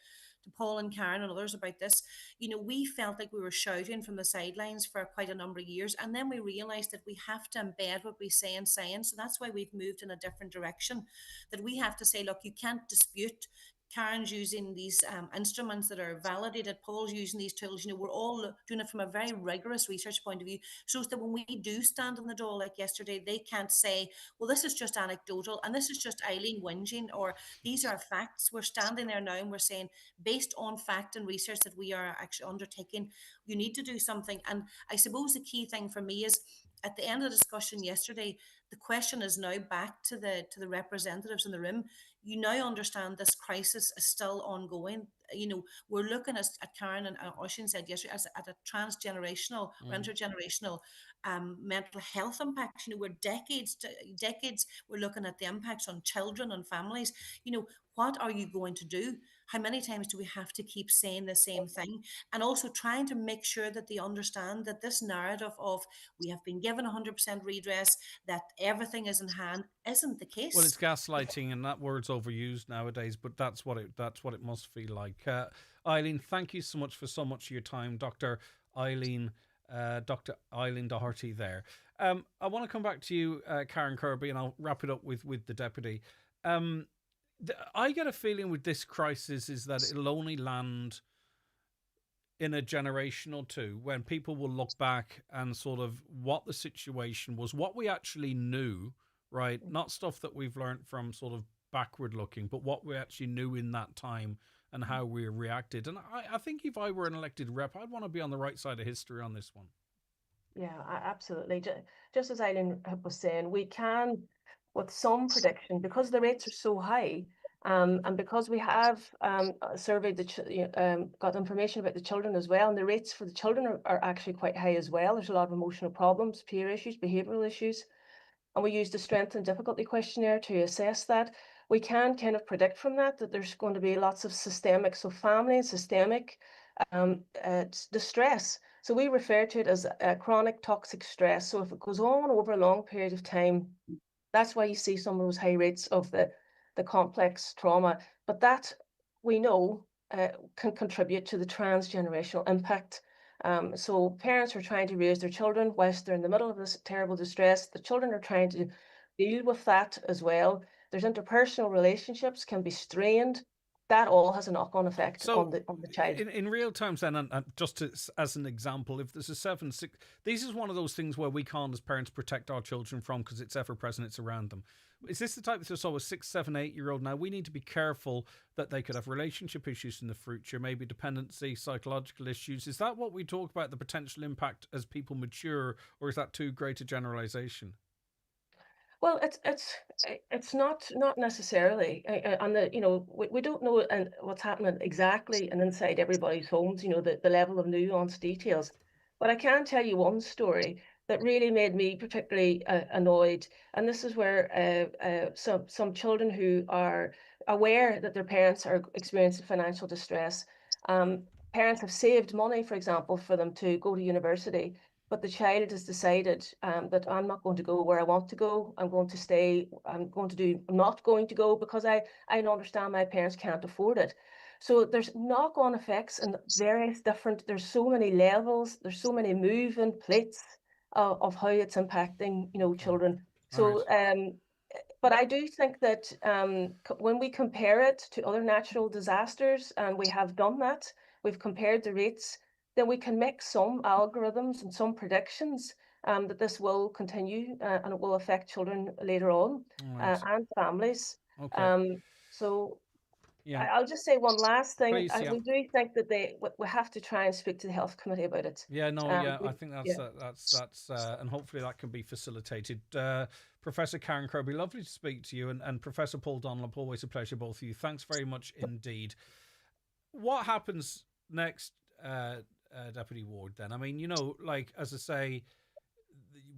[SPEAKER 3] Paul and Karen and others about this. We felt like we were shouting from the sidelines for quite a number of years. And then we realized that we have to embed what we say in science. So that's why we've moved in a different direction, that we have to say, look, you can't dispute Karen's using these instruments that are validated. Paul's using these tools. We're all doing it from a very rigorous research point of view, so that when we do stand on the door like yesterday, they can't say, well, this is just anecdotal and this is just Eileen whinging, or these are facts. We're standing there now and we're saying, based on fact and research that we are actually undertaking, you need to do something. And I suppose the key thing for me is, at the end of the discussion yesterday, the question is now back to the representatives in the room. You now understand this crisis is still ongoing. We're looking at Karen and Oisin said yesterday as at a transgenerational or intergenerational mental health impacts. We're decades we're looking at the impacts on children and families. What are you going to do? How many times do we have to keep saying the same thing? And also trying to make sure that they understand that this narrative of we have been given 100% redress, that everything is in hand, isn't the case.
[SPEAKER 1] Well, it's gaslighting, and that word's overused nowadays, but that's what it must feel like. Eileen, thank you so much for so much of your time, Dr. Eileen Doherty there. I want to come back to you, Karen Kirby, and I'll wrap it up with the deputy. I get a feeling with this crisis is that it'll only land in a generation or two when people will look back and sort of what the situation was, what we actually knew, right? Not stuff that we've learned from sort of backward looking, but what we actually knew in that time and how we reacted. And I think if I were an elected rep, I'd want to be on the right side of history on this one.
[SPEAKER 6] Yeah, absolutely. Just as Eileen was saying, we can, with some prediction, because the rates are so high, and because we have surveyed got information about the children as well, and the rates for the children are actually quite high as well. There's a lot of emotional problems, peer issues, behavioural issues, and we used the strength and difficulty questionnaire to assess that. We can kind of predict from that there's going to be lots of systemic, so family and systemic distress. So we refer to it as chronic toxic stress. So if it goes on over a long period of time, that's why you see some of those high rates of the complex trauma. But that, we know, can contribute to the transgenerational impact. So parents are trying to raise their children whilst they're in the middle of this terrible distress. The children are trying to deal with that as well. There's interpersonal relationships can be strained. That all has a knock-on effect on the child.
[SPEAKER 1] In real terms, then, and just as an example, if there's a 7-6, this is one of those things where we can't, as parents, protect our children from because it's ever present, it's around them. Is this the type of so a 6, 7, 8-year-old now? We need to be careful that they could have relationship issues in the future, maybe dependency, psychological issues. Is that what we talk about, the potential impact as people mature, or is that too great a generalization?
[SPEAKER 6] Well, it's not necessarily, and we don't know what's happening exactly and inside everybody's homes. The level of nuanced details, but I can tell you one story that really made me particularly annoyed, and this is where some children who are aware that their parents are experiencing financial distress, parents have saved money, for example, for them to go to university. But the child has decided that I'm not going to go where I want to go. I'm going to stay. I'm not going to go because I understand my parents can't afford it. So there's knock-on effects and various different, there's so many levels, there's so many moving plates of how it's impacting, children. So, but I do think that when we compare it to other natural disasters, and we have done that, we've compared the rates, then we can make some algorithms and some predictions that this will continue and it will affect children later on and families.
[SPEAKER 1] Okay.
[SPEAKER 6] So
[SPEAKER 1] yeah.
[SPEAKER 6] I'll just say one last thing.
[SPEAKER 1] Please, yeah.
[SPEAKER 6] We do think that we have to try and speak to the health committee about it.
[SPEAKER 1] Yeah, no, I think that's and hopefully that can be facilitated. Professor Karen Kirby, lovely to speak to you, and Professor Paul Dunlop, always a pleasure, both of you. Thanks very much indeed. What happens next, Deputy Ward, then? I mean, like, as I say,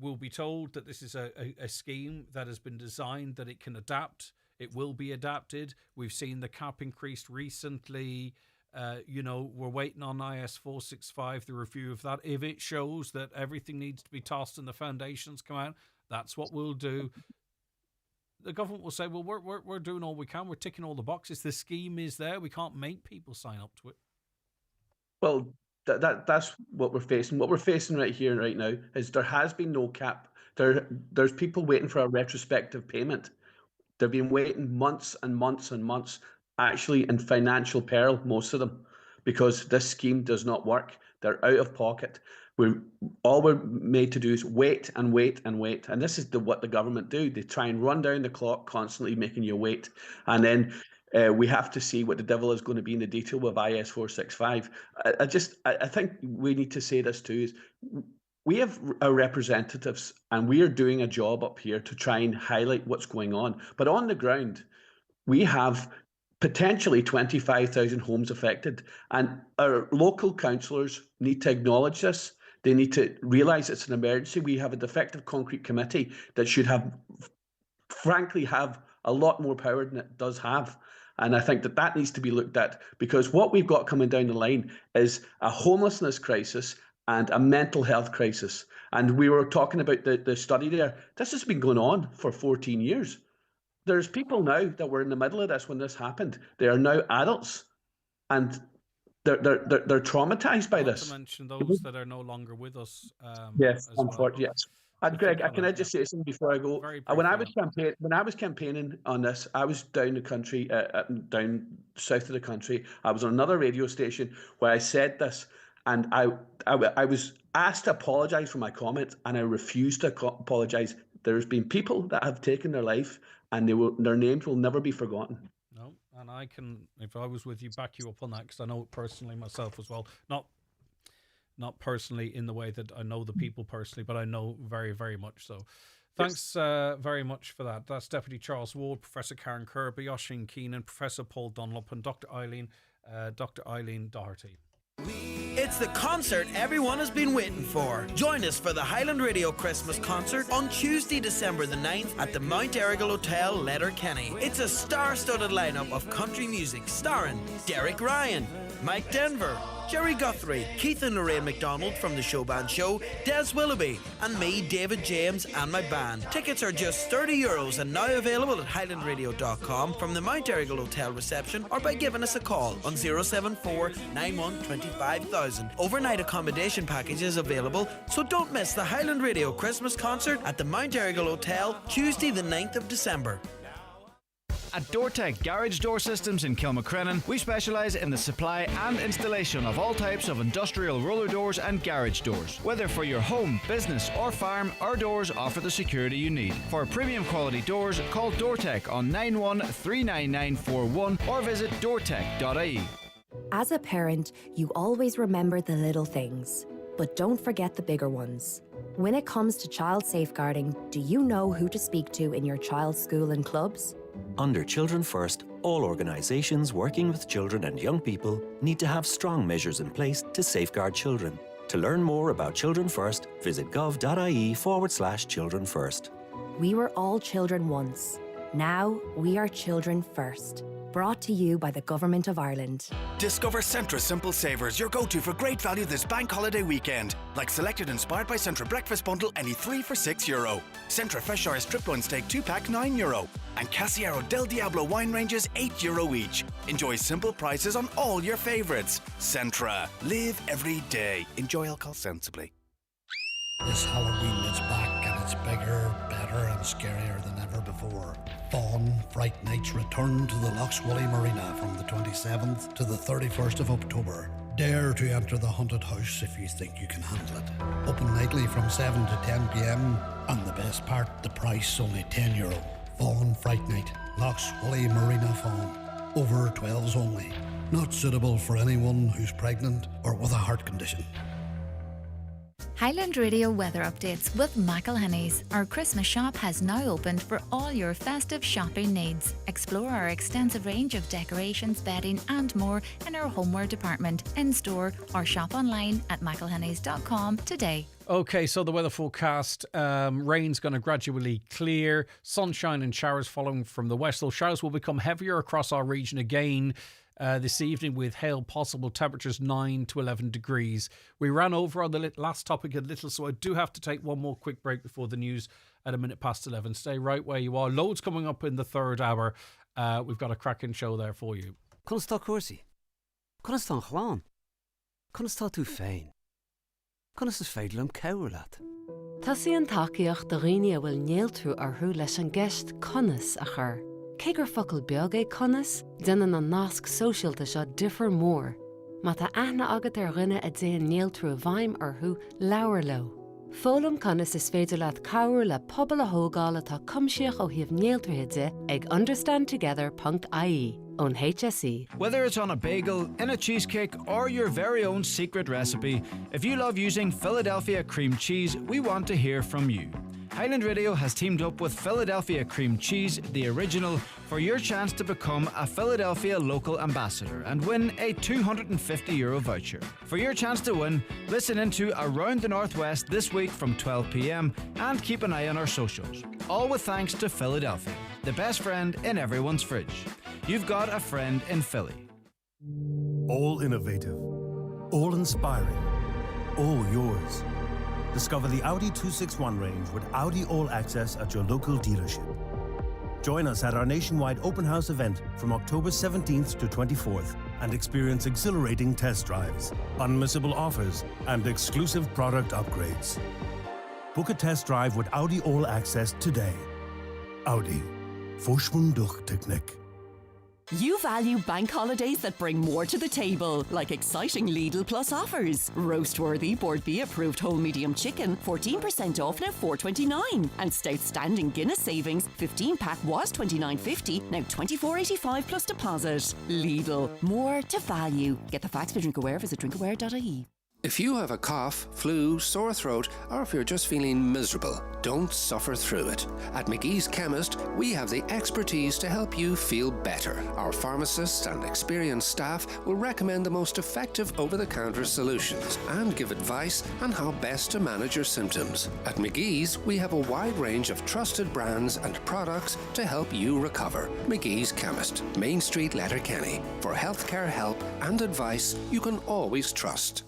[SPEAKER 1] we'll be told that this is a scheme that has been designed, that it can adapt. It will be adapted. We've seen the cap increased recently. We're waiting on IS 465, the review of that. If it shows that everything needs to be tossed and the foundations come out, that's what we'll do. The government will say, well, we're doing all we can. We're ticking all the boxes. The scheme is there. We can't make people sign up to it.
[SPEAKER 23] Well, that's what we're facing. What we're facing right here and right now is there has been no cap. There's people waiting for a retrospective payment. They've been waiting months and months and months, actually in financial peril, most of them, because this scheme does not work. They're out of pocket. All we're made to do is wait and wait and wait. And this is what the government do. They try and run down the clock, constantly making you wait. And then we have to see what the devil is going to be in the detail with IS 465. I think we need to say this too, is we have our representatives and we are doing a job up here to try and highlight what's going on. But on the ground, we have potentially 25,000 homes affected. And our local councillors need to acknowledge this. They need to realise it's an emergency. We have a defective concrete committee that should frankly have a lot more power than it does have. And I think that needs to be looked at, because what we've got coming down the line is a homelessness crisis and a mental health crisis. And we were talking about the study there. This has been going on for 14 years. There's people now that were in the middle of this when this happened. They are now adults, and they're traumatized by this.
[SPEAKER 1] Not to mention those that are no longer with us.
[SPEAKER 23] Yes,
[SPEAKER 1] unfortunately,
[SPEAKER 23] yes. And Greg, can I just say something before I go? When I was campaigning on this, I was down the country, down south of the country. I was on another radio station where I said this, and I was asked to apologise for my comment, and I refused to apologise. There's been people that have taken their life, and their names will never be forgotten.
[SPEAKER 1] No, and I can, if I was with you, back you up on that, because I know it personally myself as well. Not personally in the way that I know the people personally, but I know very, very much so. Thanks very much for that. That's Deputy Charles Ward, Professor Karen Kirby, Oisin Keenan, Professor Paul Dunlop, and Dr. Eileen Doherty.
[SPEAKER 8] It's the concert everyone has been waiting for. Join us for the Highland Radio Christmas concert on Tuesday, December the 9th at the Mount Errigal Hotel, Letterkenny. It's a star-studded lineup of country music starring Derek Ryan, Mike Denver, Jerry Guthrie, Keith and Lorraine McDonald from the Showband Show, Des Willoughby, and me, David James, and my band. Tickets are just €30 and now available at highlandradio.com from the Mount Errigal Hotel reception, or by giving us a call on 074 91 25,000. Overnight accommodation packages available, so don't miss the Highland Radio Christmas concert at the Mount Errigal Hotel, Tuesday the 9th of December.
[SPEAKER 16] At DoorTech Garage Door Systems in Kilmacrennan, we specialise in the supply and installation of all types of industrial roller doors and garage doors. Whether for your home, business or farm, our doors offer the security you need. For premium quality doors, call DoorTech on 9139941 or visit doortech.ie.
[SPEAKER 10] As a parent, you always remember the little things, but don't forget the bigger ones. When it comes to child safeguarding, do you know who to speak to in your child's school and clubs?
[SPEAKER 11] Under Children First, all organisations working with children and young people need to have strong measures in place to safeguard children. To learn more about Children First, visit gov.ie/Children First.
[SPEAKER 10] We were all children once. Now we are Children First. Brought to you by the Government of Ireland.
[SPEAKER 12] Discover Centra Simple Savers, your go-to for great value this bank holiday weekend. Like selected Inspired by Centra Breakfast Bundle, any 3 for €6. Centra Fresh Irish Strip Loin Steak 2-pack, €9. And Casiero Del Diablo wine ranges, €8 each. Enjoy simple prices on all your favourites. Centra. Live every day. Enjoy alcohol sensibly.
[SPEAKER 13] This Halloween is back, and it's bigger, better and scarier than ever before. Fawn Fright Nights return to the Lochswilly Marina from the 27th to the 31st of October. Dare to enter the haunted house if you think you can handle it. Open nightly from 7 to 10 p.m. And the best part, the price only €10. Fawn Fright Night, Lochswilly Marina Fawn. Over 12s only. Not suitable for anyone who's pregnant or with a heart condition.
[SPEAKER 2] Highland Radio weather updates with McElhinney's. Our Christmas shop has now opened for all your festive shopping needs. Explore our extensive range of decorations, bedding and more in our homeware department, in store or shop online at mcelhinneys.com today.
[SPEAKER 1] Okay, so the weather forecast, rain's going to gradually clear, sunshine and showers following from the west. Those showers will become heavier across our region again this evening, with hail possible, temperatures 9 to 11 degrees. We ran over on the last topic a little, so I do have to take one more quick break before the news at 11:11. Stay right where you are. Loads coming up in the third hour. We've got a cracking show there for you.
[SPEAKER 4] Conas tá cuasaí? Conas tá chláán? Conas tá tú féin? Conas is féidir am cebhar leat?
[SPEAKER 14] Tá síon tacaíocht do riine a bhfuil néaltrú arthú leis an gceist conas a chur. Cé gur focail beag é conas, déanann an nasc sóisialta seo difear mór. Má tá aithne agat ar rinne a déan néaltrú a bhaim arthú leabhar leo. Fólam conas is féidir leat cabhar le pobal a thógáil atá cumsíoch ó thaobh néaltrúthe ag understandtogether.ie on HSE.
[SPEAKER 16] Whether it's on a bagel, in a cheesecake, or your very own secret recipe, if you love using Philadelphia cream cheese, we want to hear from you. Highland Radio has teamed up with Philadelphia Cream Cheese, the original, for your chance to become a Philadelphia local ambassador and win a €250 voucher. For your chance to win, listen into Around the Northwest this week from 12 p.m. and keep an eye on our socials. All with thanks to Philadelphia, the best friend in everyone's fridge. You've got a friend in Philly.
[SPEAKER 24] All innovative, all inspiring, all yours. Discover the Audi 261 range with Audi All Access at your local dealership. Join us at our nationwide open house event from October 17th to 24th and experience exhilarating test drives, unmissable offers, and exclusive product upgrades. Book a test drive with Audi All Access today. Audi. Vorsprung durch Technik.
[SPEAKER 25] You value bank holidays that bring more to the table, like exciting Lidl Plus offers. Roast-worthy Board B approved whole medium chicken, 14% off now $4.29. And outstanding Guinness savings, 15-pack was $29.50, now $24.85 plus deposit. Lidl, more to value. Get the facts for Drinkaware, visit drinkaware.ie.
[SPEAKER 26] If you have a cough, flu, sore throat, or if you're just feeling miserable, don't suffer through it. At McGee's Chemist, we have the expertise to help you feel better. Our pharmacists and experienced staff will recommend the most effective over-the-counter solutions and give advice on how best to manage your symptoms. At McGee's, we have a wide range of trusted brands and products to help you recover. McGee's Chemist, Main Street, Letterkenny. For healthcare help and advice you can always trust.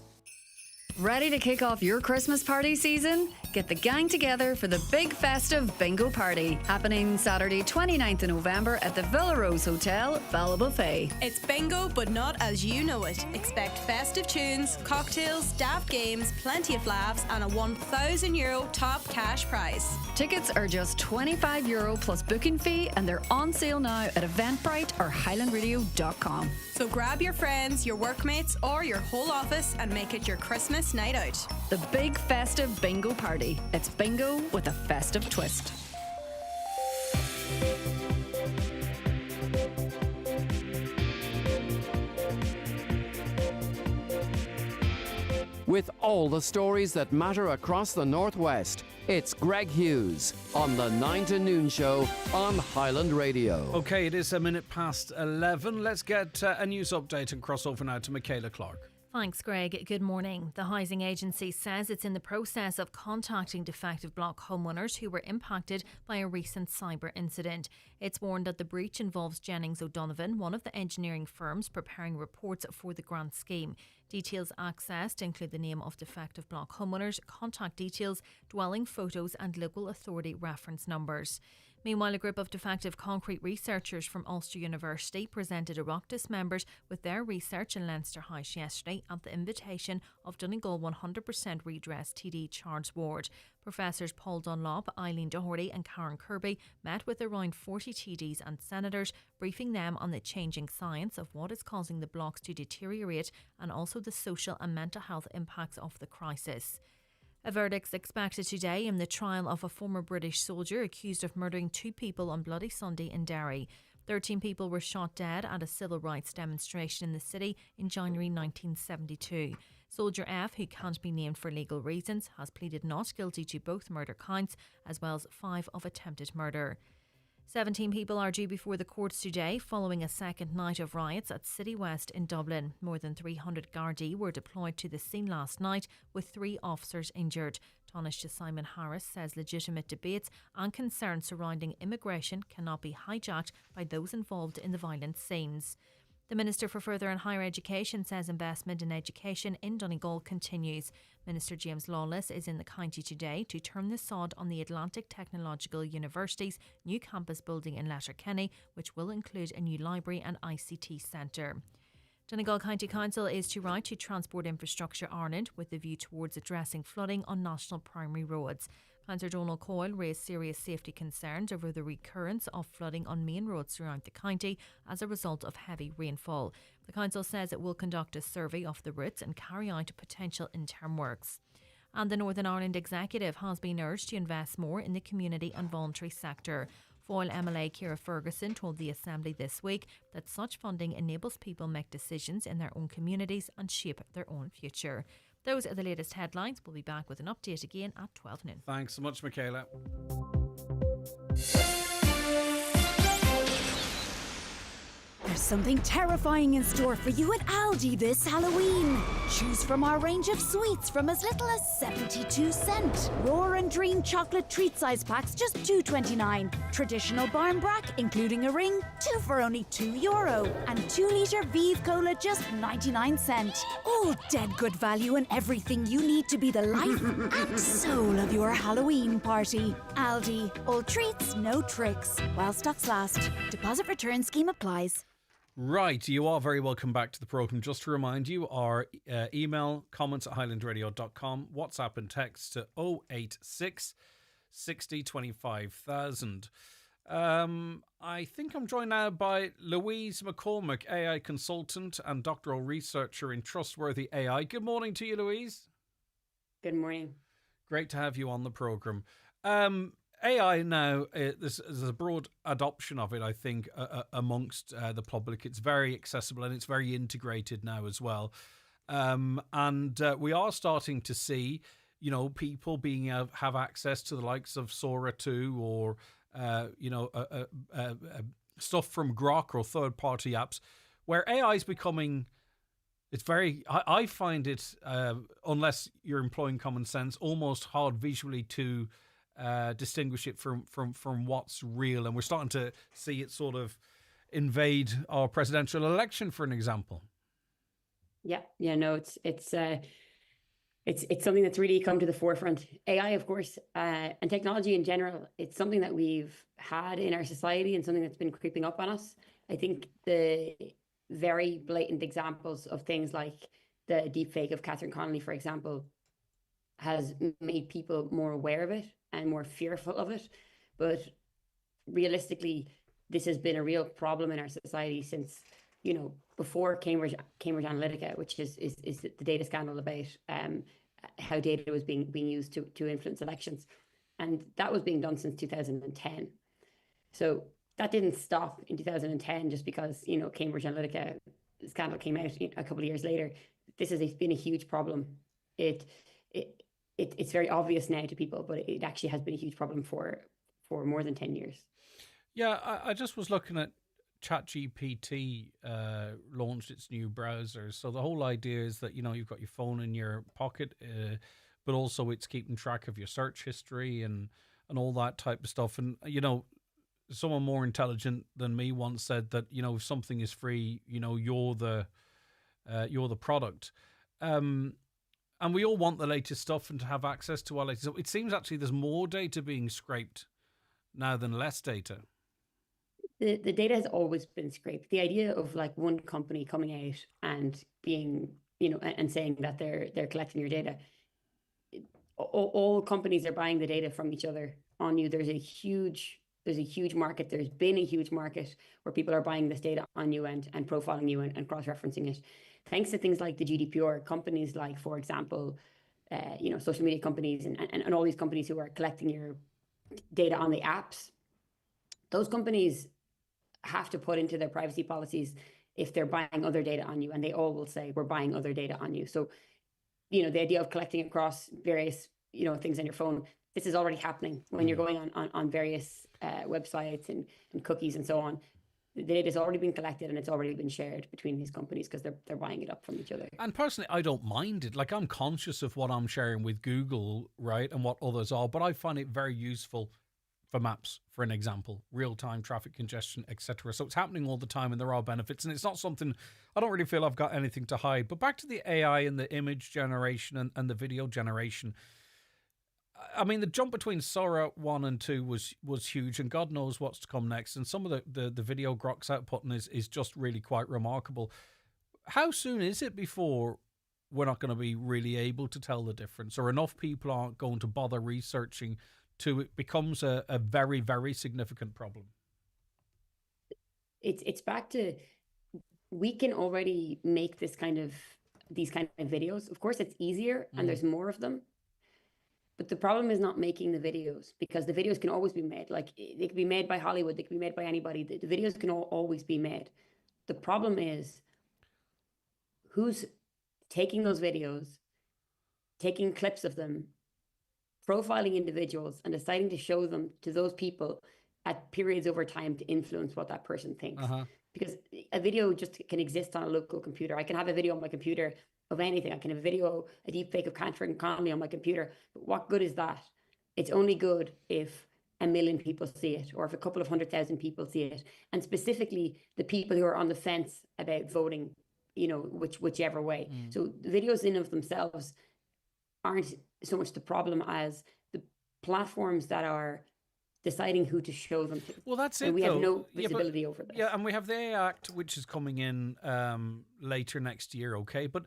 [SPEAKER 19] Ready to kick off your Christmas party season? Get the gang together for the big festive bingo party happening Saturday 29th of November at the Villa Rose Hotel, Ballabufay.
[SPEAKER 27] It's bingo, but not as you know it. Expect festive tunes, cocktails, daft games, plenty of laughs, and a €1,000 top cash prize.
[SPEAKER 19] Tickets are just €25 plus booking fee, and they're on sale now at Eventbrite or highlandradio.com.
[SPEAKER 27] So grab your friends, your workmates, or your whole office and make it your Christmas night out.
[SPEAKER 19] The big festive bingo party. It's bingo with a festive twist.
[SPEAKER 28] With all the stories that matter across the Northwest, it's Greg Hughes on the 9 to Noon Show on Highland Radio.
[SPEAKER 1] Okay, it is 11:11. Let's get a news update and cross over now to Michaela Clark.
[SPEAKER 29] Thanks, Greg. Good morning. The housing agency says it's in the process of contacting defective block homeowners who were impacted by a recent cyber incident. It's warned that the breach involves Jennings O'Donovan, one of the engineering firms preparing reports for the grant scheme. Details accessed include the name of defective block homeowners, contact details, dwelling photos and local authority reference numbers. Meanwhile, a group of defective concrete researchers from Ulster University presented Oireachtas members with their research in Leinster House yesterday at the invitation of Donegal 100% Redress TD Charles Ward. Professors Paul Dunlop, Eileen Doherty and Karen Kirby met with around 40 TDs and senators, briefing them on the changing science of what is causing the blocks to deteriorate and also the social and mental health impacts of the crisis. A verdict's expected today in the trial of a former British soldier accused of murdering 2 people on Bloody Sunday in Derry. 13 people were shot dead at a civil rights demonstration in the city in January 1972. Soldier F, who can't be named for legal reasons, has pleaded not guilty to both murder counts as well as 5 of attempted murder. 17 people are due before the courts today following a second night of riots at City West in Dublin. More than 300 Gardaí were deployed to the scene last night, with 3 officers injured. Taoiseach Simon Harris says legitimate debates and concerns surrounding immigration cannot be hijacked by those involved in the violent scenes. The Minister for Further and Higher Education says investment in education in Donegal continues. Minister James Lawless is in the county today to turn the sod on the Atlantic Technological University's new campus building in Letterkenny, which will include a new library and ICT centre. Donegal County Council is to write to Transport Infrastructure Ireland with a view towards addressing flooding on national primary roads. Councillor Donald Coyle raised serious safety concerns over the recurrence of flooding on main roads throughout the county as a result of heavy rainfall. The council says it will conduct a survey of the routes and carry out potential interim works. And the Northern Ireland Executive has been urged to invest more in the community and voluntary sector. Foyle MLA Ciara Ferguson told the Assembly this week that such funding enables people make decisions in their own communities and shape their own future. Those are the latest headlines. We'll be back with an update again at 12 noon.
[SPEAKER 1] Thanks so much, Michaela.
[SPEAKER 5] There's something terrifying in store for you at Aldi this Halloween. Choose from our range of sweets from as little as 72 cent. Roar and Dream chocolate treat size packs just €2.29. Traditional Barnbrack, including a ring, 2 for only €2. And 2-litre Vive Cola just 99 cent. All dead good value and everything you need to be the life and soul of your Halloween party. Aldi, all treats, no tricks. While stocks last. Deposit return scheme applies.
[SPEAKER 1] Right, you are very welcome back to the programme. Just to remind you, our email, comments at highlandradio.com, WhatsApp and text to 086 60 25,000. I think I'm joined now by Louise McCormick, AI consultant and doctoral researcher in Trustworthy AI. Good morning to you, Louise.
[SPEAKER 7] Good morning.
[SPEAKER 1] Great to have you on the programme. AI now, there's a broad adoption of it, I think, amongst the public. It's very accessible and it's very integrated now as well. And we are starting to see, people being have access to the likes of Sora 2 or, stuff from Grok or third-party apps where AI is becoming... It's very... I find it, unless you're employing common sense, almost hard visually to... distinguish it from what's real, and we're starting to see it sort of invade our presidential election, for an example.
[SPEAKER 7] It's something that's really come to the forefront. AI, of course, and technology in general. It's something that we've had in our society and something that's been creeping up on us. I think the very blatant examples of things like the deepfake of Catherine Connolly, for example, has made people more aware of it and more fearful of it. But realistically, this has been a real problem in our society since, before Cambridge Analytica, which is the data scandal about how data was being used to influence elections. And that was being done since 2010. So that didn't stop in 2010 just because, Cambridge Analytica scandal came out a couple of years later. This has been a huge problem. It's very obvious now to people, but it actually has been a huge problem for more than 10 years.
[SPEAKER 1] Yeah, I just was looking at ChatGPT launched its new browser. So the whole idea is that, you've got your phone in your pocket, but also it's keeping track of your search history and all that type of stuff. And, someone more intelligent than me once said that, if something is free, you're the product. And we all want the latest stuff and to have access to our latest. So it seems actually there's more data being scraped now than less data.
[SPEAKER 7] The data has always been scraped. The idea of like one company coming out and being, and saying that they're collecting your data. All companies are buying the data from each other on you. There's a huge market. There's been a huge market where people are buying this data on you and profiling you and cross-referencing it. Thanks to things like the GDPR, companies like, for example, social media companies and all these companies who are collecting your data on the apps, those companies have to put into their privacy policies if they're buying other data on you, and they all will say, we're buying other data on you. So the idea of collecting across various, things on your phone, this is already happening when you're going on various websites and cookies and so on. The data's already been collected and it's already been shared between these companies because they're buying it up from each other.
[SPEAKER 1] And personally, I don't mind it. Like, I'm conscious of what I'm sharing with Google, right, and what others are, but I find it very useful for maps, for an example, real-time traffic congestion, etc. So it's happening all the time and there are benefits, and it's not something, I don't really feel I've got anything to hide. But back to the AI and the image generation and the video generation. I mean, the jump between Sora 1 and 2 was huge, and God knows what's to come next. And some of the video Grok's outputting is just really quite remarkable. How soon is it before we're not going to be really able to tell the difference, or enough people aren't going to bother researching to it becomes a very, very significant problem?
[SPEAKER 7] It's back to, we can already make these kind of videos. Of course, it's easier and there's more of them. But the problem is not making the videos, because the videos can always be made. Like, they can be made by Hollywood, they can be made by anybody. The videos can always be made. The problem is who's taking those videos, taking clips of them, profiling individuals and deciding to show them to those people at periods over time to influence what that person thinks. Because a video just can exist on a local computer. I can have a video on my computer of anything. I can have a deep fake of Catherine Connolly on my computer. But what good is that? It's only good if 1 million people see it, or if a couple of 100,000 people see it. And specifically the people who are on the fence about voting, whichever way. So the videos in of themselves aren't so much the problem as the platforms that are deciding who to show them to.
[SPEAKER 1] Well, that's
[SPEAKER 7] and
[SPEAKER 1] it.
[SPEAKER 7] We
[SPEAKER 1] though.
[SPEAKER 7] have no visibility over this.
[SPEAKER 1] Yeah, and we have the AI Act, which is coming in later next year. Okay, but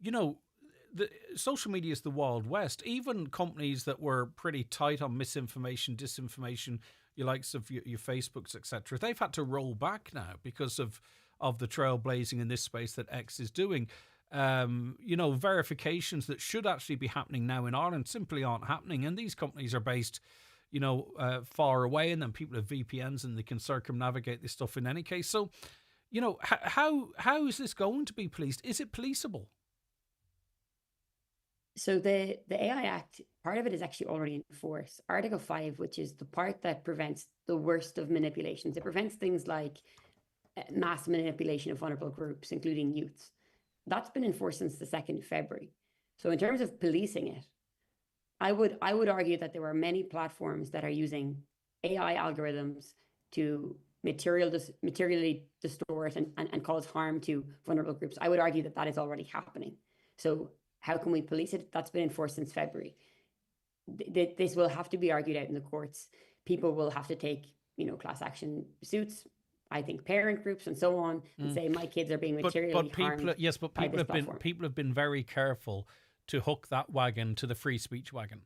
[SPEAKER 1] the social media is the Wild West. Even companies that were pretty tight on misinformation, disinformation, your likes of your Facebooks, etc., they've had to roll back now because of the trailblazing in this space that X is doing. Verifications that should actually be happening now in Ireland simply aren't happening, and these companies are based far away, and then people have VPNs and they can circumnavigate this stuff in any case. So how is this going to be policed? Is it policeable?
[SPEAKER 7] So the AI Act, part of it is actually already in force. Article 5, which is the part that prevents the worst of manipulations. It prevents things like mass manipulation of vulnerable groups, including youths. That's been enforced since the 2nd of February. So in terms of policing it, I would argue that there are many platforms that are using AI algorithms to materially distort and cause harm to vulnerable groups. I would argue that is already happening. So how can we police it? That's been enforced since February. This will have to be argued out in the courts. People will have to take, class action suits, I think parent groups and so on, and say my kids are being materially harmed.
[SPEAKER 1] Yes, but people have been very careful to hook that wagon to the free speech wagon.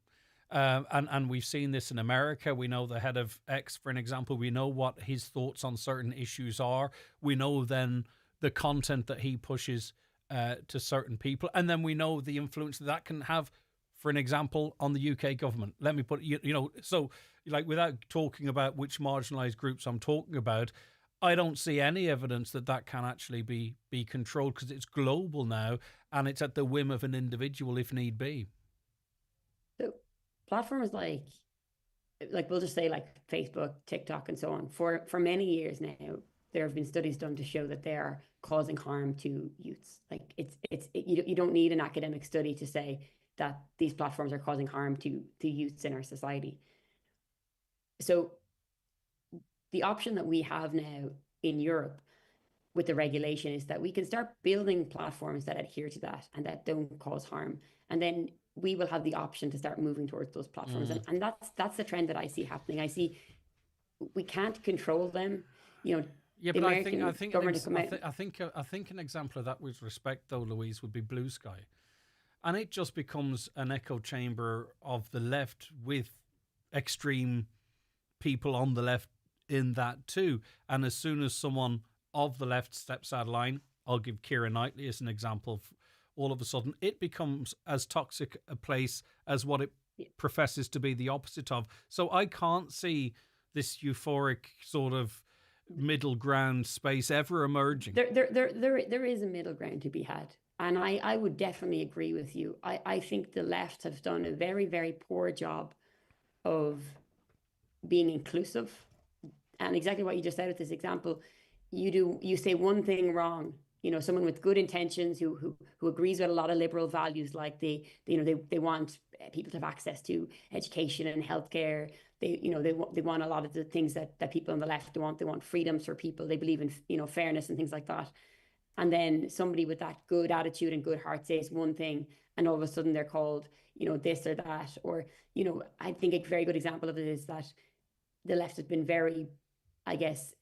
[SPEAKER 1] And we've seen this in America. We know the head of X, for an example. We know what his thoughts on certain issues are. We know then the content that he pushes to certain people. And then we know the influence that can have, for an example, on the UK government. Let me put it, so like, without talking about which marginalised groups I'm talking about, I don't see any evidence that can actually be controlled, because it's global now and it's at the whim of an individual if need be.
[SPEAKER 7] So platforms like we'll just say like Facebook, TikTok and so on, for many years now, there have been studies done to show that they are causing harm to youths. Like you don't need an academic study to say that these platforms are causing harm to youths in our society. So the option that we have now in Europe with the regulation is that we can start building platforms that adhere to that and that don't cause harm. And then we will have the option to start moving towards those platforms. And that's the trend that I see happening. I see we can't control them. Yeah,
[SPEAKER 1] but I think an example of that with respect, though, Louise, would be Blue Sky. And it just becomes an echo chamber of the left, with extreme people on the left in that too. And as soon as someone of the left steps out of line, I'll give Keira Knightley as an example, all of a sudden it becomes as toxic a place as what it professes to be the opposite of. So I can't see this euphoric sort of middle ground space ever emerging.
[SPEAKER 7] There is a middle ground to be had. And I would definitely agree with you. I think the left have done a very, very poor job of being inclusive. And exactly what you just said with this example, you say one thing wrong. Someone with good intentions who agrees with a lot of liberal values, like they want people to have access to education and healthcare. They want a lot of the things that people on the left want. They want freedoms for people. They believe in fairness and things like that. And then somebody with that good attitude and good heart says one thing, and all of a sudden they're called this or that. Or I think a very good example of it is that the left has been very, I guess,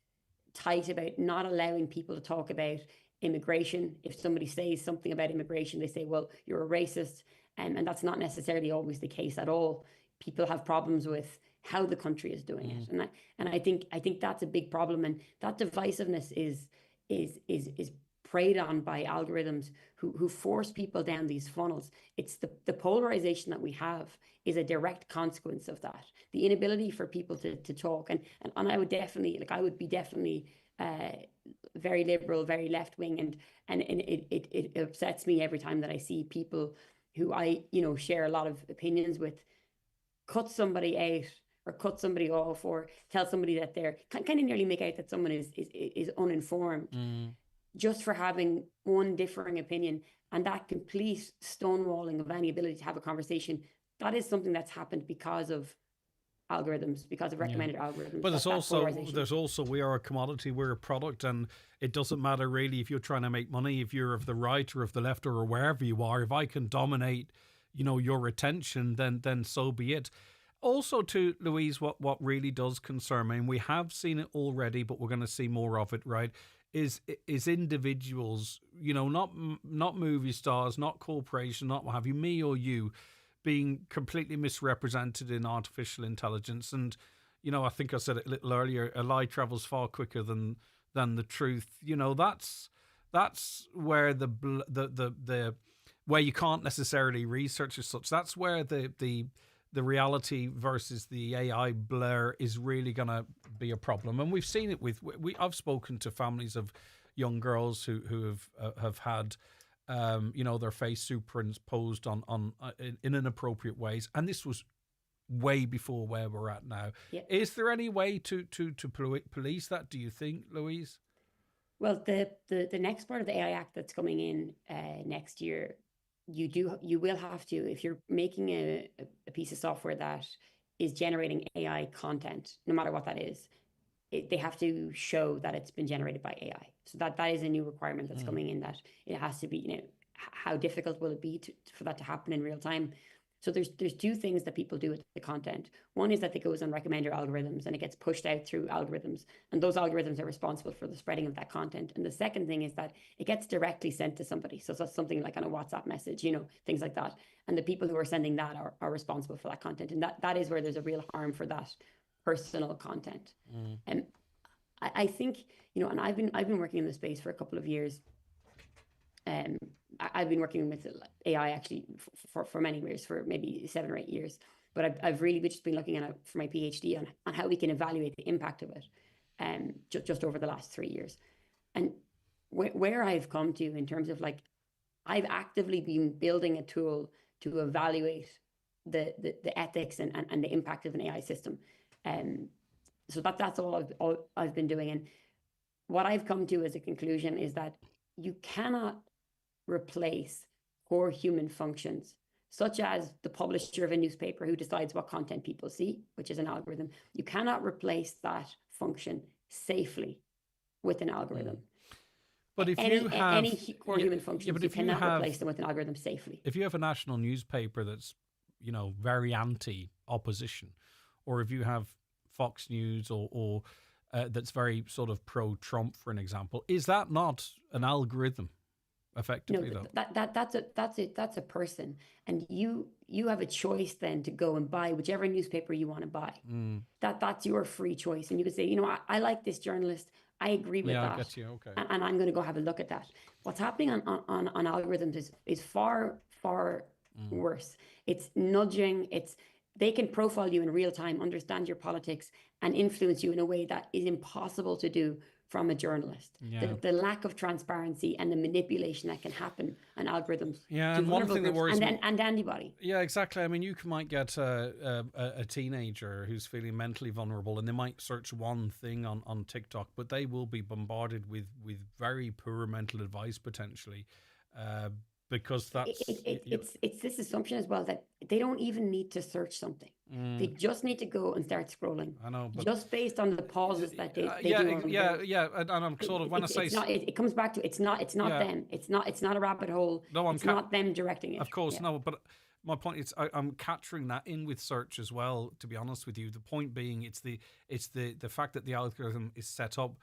[SPEAKER 7] tight about not allowing people to talk about immigration. If somebody says something about immigration, they say, well, you're a racist. And that's not necessarily always the case at all. People have problems with how the country is doing it. And I think that's a big problem. And that divisiveness is preyed on by algorithms who force people down these funnels. It's the polarization that we have is a direct consequence of that. The inability for people to talk. And I would definitely, I would be definitely very liberal, very left wing, and it upsets me every time that I see people who I share a lot of opinions with cut somebody out or cut somebody off or tell somebody that they're kind of nearly make out that someone is uninformed just for having one differing opinion. And that complete stonewalling of any ability to have a conversation, that is something that's happened because of algorithms, because of recommended algorithms.
[SPEAKER 1] But there's also we are a commodity, we're a product, and it doesn't matter really if you're trying to make money, if you're of the right or of the left or wherever you are. If I can dominate your attention, then so be it. Also, to Louise, what really does concern me, and we have seen it already, but we're going to see more of it, right? Is individuals, not movie stars, not corporations, not what have you, me or you, being completely misrepresented in artificial intelligence. And I think I said it a little earlier, a lie travels far quicker than the truth. That's where the where you can't necessarily research as such. That's where the reality versus the AI blur is really going to be a problem. And we've seen it I've spoken to families of young girls who have had their face superimposed on in inappropriate ways, and this was way before where we're at now.
[SPEAKER 7] Yeah.
[SPEAKER 1] Is there any way to police that, do you think, Louise?
[SPEAKER 7] Well, the next part of the AI Act that's coming in next year, you will have to, if you're making a piece of software that is generating AI content, no matter what that is, they have to show that it's been generated by AI. So that is a new requirement that's coming in, that it has to be, how difficult will it be for that to happen in real time? So there's two things that people do with the content. One is that it goes on recommender algorithms and it gets pushed out through algorithms, and those algorithms are responsible for the spreading of that content. And the second thing is that it gets directly sent to somebody. So that's something like on a WhatsApp message, things like that. And the people who are sending that are responsible for that content. And that is where there's a real harm for that personal content. And I think, and I've been working in this space for a couple of years. I've been working with AI actually for many years, for maybe 7 or 8 years. But I've really just been looking at it for my PhD on how we can evaluate the impact of it just over the last 3 years. And where I've come to in terms of I've actively been building a tool to evaluate the ethics and the impact of an AI system. So that's all I've been doing. And what I've come to as a conclusion is that you cannot replace core human functions, such as the publisher of a newspaper who decides what content people see, which is an algorithm. You cannot replace that function safely with an algorithm.
[SPEAKER 1] But if
[SPEAKER 7] any core human
[SPEAKER 1] yeah,
[SPEAKER 7] functions,
[SPEAKER 1] but
[SPEAKER 7] you cannot replace them with an algorithm safely.
[SPEAKER 1] If you have a national newspaper that's, very anti-opposition, or if you have Fox News or that's very sort of pro-Trump, for an example, is that not an algorithm? Effectively,
[SPEAKER 7] no, that's a person, and you have a choice then to go and buy whichever newspaper you want to buy. That's your free choice, and you can say, I like this journalist, I agree with that.
[SPEAKER 1] I get you. Okay.
[SPEAKER 7] And I'm going to go have a look at that. What's happening on algorithms is far worse. It's nudging. they can profile you in real time, understand your politics, and influence you in a way that is impossible to do from a journalist.
[SPEAKER 1] Yeah.
[SPEAKER 7] The lack of transparency and the manipulation that can happen on algorithms.
[SPEAKER 1] Yeah,
[SPEAKER 7] to
[SPEAKER 1] and one
[SPEAKER 7] vulnerable
[SPEAKER 1] thing that
[SPEAKER 7] groups,
[SPEAKER 1] worries me,
[SPEAKER 7] and anybody.
[SPEAKER 1] Yeah, exactly. I mean, you might get a teenager who's feeling mentally vulnerable, and they might search one thing on TikTok, but they will be bombarded with very poor mental advice potentially, because that's
[SPEAKER 7] It's this assumption as well that they don't even need to search something. They just need to go and start scrolling.
[SPEAKER 1] I know, but
[SPEAKER 7] just based on the pauses that they do.
[SPEAKER 1] And I'm sort of when I say
[SPEAKER 7] it comes back to it's not them. It's not a rabbit hole.
[SPEAKER 1] No,
[SPEAKER 7] it's not them directing it.
[SPEAKER 1] Of course, no, but my point is I'm capturing that in with search as well. To be honest with you, the point being it's the fact that the algorithm is set up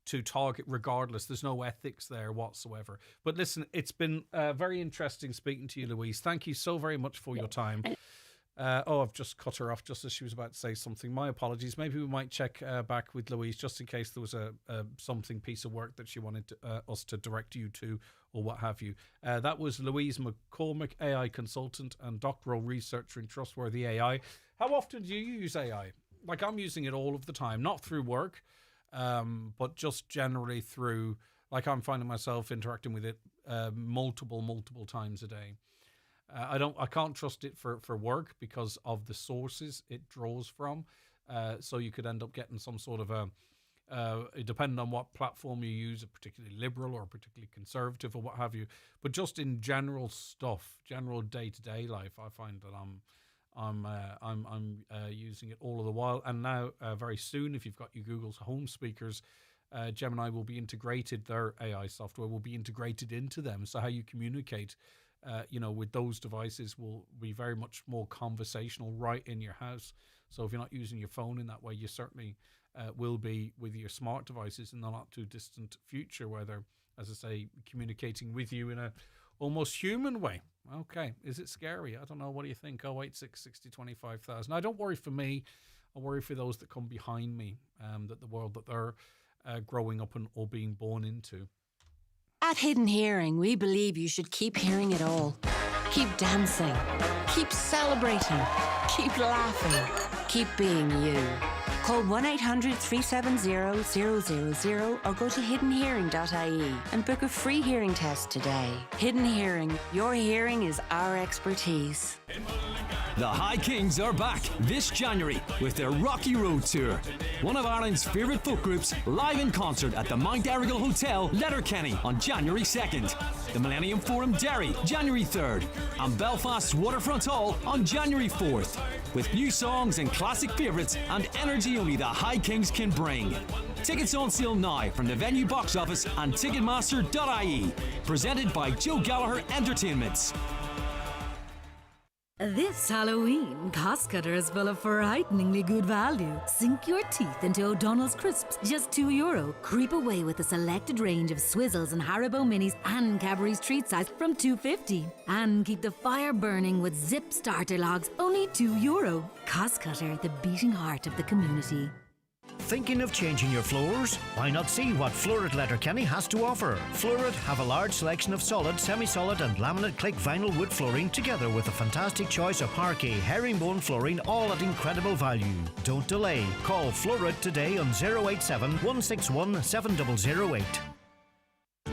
[SPEAKER 1] to target regardless. There's no ethics there whatsoever. But listen, it's been very interesting speaking to you, Louise. Thank you so very much for your time. I've just cut her off just as she was about to say something. My apologies. Maybe we might check back with Louise just in case there was a piece of work that she wanted us to direct you to or what have you. That was Louise McCormick, AI consultant and doctoral researcher in Trustworthy AI. How often do you use AI? Like, I'm using it all of the time, not through work, but just generally through, like, I'm finding myself interacting with it multiple times a day. I can't trust it for work because of the sources it draws from. So you could end up getting some sort of depending on what platform you use, a particularly liberal or particularly conservative or what have you. But just in general stuff, general day-to-day life, I find that I'm using it all of the while. And now, very soon, if you've got your Google's Home speakers, Gemini will be integrated. Their AI software will be integrated into them. So how you communicate, with those devices will be very much more conversational right in your house. So if you're not using your phone in that way, you certainly will be with your smart devices in the not too distant future, where they're, as I say, communicating with you in a almost human way. Okay, is it scary? I don't know. What do you think? 086 60 25,000. I don't worry for me. I worry for those that come behind me, that the world that they're growing up or being born into.
[SPEAKER 3] At Hidden Hearing, we believe you should keep hearing it all. Keep dancing. Keep celebrating. Keep laughing. Keep being you. Call 1-800-370-000 or go to hiddenhearing.ie and book a free hearing test today. Hidden Hearing. Your hearing is our expertise.
[SPEAKER 6] The High Kings are back this January with their Rocky Road Tour. One of Ireland's favourite folk groups live in concert at the Mount Errigal Hotel, Letterkenny on January 2nd. The Millennium Forum Derry, January 3rd. And Belfast's Waterfront Hall on January 4th. With new songs and classic favourites and energy only the High Kings can bring. Tickets on sale now from the venue box office and Ticketmaster.ie. Presented by Joe Gallagher Entertainments.
[SPEAKER 9] This Halloween, Cost Cutter is full of frighteningly good value. Sink your teeth into O'Donnell's Crisps, just €2. Creep away with a selected range of Swizzles and Haribo Minis and Cadbury's Treat Size from $2.50. And keep the fire burning with Zip Starter Logs, only €2. Cost Cutter, the beating heart of the community.
[SPEAKER 15] Thinking of changing your floors? Why not see what Florid Letterkenny has to offer? Florid have a large selection of solid, semi-solid and laminate click vinyl wood flooring, together with a fantastic choice of parquet, herringbone flooring, all at incredible value. Don't delay. Call Florid today on 087 161 7008.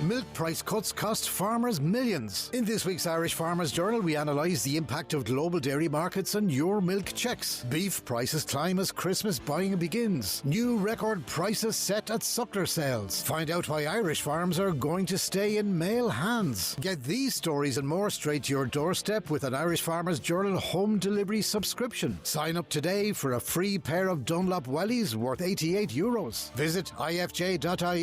[SPEAKER 17] Milk price cuts cost farmers millions. In this week's Irish Farmers Journal, we analyse the impact of global dairy markets on your milk checks. Beef prices climb as Christmas buying begins. New record prices set at suckler sales. Find out why Irish farms are going to stay in male hands. Get these stories and more straight to your doorstep with an Irish Farmers Journal home delivery subscription. Sign up today for a free pair of Dunlop wellies worth €88. Visit ifj.ie/radio.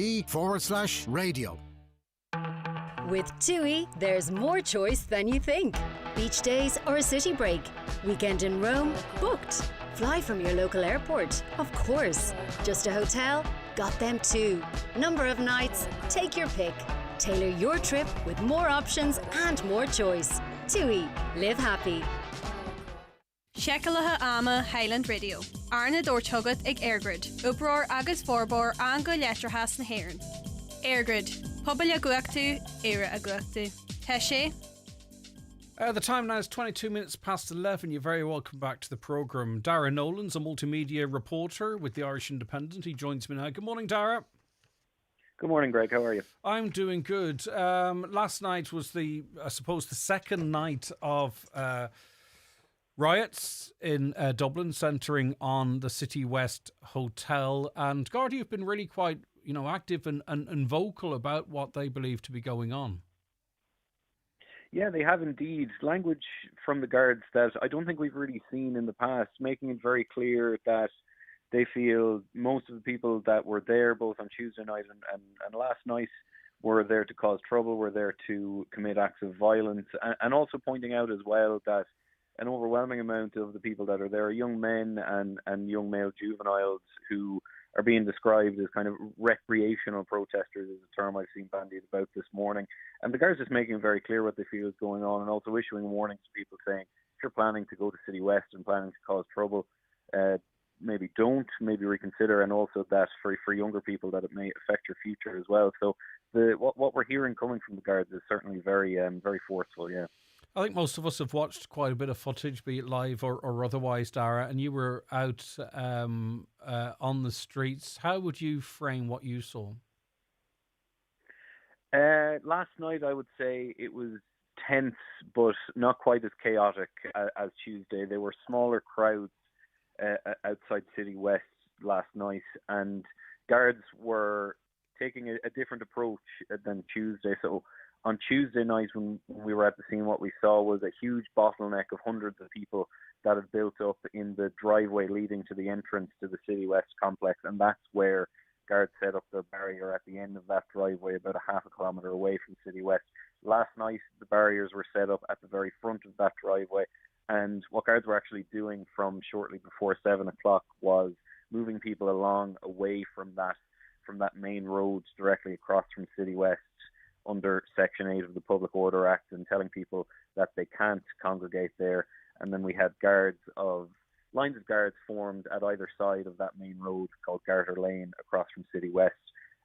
[SPEAKER 18] With TUI, there's more choice than you think. Beach days or a city break. Weekend in Rome? Booked. Fly from your local airport? Of course. Just a hotel? Got them too. Number of nights? Take your pick. Tailor your trip with more options and more choice. TUI. Live happy.
[SPEAKER 27] Shekelatha ama Highland Radio. Arna Dortugat ag Airgrid. Uproar agus forbor an go letrahas na Héireann. Airgrid. Pobl a gluachtu, éire a gluachtu. Tá sé
[SPEAKER 1] The time now is 22 minutes past 11. You're very welcome back to the programme. Dara Nolan's a multimedia reporter with the Irish Independent. He joins me now. Good morning, Dara.
[SPEAKER 8] Good morning, Greg. How are you?
[SPEAKER 1] I'm doing good. Last night was I suppose, the second night of riots in Dublin, centering on the City West Hotel. And Gardaí have been really quite, active and vocal about what they believe to be going on.
[SPEAKER 8] Yeah, they have indeed. Language from the guards that I don't think we've really seen in the past, making it very clear that they feel most of the people that were there, both on Tuesday night and last night, were there to cause trouble, were there to commit acts of violence, and also pointing out as well that an overwhelming amount of the people that are there are young men and young male juveniles who are being described as kind of recreational protesters, is a term I've seen bandied about this morning. And the guards just making it very clear what they feel is going on, and also issuing warnings to people saying, if you're planning to go to City West and planning to cause trouble, maybe don't, maybe reconsider, and also that for younger people that it may affect your future as well. So what we're hearing coming from the guards is certainly very very forceful, yeah.
[SPEAKER 1] I think most of us have watched quite a bit of footage, be it live or otherwise, Dara, and you were out on the streets. How would you frame what you saw?
[SPEAKER 8] Last night, I would say it was tense, but not quite as chaotic as Tuesday. There were smaller crowds outside City West last night, and guards were taking a different approach than Tuesday. So on Tuesday night, when we were at the scene, what we saw was a huge bottleneck of hundreds of people that had built up in the driveway leading to the entrance to the City West complex, and that's where guards set up their barrier at the end of that driveway, about a half a kilometre away from City West. Last night, the barriers were set up at the very front of that driveway, and what guards were actually doing from shortly before 7 o'clock was moving people along away from that main road directly across from City West under Section 8 of the Public Order Act, and telling people that they can't congregate there. And then we had lines of guards formed at either side of that main road called Garter Lane across from City West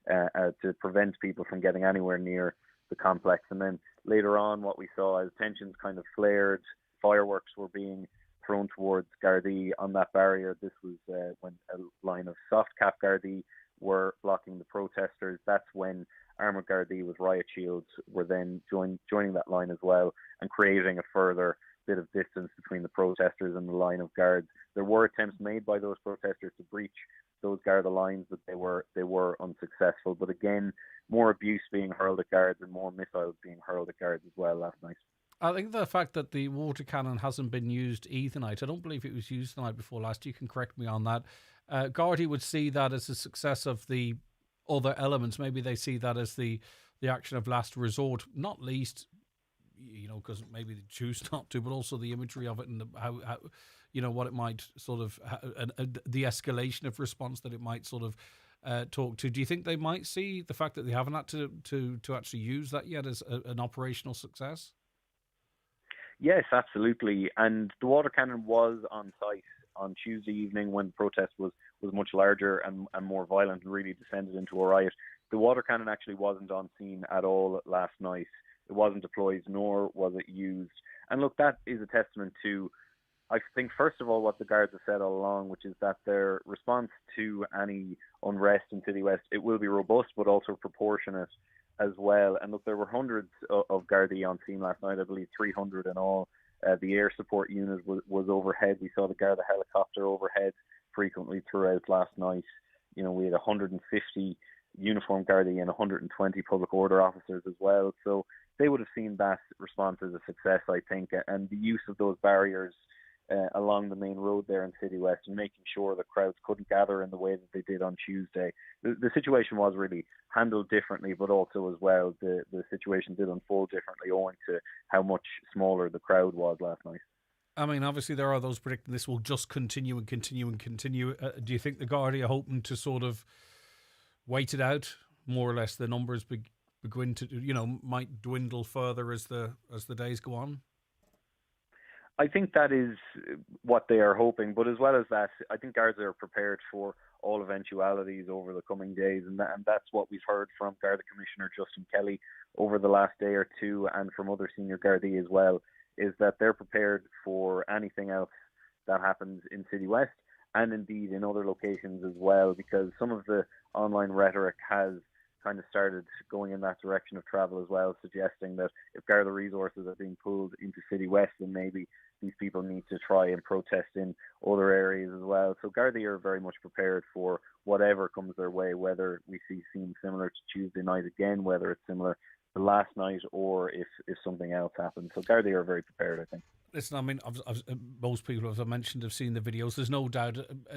[SPEAKER 8] to prevent people from getting anywhere near the complex. And then later on, what we saw as tensions kind of flared, fireworks were being thrown towards Gardaí on that barrier. This was when a line of soft cap Gardaí were blocking the protesters. That's when armoured Gardaí with riot shields were then joining that line as well, and creating a further bit of distance between the protesters and the line of guards. There were attempts made by those protesters to breach those Garda lines, but they were unsuccessful. But again, more abuse being hurled at guards and more missiles being hurled at guards as well last night.
[SPEAKER 1] I think the fact that the water cannon hasn't been used either night, I don't believe it was used the night before last. You can correct me on that. Gardaí would see that as a success of the other elements. Maybe they see that as the action of last resort, not least, because maybe they choose not to, but also the imagery of it and how what it might sort of, the escalation of response that it might sort of talk to. Do you think they might see the fact that they haven't had to actually use that yet as an operational success?
[SPEAKER 8] Yes, absolutely. And the water cannon was on site on Tuesday evening when the protest was much larger and more violent and really descended into a riot. The water cannon actually wasn't on scene at all last night. It wasn't deployed, nor was it used. And look, that is a testament to, I think, first of all, what the guards have said all along, which is that their response to any unrest in City West, it will be robust, but also proportionate as well. And look, there were hundreds of Gardaí on scene last night, I believe 300 in all. The air support unit was overhead. We saw the Garda helicopter overhead frequently throughout last night. We had 150 uniformed Gardaí and 120 public order officers as well. So they would have seen that response as a success, I think, and the use of those barriers along the main road there in City West and making sure the crowds couldn't gather in the way that they did on Tuesday. The situation was really handled differently, but also as well the situation did unfold differently owing to how much smaller the crowd was last night.
[SPEAKER 1] I mean, obviously there are those predicting this will just continue and continue and continue. Do you think the Gardaí are hoping to sort of wait it out, more or less? The numbers begin to, might dwindle further as the days go on?
[SPEAKER 8] I think that is what they are hoping, but as well as that, I think guards are prepared for all eventualities over the coming days, and that's what we've heard from Garda Commissioner Justin Kelly over the last day or two, and from other senior Gardaí as well. is that they're prepared for anything else that happens in City West and indeed in other locations as well, because some of the online rhetoric has kind of started going in that direction of travel as well, suggesting that if Garda resources are being pulled into City West, then maybe these people need to try and protest in other areas as well. So Garda are very much prepared for whatever comes their way, whether we see scenes similar to Tuesday night again, whether it's similar to last night, or if something else happens. So Garda are very prepared, I think.
[SPEAKER 1] Listen, I mean, most people, as I mentioned, have seen the videos. There's no doubt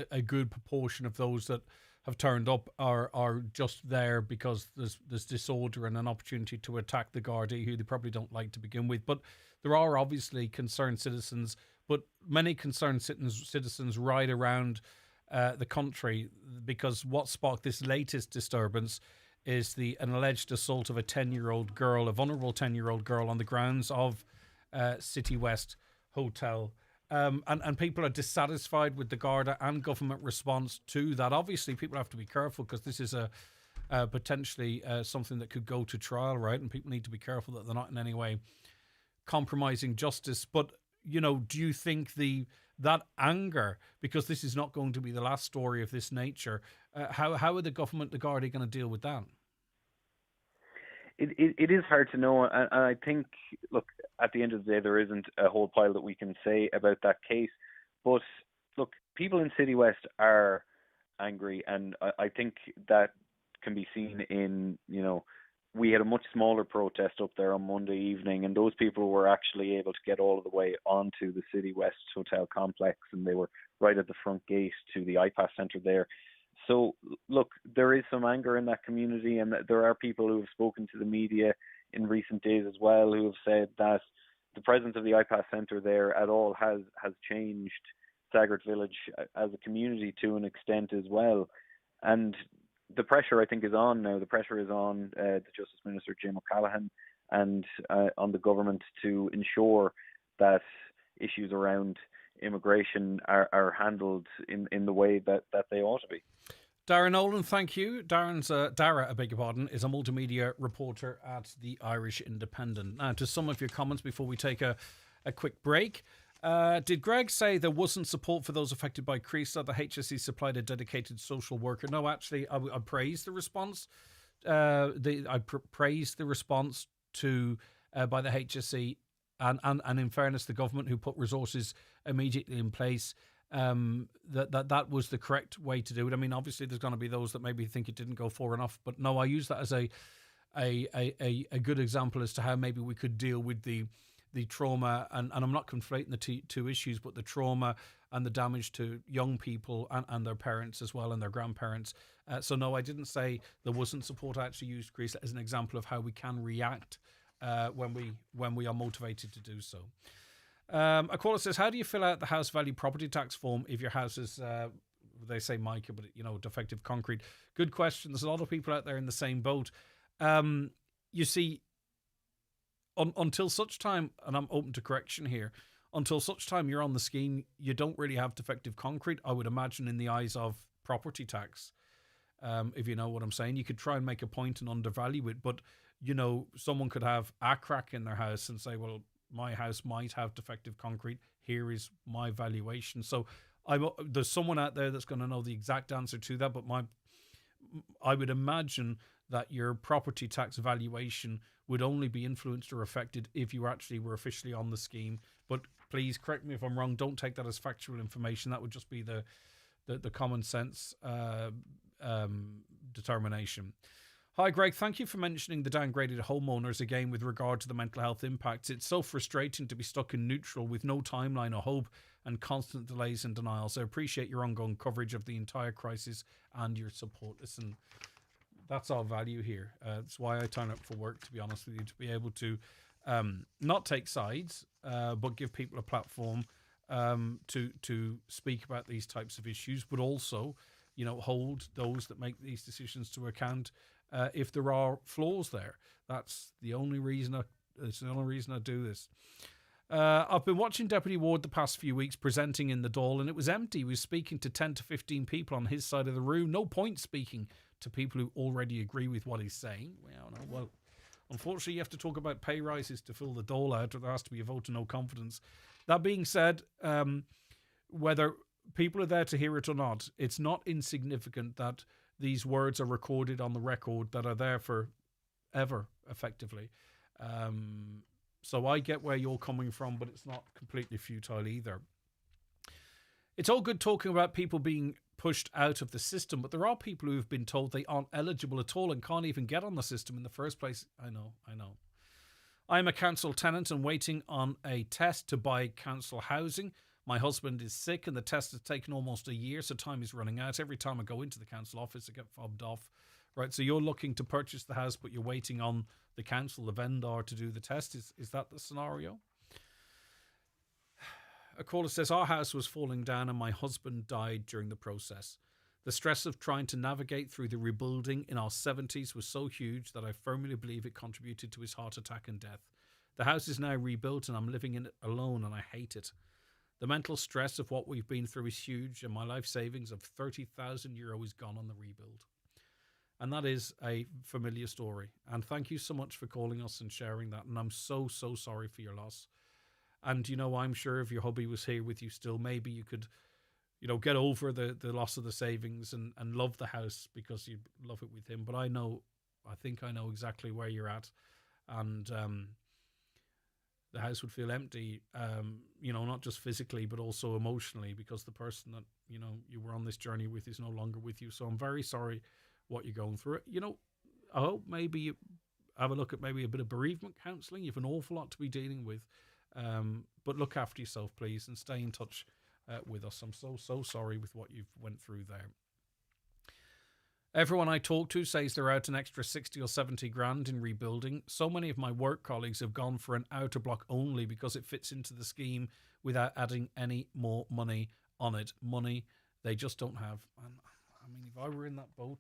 [SPEAKER 1] a good proportion of those that have turned up are just there because there's disorder and an opportunity to attack the Gardaí, who they probably don't like to begin with. But there are obviously concerned citizens, but many concerned citizens ride around the country, because what sparked this latest disturbance is an alleged assault of a 10-year-old girl, a vulnerable 10-year-old girl, on the grounds of City West Hotel. And people are dissatisfied with the Garda and government response to that. Obviously, people have to be careful because this is a potentially something that could go to trial, right? And people need to be careful that they're not in any way compromising justice. But, you know, do you think that anger, because this is not going to be the last story of this nature, how are the government, the Garda, going to deal with that?
[SPEAKER 8] It is hard to know, and I think, look, at the end of the day, there isn't a whole pile that we can say about that case. But look, people in City West are angry, and I think that can be seen in, you know, we had a much smaller protest up there on Monday evening, and those people were actually able to get all of the way onto the City West Hotel complex, and they were right at the front gate to the iPass Centre there. So, look, there is some anger in that community, and there are people who have spoken to the media in recent days as well who have said that the presence of the iPass Centre there at all has changed Sagart Village as a community to an extent as well. And the pressure, I think, is on now. The pressure is on the Justice Minister, Jim O'Callaghan, and on the government to ensure that issues around immigration are handled in the way that they ought to be.
[SPEAKER 1] Dara Nolan, thank you. Dara, I beg your pardon, is a multimedia reporter at the Irish Independent. Now, to some of your comments before we take a quick break. Did Greg say there wasn't support for those affected by Creasy? The HSE supplied a dedicated social worker. No, actually, I praised the response. I praised the response to by the HSE, and in fairness, the government, who put resources immediately in place. That was the correct way to do it. I mean, obviously, there's going to be those that maybe think it didn't go far enough, but no, I use that as a good example as to how maybe we could deal with the trauma, and I'm not conflating the two issues, but the trauma and the damage to young people and their parents as well, and their grandparents. So no, I didn't say there wasn't support. I actually used Greece as an example of how we can react when we are motivated to do so. A caller says, how do you fill out the house value property tax form if your house is, they say mica, but defective concrete? Good question. There's a lot of people out there in the same boat. You see, until such time, and I'm open to correction here, until such time you're on the scheme, you don't really have defective concrete, I would imagine, in the eyes of property tax. If you know what I'm saying, you could try and make a point and undervalue it, but someone could have a crack in their house and say, well, my house might have defective concrete. Here is my valuation. So there's someone out there that's going to know the exact answer to that, but I would imagine that your property tax valuation would only be influenced or affected if you actually were officially on the scheme. But please correct me if I'm wrong. Don't take that as factual information. That would just be the common sense determination. Hi, Greg. Thank you for mentioning the downgraded homeowners again with regard to the mental health impacts. It's so frustrating to be stuck in neutral with no timeline or hope and constant delays and denials. I appreciate your ongoing coverage of the entire crisis and your support. Listen, that's our value here. That's why I turn up for work, to be honest with you, to be able to not take sides, but give people a platform to speak about these types of issues, but also, hold those that make these decisions to account if there are flaws there. That's the only reason I do this. I've been watching Deputy Ward the past few weeks presenting in the Dáil, and it was empty. He was speaking to 10 to 15 people on his side of the room. No point speaking to people who already agree with what he's saying. Well, Unfortunately, you have to talk about pay rises to fill the dole out, or there has to be a vote of no confidence. That being said, whether people are there to hear it or not, it's not insignificant that these words are recorded on the record that are there for ever, effectively. So I get where you're coming from, but it's not completely futile either. It's all good talking about people being pushed out of the system, but there are people who have been told they aren't eligible at all and can't even get on the system in the first place. I know. I'm a council tenant and waiting on a test to buy council housing. My husband is sick and the test has taken almost a year, so time is running out. Every time I go into the council office, I get fobbed off. Right, so you're looking to purchase the house, but you're waiting on the council, the vendor, to do the test. Is that the scenario? A caller says, our house was falling down and my husband died during the process. The stress of trying to navigate through the rebuilding in our 70s was so huge that I firmly believe it contributed to his heart attack and death. The house is now rebuilt and I'm living in it alone and I hate it. The mental stress of what we've been through is huge and my life savings of €30,000 is gone on the rebuild. And that is a familiar story. And thank you so much for calling us and sharing that. And I'm so, so sorry for your loss. And, I'm sure if your hubby was here with you still, maybe you could, get over the loss of the savings and love the house because you love it with him. But I think I know exactly where you're at. And the house would feel empty, not just physically, but also emotionally, because the person that, you were on this journey with is no longer with you. So I'm very sorry what you're going through. I hope maybe you have a look at maybe a bit of bereavement counselling. You have an awful lot to be dealing with. But look after yourself, please, and stay in touch with us. I'm so sorry with what you've went through there. Everyone I talk to says they're out an extra 60 or 70 grand in rebuilding. So many of my work colleagues have gone for an outer block only because it fits into the scheme without adding any more money on it. Money they just don't have. And I mean, if I were in that boat,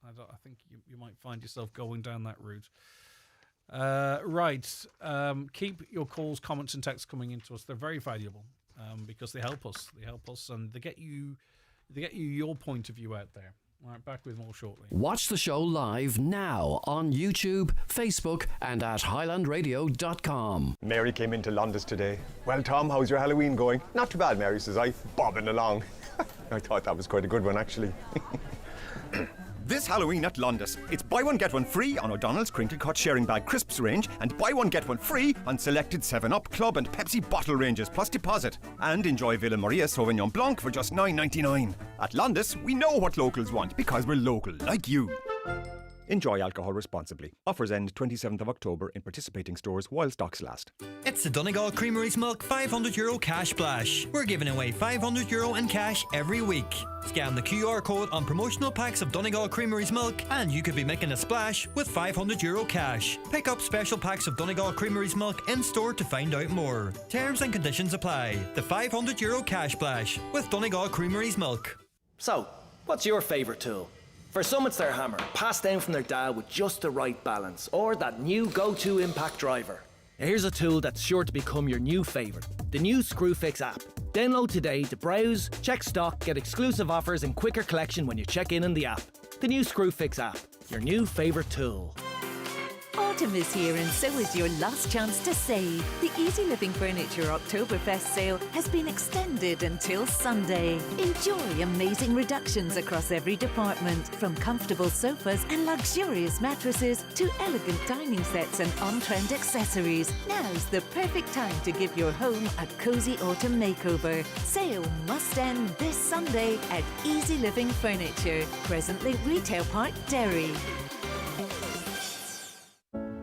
[SPEAKER 1] I think you might find yourself going down that route. Right. Keep your calls, comments and texts coming into us. They're very valuable because they help us. And they get you your point of view out there. All right, back with more shortly.
[SPEAKER 28] Watch the show live now on YouTube, Facebook and at highlandradio.com.
[SPEAKER 2] Mary came into Londis today. Well, Tom, how's your Halloween going? Not too bad, Mary, says I, bobbing along. I thought that was quite a good one, actually. This Halloween at Londis, it's buy one get one free on O'Donnell's Crinkle Cut Sharing Bag Crisps range and buy one get one free on selected 7-Up, Club and Pepsi bottle ranges plus deposit. And enjoy Villa Maria Sauvignon Blanc for just $9.99. At Londis, we know what locals want because we're local, like you. Enjoy alcohol responsibly. Offers end 27th of October in participating stores while stocks last.
[SPEAKER 10] It's the Donegal Creamery's Milk €500 cash splash. We're giving away €500 in cash every week. Scan the QR code on promotional packs of Donegal Creamery's Milk and you could be making a splash with €500 cash. Pick up special packs of Donegal Creamery's Milk in store to find out more. Terms and conditions apply. The €500 cash splash with Donegal Creamery's Milk.
[SPEAKER 11] So, what's your favourite tool? For some it's their hammer, passed down from their dad with just the right balance, or that new go-to impact driver. Here's a tool that's sure to become your new favourite, the new Screwfix app. Download today to browse, check stock, get exclusive offers and quicker collection when you check in the app. The new Screwfix app, your new favourite tool.
[SPEAKER 12] Autumn is here and so is your last chance to save. The Easy Living Furniture Oktoberfest sale has been extended until Sunday. Enjoy amazing reductions across every department, from comfortable sofas and luxurious mattresses to elegant dining sets and on-trend accessories. Now's the perfect time to give your home a cosy autumn makeover. Sale must end this Sunday at Easy Living Furniture, presently Retail Park, Derry.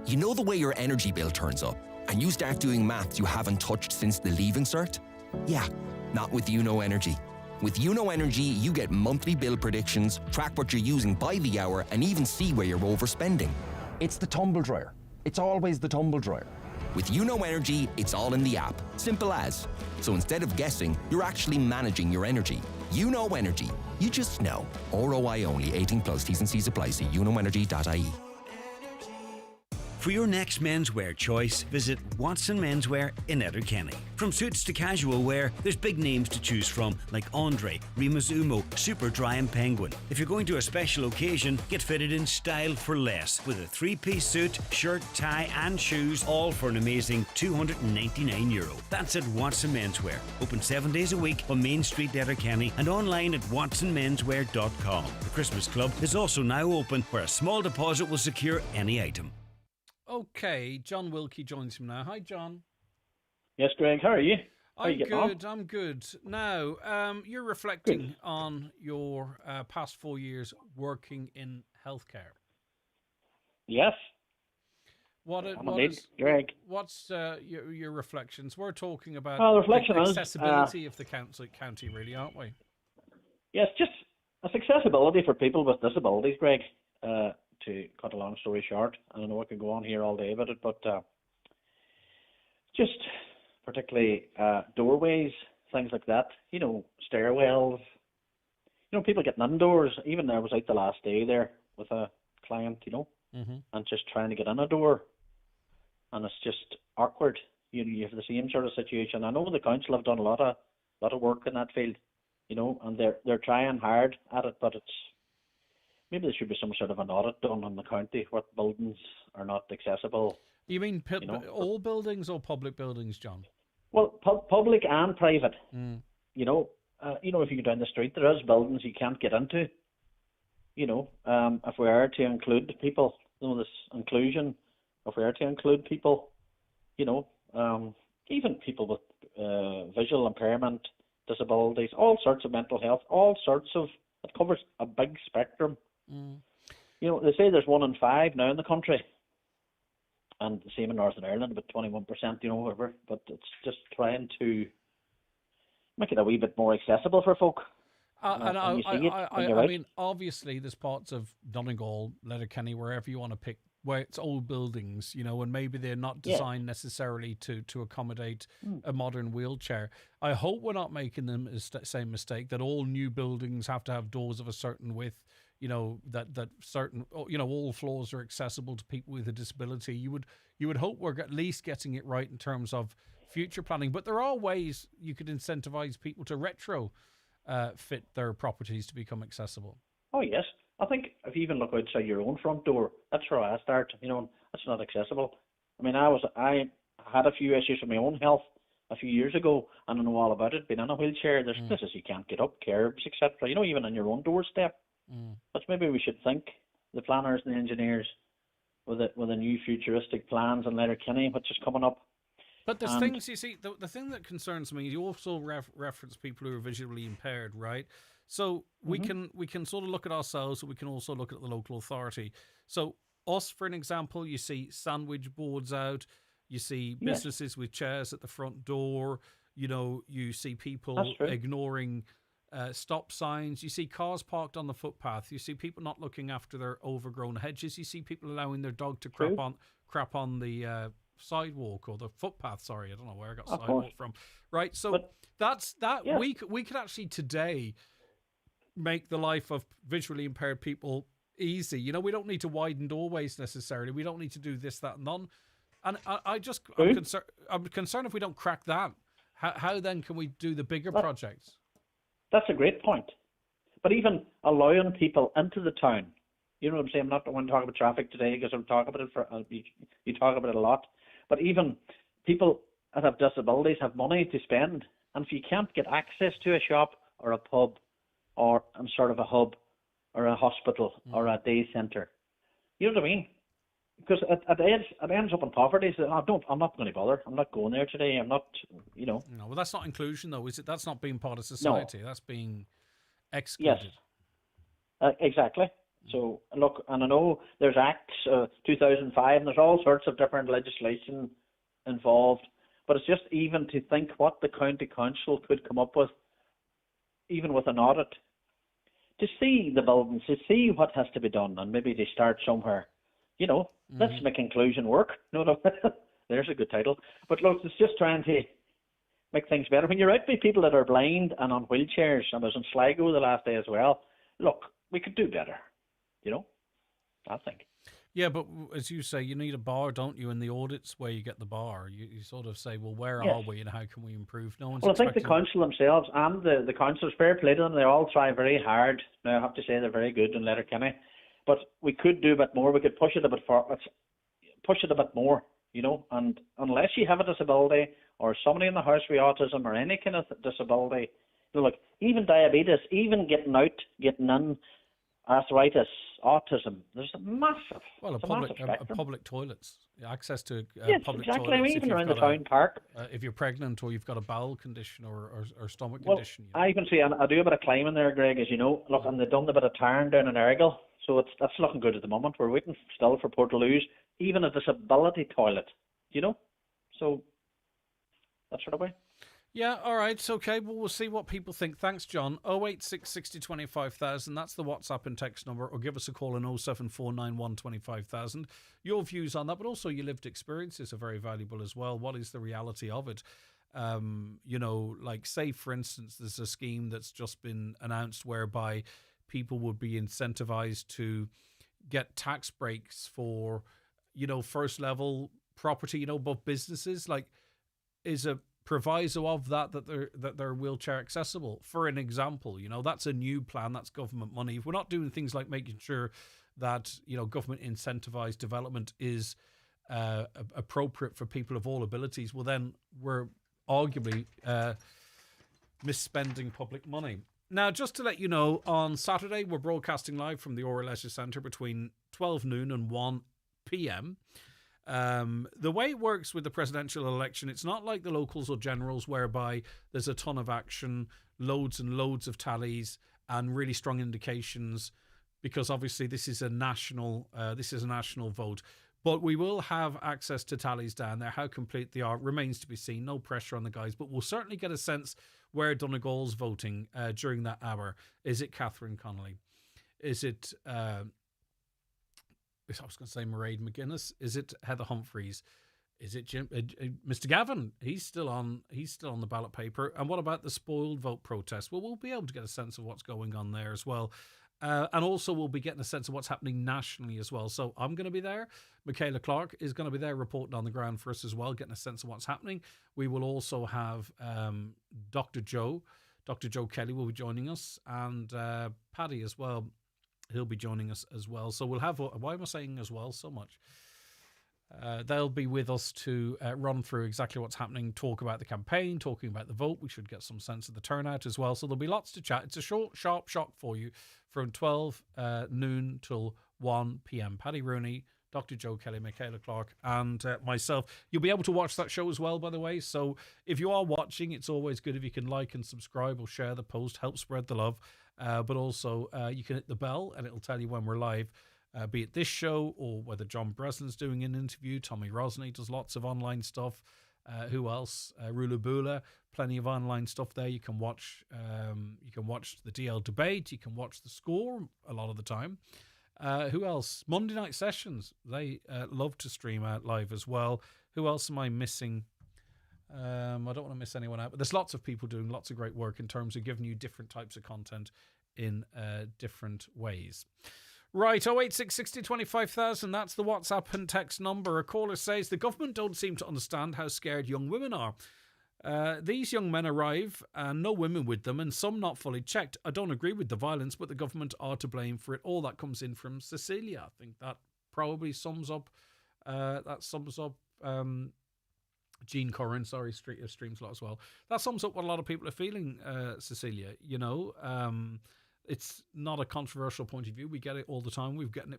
[SPEAKER 13] You know the way your energy bill turns up, and you start doing maths you haven't touched since the Leaving Cert? Yeah, not with Uno Energy. With Uno Energy, you get monthly bill predictions, track what you're using by the hour, and even see where you're overspending. It's the tumble dryer. It's always the tumble dryer. With Uno Energy, it's all in the app. Simple as. So instead of guessing, you're actually managing your energy. Uno Energy. You just know. ROI only. 18 plus. T's and C's apply. See unoenergy.ie.
[SPEAKER 4] For your next menswear choice, visit Watson Menswear in Letterkenny. From suits to casual wear, there's big names to choose from like Andre, Rima's Umo, Superdry and Penguin. If you're going to a special occasion, get fitted in style for less with a 3-piece suit, shirt, tie and shoes, all for an amazing €299. That's at Watson Menswear. Open 7 days a week on Main Street, Letterkenny and online at watsonmenswear.com. The Christmas Club is also now open where a small deposit will secure any item.
[SPEAKER 1] Okay, John Wilkie joins him now. Hi, John.
[SPEAKER 14] Yes, Greg, how are you?
[SPEAKER 1] I'm good. Now, you're reflecting on your past 4 years working in healthcare.
[SPEAKER 14] Yes.
[SPEAKER 1] Greg. What's your reflections? We're talking about
[SPEAKER 14] the
[SPEAKER 1] accessibility of the county, really, aren't we?
[SPEAKER 14] Yes, just it's accessibility for people with disabilities, Greg. To cut a long story short, I know I could go on here all day about it, but just particularly doorways, things like that, stairwells, people getting indoors. Even I was out the last day there with a client, and just trying to get in a door, and it's just awkward. You have the same sort of situation. I know the council have done a lot of work in that field, and they're trying hard at it, but it's maybe there should be some sort of an audit done on the county. What buildings are not accessible?
[SPEAKER 1] You mean all buildings or public buildings, John?
[SPEAKER 14] Well, public and private. If you go down the street, there is buildings you can't get into. If we are to include people, this inclusion. If we are to include people, even people with visual impairment, disabilities, all sorts of mental health, all sorts of. It covers a big spectrum. They say there's 1 in 5 now in the country, and the same in Northern Ireland, about 21%, whatever. But it's just trying to make it a wee bit more accessible for folk.
[SPEAKER 1] I mean, obviously, there's parts of Donegal, Letterkenny, wherever you want to pick, where it's old buildings, and maybe they're not designed necessarily to accommodate a modern wheelchair. I hope we're not making the same mistake that all new buildings have to have doors of a certain width. That certain, all floors are accessible to people with a disability. You would hope we're at least getting it right in terms of future planning. But there are ways you could incentivize people to retro fit their properties to become accessible.
[SPEAKER 14] Oh yes, I think if you even look outside your own front door, that's where I start. That's not accessible. I mean, I had a few issues with my own health a few years ago, and I know all about it. Being in a wheelchair, there's places you can't get up, curbs, etc. Even on your own doorstep. But maybe we should think, the planners and the engineers, with a new futuristic plans in Letterkenny, which is coming up.
[SPEAKER 1] But there's things, you see, the thing that concerns me, you also reference people who are visually impaired, right? So we can sort of look at ourselves, but we can also look at the local authority. So us, for an example, you see sandwich boards out, you see businesses with chairs at the front door, you see people ignoring stop signs, you see cars parked on the footpath, you see people not looking after their overgrown hedges, you see people allowing their dog to crap on the sidewalk or the footpath. Sorry, I don't know where I got sidewalk from. Right, so we could actually today make the life of visually impaired people easy. We don't need to widen doorways necessarily. We don't need to do this, that, and none. And I'm concerned if we don't crack that. How then can we do the bigger projects?
[SPEAKER 14] That's a great point. But even allowing people into the town, you know what I'm saying? I'm not going to talk about traffic today because I'm talking about it you talk about it a lot. But even people that have disabilities have money to spend, and if you can't get access to a shop or a pub or sort of a hub or a hospital or a day centre, you know what I mean? Because it ends up in poverty. So I'm not going to bother. I'm not going there today. I'm not, No,
[SPEAKER 1] well, that's not inclusion, though, is it? That's not being part of society. No. That's being excluded.
[SPEAKER 14] Yes, exactly. So, look, and I know there's Acts 2005, and there's all sorts of different legislation involved. But it's just even to think what the county council could come up with, even with an audit, to see the buildings, to see what has to be done, and maybe they start somewhere. Let's make inclusion work. No, there's a good title. But look, it's just trying to make things better. When you're out with people that are blind and on wheelchairs, and I was in Sligo the last day as well, look, we could do better, I think.
[SPEAKER 1] Yeah, but as you say, you need a bar, don't you? In the audits where you get the bar, you sort of say, well, where
[SPEAKER 14] Yes.
[SPEAKER 1] are we and how can we improve? No one's
[SPEAKER 14] Well, I think the
[SPEAKER 1] expecting...
[SPEAKER 14] council themselves and the council's fair play to them. They all try very hard. Now, I have to say they're very good in Letterkenny, but we could do a bit more. We could push it a bit push it a bit more, you know. And unless you have a disability or somebody in the house with autism or any kind of disability, you know, like even diabetes, even getting out, getting in, arthritis, autism, there's a massive,
[SPEAKER 1] Well, public toilets, access to
[SPEAKER 14] yes,
[SPEAKER 1] public
[SPEAKER 14] exactly.
[SPEAKER 1] toilets.
[SPEAKER 14] Even around the town park.
[SPEAKER 1] If you're pregnant or you've got a bowel condition or stomach
[SPEAKER 14] Well,
[SPEAKER 1] condition.
[SPEAKER 14] I even see, and I do a bit of climbing there, Greg, as you know. Look, and they've done a bit of tarn down in Errigal, so that's looking good at the moment. We're waiting still for Portaloos, even a disability toilet, you know. So that sort of way.
[SPEAKER 1] Yeah, all right, okay. Well, we'll see what people think. Thanks, John. 086 60 25,000. That's the WhatsApp and text number. Or give us a call on 07491 25,000. Your views on that, but also your lived experiences are very valuable as well. What is the reality of it? You know, like say, for instance, there's a scheme that's just been announced whereby people would be incentivized to get tax breaks for, you know, first level property, you know, above businesses. Like, is a proviso of that they're wheelchair accessible, for an example. You know, that's a new plan, that's government money. If we're not doing things like making sure that, you know, government incentivized development is appropriate for people of all abilities, well then we're arguably misspending public money. Now, just to let you know, on Saturday we're broadcasting live from the Ora Leisure Centre between 12 noon and 1 p.m. The way it works with the presidential election, it's not like the locals or generals whereby there's a ton of action, loads and loads of tallies and really strong indications, because obviously this is a national vote. But we will have access to tallies down there. How complete they are remains to be seen. No pressure on the guys, but we'll certainly get a sense where Donegal's voting during that hour. Is it Catherine Connolly? Is it I was going to say Mairead McGuinness. Is it Heather Humphreys? Is it Mr. Gavin? He's still on the ballot paper. And what about the spoiled vote protest? Well, we'll be able to get a sense of what's going on there as well. And also we'll be getting a sense of what's happening nationally as well. So I'm going to be there. Michaela Clark is going to be there reporting on the ground for us as well, getting a sense of what's happening. We will also have Dr. Joe Kelly will be joining us, and Paddy as well. He'll be joining us as well. So we'll have, why am I saying as well so much? They'll be with us to run through exactly what's happening, talk about the campaign, talking about the vote. We should get some sense of the turnout as well. So there'll be lots to chat. It's a short, sharp shock for you from 12 noon till 1 p.m. Paddy Rooney, Dr. Joe Kelly, Michaela Clark, and myself. You'll be able to watch that show as well, by the way. So if you are watching, it's always good if you can like and subscribe or share the post, help spread the love. But also you can hit the bell and it'll tell you when we're live, be it this show or whether John Breslin's doing an interview. Tommy Rosney does lots of online stuff. Who else? Rula Bula, plenty of online stuff there. You can watch the DL debate. You can watch the score a lot of the time. Who else? Monday Night Sessions. They love to stream out live as well. Who else am I missing? I don't want to miss anyone out, but there's lots of people doing lots of great work in terms of giving you different types of content in different ways. Right, 086 60 25,000, that's the WhatsApp and text number. A caller says, the government don't seem to understand how scared young women are. These young men arrive and no women with them, and some not fully checked. I don't agree with the violence, but the government are to blame for it. All that comes in from Cecilia. I think that probably sums up Jean Corrin, streams a lot as well. That sums up what a lot of people are feeling, Cecilia. You know, it's not a controversial point of view. We get it all the time. We've gotten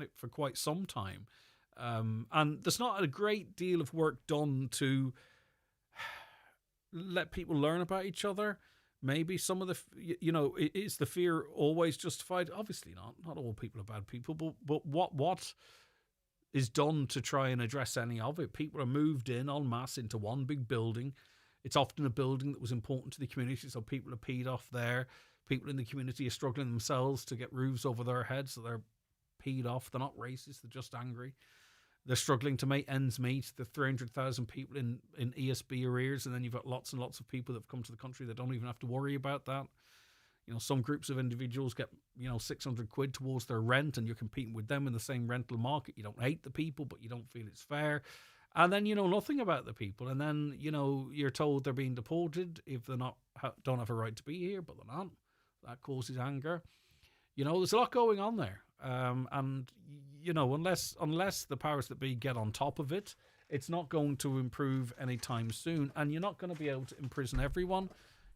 [SPEAKER 1] it for quite some time. And there's not a great deal of work done to let people learn about each other. Maybe some of the, is the fear always justified? Obviously not. Not all people are bad people, but what is done to try and address any of it? People are moved in en masse into one big building. It's often a building that was important to the community, so people are peed off there. People in the community are struggling themselves to get roofs over their heads, so they're peed off. They're not racist, they're just angry. They're struggling to make ends meet. The 300,000 people in ESB arrears, and then you've got lots and lots of people that have come to the country that don't even have to worry about that. You know, some groups of individuals get, 600 quid towards their rent, and you're competing with them in the same rental market. You don't hate the people, but you don't feel it's fair. And then you know nothing about the people, and then you're told they're being deported if they're not don't have a right to be here, but they're not. That causes anger. There's a lot going on there, and unless the powers that be get on top of it, it's not going to improve anytime soon. And you're not going to be able to imprison everyone.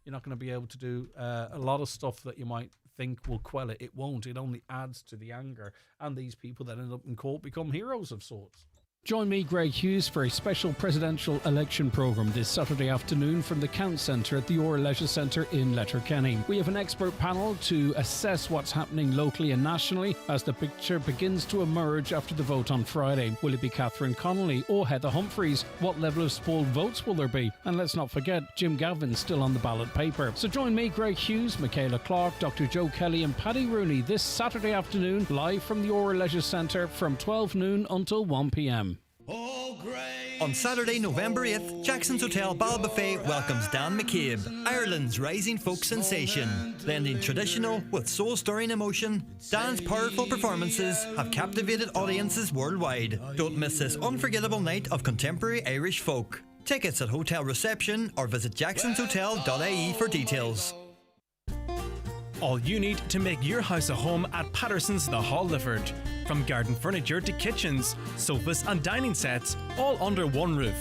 [SPEAKER 1] You're not going to be able to do a lot of stuff that you might think will quell it. It won't. It only adds to the anger, and these people that end up in court become heroes of sorts. Join me, Greg Hughes, for a special presidential election programme this Saturday afternoon from the Count Centre at the Ora Leisure Centre in Letterkenny. We have an expert panel to assess what's happening locally and nationally as the picture begins to emerge after the vote on Friday. Will it be Catherine Connolly or Heather Humphreys? What level of spoiled votes will there be? And let's not forget, Jim Gavin's still on the ballot paper. So join me, Greg Hughes, Michaela Clark, Dr. Joe Kelly and Paddy Rooney this Saturday afternoon live from the Ora Leisure Centre from 12 noon until 1 p.m.
[SPEAKER 10] On Saturday, November 8th, Jackson's Hotel Balbuffet welcomes Dan McCabe, Ireland's rising folk sensation. Blending traditional with soul-stirring emotion, Dan's powerful performances have captivated audiences worldwide. Don't miss this unforgettable night of contemporary Irish folk. Tickets at hotel reception or visit jacksonshotel.ie for details.
[SPEAKER 16] All you need to make your house a home at Patterson's The Halliford. From garden furniture to kitchens, sofas and dining sets, all under one roof.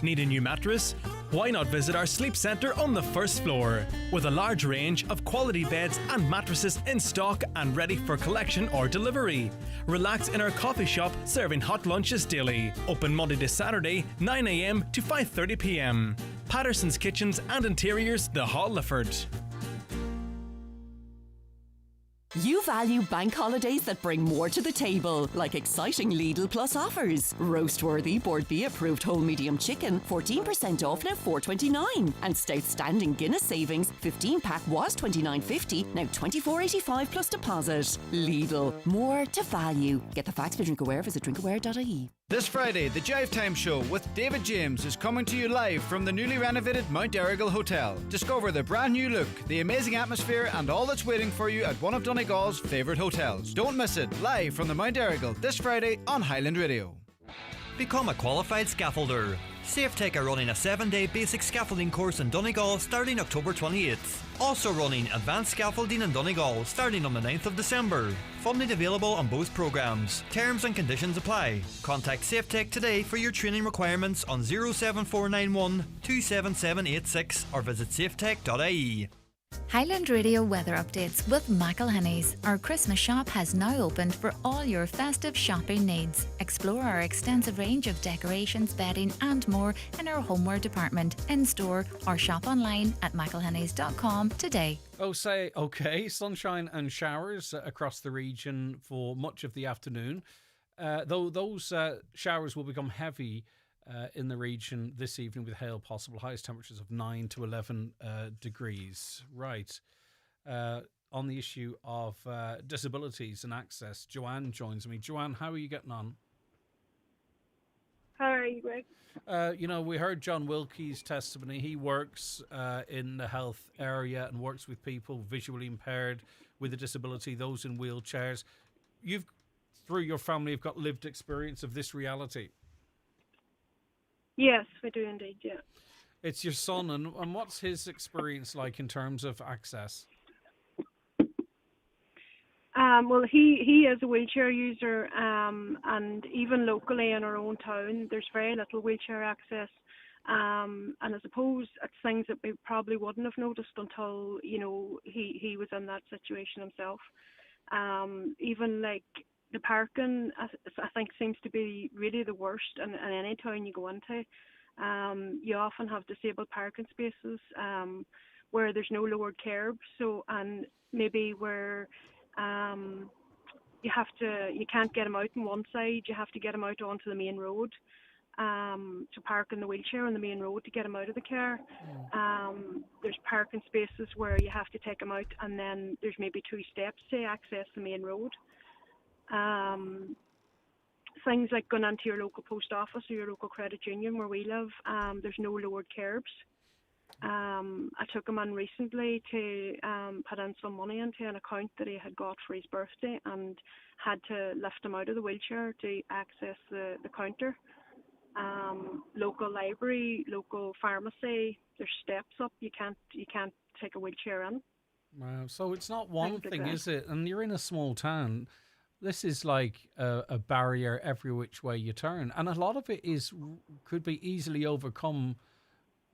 [SPEAKER 16] Need a new mattress? Why not visit our sleep centre on the first floor? With a large range of quality beds and mattresses in stock and ready for collection or delivery. Relax in our coffee shop serving hot lunches daily. Open Monday to Saturday, 9 a.m. to 5:30 p.m. Patterson's Kitchens and Interiors, The Halliford.
[SPEAKER 19] You value bank holidays that bring more to the table, like exciting Lidl Plus offers. Roast-worthy Board B approved whole medium chicken, 14% off now $4.29. And stout standing Guinness savings, 15-pack was $29.50, now $24.85 plus deposit. Lidl, more to value. Get the facts for Drinkaware, visit drinkaware.ie.
[SPEAKER 20] This Friday, the Jive Time Show with David James is coming to you live from the newly renovated Mount Errigal Hotel. Discover the brand new look, the amazing atmosphere and all that's waiting for you at one of Donegal's favourite hotels. Don't miss it, live from the Mount Errigal this Friday on Highland Radio.
[SPEAKER 10] Become a qualified scaffolder. SafeTech are running a 7-day basic scaffolding course in Donegal starting October 28th. Also running advanced scaffolding in Donegal starting on the 9th of December. Funding available on both programmes. Terms and conditions apply. Contact SafeTech today for your training requirements on 07491 27786 or visit safetech.ie.
[SPEAKER 21] Highland Radio weather updates with McElhinney's. Our Christmas shop has now opened for all your festive shopping needs. Explore our extensive range of decorations, bedding and more in our homeware department, in-store or shop online at mcelhenneys.com today.
[SPEAKER 1] Oh, say, okay, sunshine and showers across the region for much of the afternoon. Though those showers will become heavy in the region this evening with hail possible. Highest temperatures of 9 to 11 degrees. Right. On the issue of disabilities and access, Joanne joins me. Joanne, how are you getting on?
[SPEAKER 22] How are you, Greg?
[SPEAKER 1] We heard John Wilkie's testimony. He works in the health area and works with people visually impaired with a disability, those in wheelchairs. You've, through your family, have got lived experience of this reality.
[SPEAKER 22] Yes, we do indeed, yeah.
[SPEAKER 1] It's your son, and what's his experience like in terms of access?
[SPEAKER 22] Well, he is a wheelchair user, and even locally in our own town, there's very little wheelchair access. And I suppose it's things that we probably wouldn't have noticed until, he was in that situation himself. Even like the parking, I think, seems to be really the worst in any town you go into. You often have disabled parking spaces where there's no lowered curb, and maybe where you can't get them out on one side, you have to get them out onto the main road to park in the wheelchair on the main road to get them out of the car. There's parking spaces where you have to take them out, and then there's maybe 2 steps to access the main road. Things like going into your local post office or your local credit union where we live, there's no lowered curbs. I took him in recently to put in some money into an account that he had got for his birthday, and had to lift him out of the wheelchair to access the counter. Local library, local pharmacy. There's steps up. You can't take a wheelchair in.
[SPEAKER 1] Wow. So it's not one
[SPEAKER 22] Things like
[SPEAKER 1] thing,
[SPEAKER 22] that.
[SPEAKER 1] is it? And you're in a small town. This is like a barrier every which way you turn, and a lot of it could be easily overcome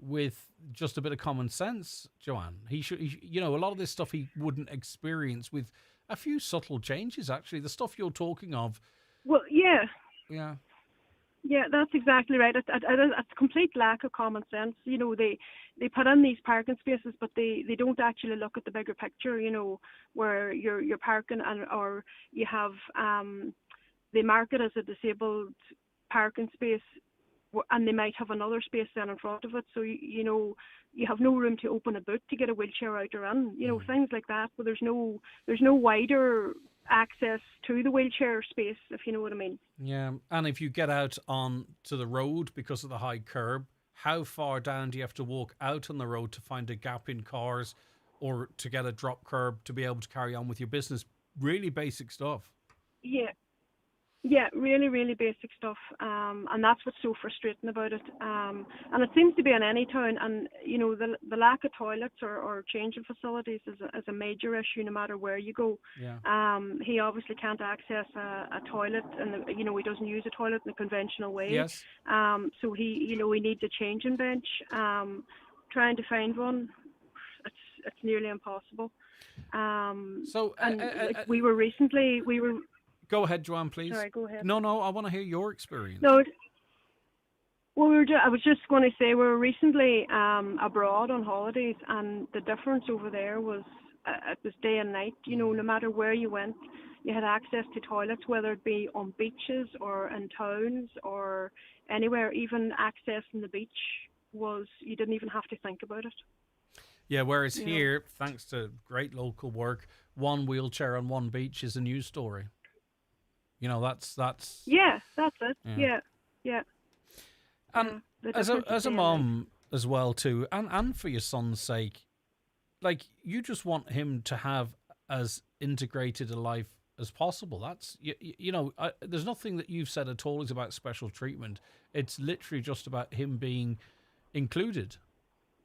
[SPEAKER 1] with just a bit of common sense, Joanne. A lot of this stuff he wouldn't experience with a few subtle changes. Actually, the stuff you're talking of.
[SPEAKER 22] Well, yeah.
[SPEAKER 1] Yeah.
[SPEAKER 22] Yeah, that's exactly right. It's a complete lack of common sense. They put in these parking spaces, but they don't actually look at the bigger picture. Where you're parking or you have they mark it as a disabled parking space, and they might have another space then in front of it. So you have no room to open a boot to get a wheelchair out or in. Things like that. But there's no wider access to the wheelchair space, if you know what I mean.
[SPEAKER 1] Yeah, and if you get out on to the road because of the high curb, how far down do you have to walk out on the road to find a gap in cars, or to get a drop curb to be able to carry on with your business? Really basic stuff.
[SPEAKER 22] Yeah, really, really basic stuff, and that's what's so frustrating about it. And it seems to be in any town, and the lack of toilets or changing facilities is a major issue no matter where you go.
[SPEAKER 1] Yeah.
[SPEAKER 22] He obviously can't access a toilet, and he doesn't use a toilet in the conventional way.
[SPEAKER 1] Yes.
[SPEAKER 22] So he needs a changing bench. Trying to find one, it's nearly impossible. We were recently.
[SPEAKER 1] Go ahead, Joanne, please.
[SPEAKER 22] Sorry, go ahead.
[SPEAKER 1] No, I want to hear your experience.
[SPEAKER 22] No, well, I was just going to say we were recently abroad on holidays, and the difference over there was it was day and night. No matter where you went, you had access to toilets, whether it be on beaches or in towns or anywhere. Even accessing the beach you didn't even have to think about it.
[SPEAKER 1] Yeah, whereas here, thanks to great local work, one wheelchair on one beach is a news story. That's.
[SPEAKER 22] Yeah, that's it. Yeah.
[SPEAKER 1] And as a mom as well too, and for your son's sake, like, you just want him to have as integrated a life as possible. That's there's nothing that you've said at all is about special treatment. It's literally just about him being included.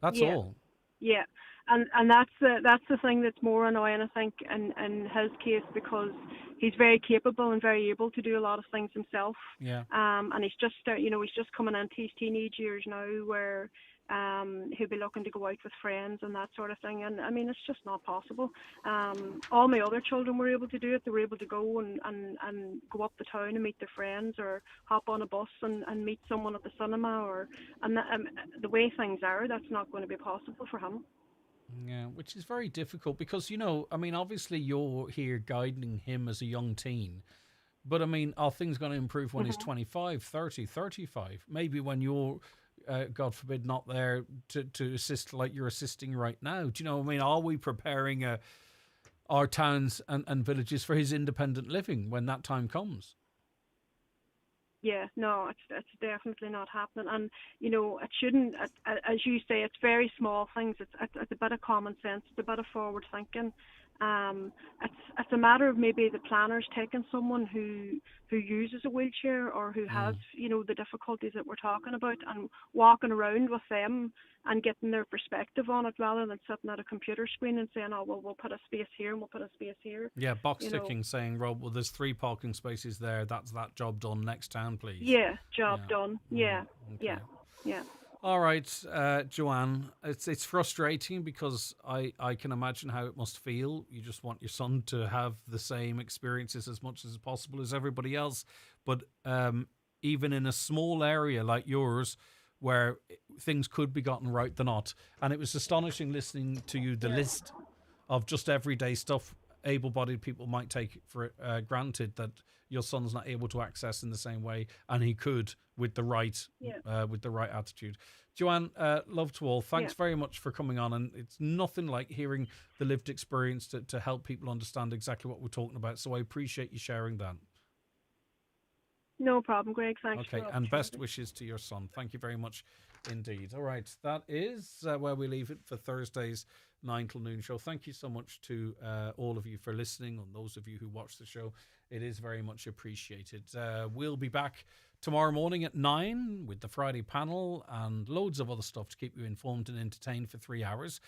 [SPEAKER 1] That's all.
[SPEAKER 22] Yeah, and that's the thing that's more annoying, I think, in his case, because he's very capable and very able to do a lot of things himself.
[SPEAKER 1] Yeah.
[SPEAKER 22] And he's just he's just coming into his teenage years now, where he'll be looking to go out with friends and that sort of thing. And I mean, it's just not possible. All my other children were able to do it. They were able to go and go up the town and meet their friends, or hop on a bus and meet someone at the cinema, the way things are, that's not going to be possible for him.
[SPEAKER 1] Yeah, which is very difficult because, obviously you're here guiding him as a young teen. But, are things going to improve when he's 25, 30, 35? Maybe when you're, God forbid, not there to assist like you're assisting right now. Do you know what I mean? Are we preparing our towns and villages for his independent living when that time comes?
[SPEAKER 22] Yeah, no, it's definitely not happening, and it shouldn't. As you say, it's very small things. It's a bit of common sense. It's a bit of forward thinking. It's a matter of maybe the planners taking someone who uses a wheelchair or who has the difficulties that we're talking about, and walking around with them and getting their perspective on it, rather than sitting at a computer screen and saying, oh well, we'll put a space here and we'll put a space here.
[SPEAKER 1] Yeah, box ticking, saying, Rob, well, there's 3 parking spaces there, that's that job done, next town please.
[SPEAKER 22] Yeah, job done. Yeah.
[SPEAKER 1] Okay.
[SPEAKER 22] Yeah.
[SPEAKER 1] All right, Joanne, it's frustrating because I can imagine how it must feel. You just want your son to have the same experiences as much as possible as everybody else. But even in a small area like yours, where things could be gotten right, they're not. And it was astonishing listening to you, the list of just everyday stuff able-bodied people might take for granted that your son's not able to access in the same way, and he could with the right attitude. Joanne, love to all. Thanks very much for coming on, and it's nothing like hearing the lived experience to help people understand exactly what we're talking about. So I appreciate you sharing that.
[SPEAKER 22] No problem, Greg. Thanks.
[SPEAKER 1] Okay, and best wishes to your son. Thank you very much indeed. All right, that is where we leave it for Thursday's 9 till noon show. Thank you so much to all of you for listening, and those of you who watch the show. It is very much appreciated. We'll be back tomorrow morning at 9 with the Friday panel and loads of other stuff to keep you informed and entertained for 3 hours.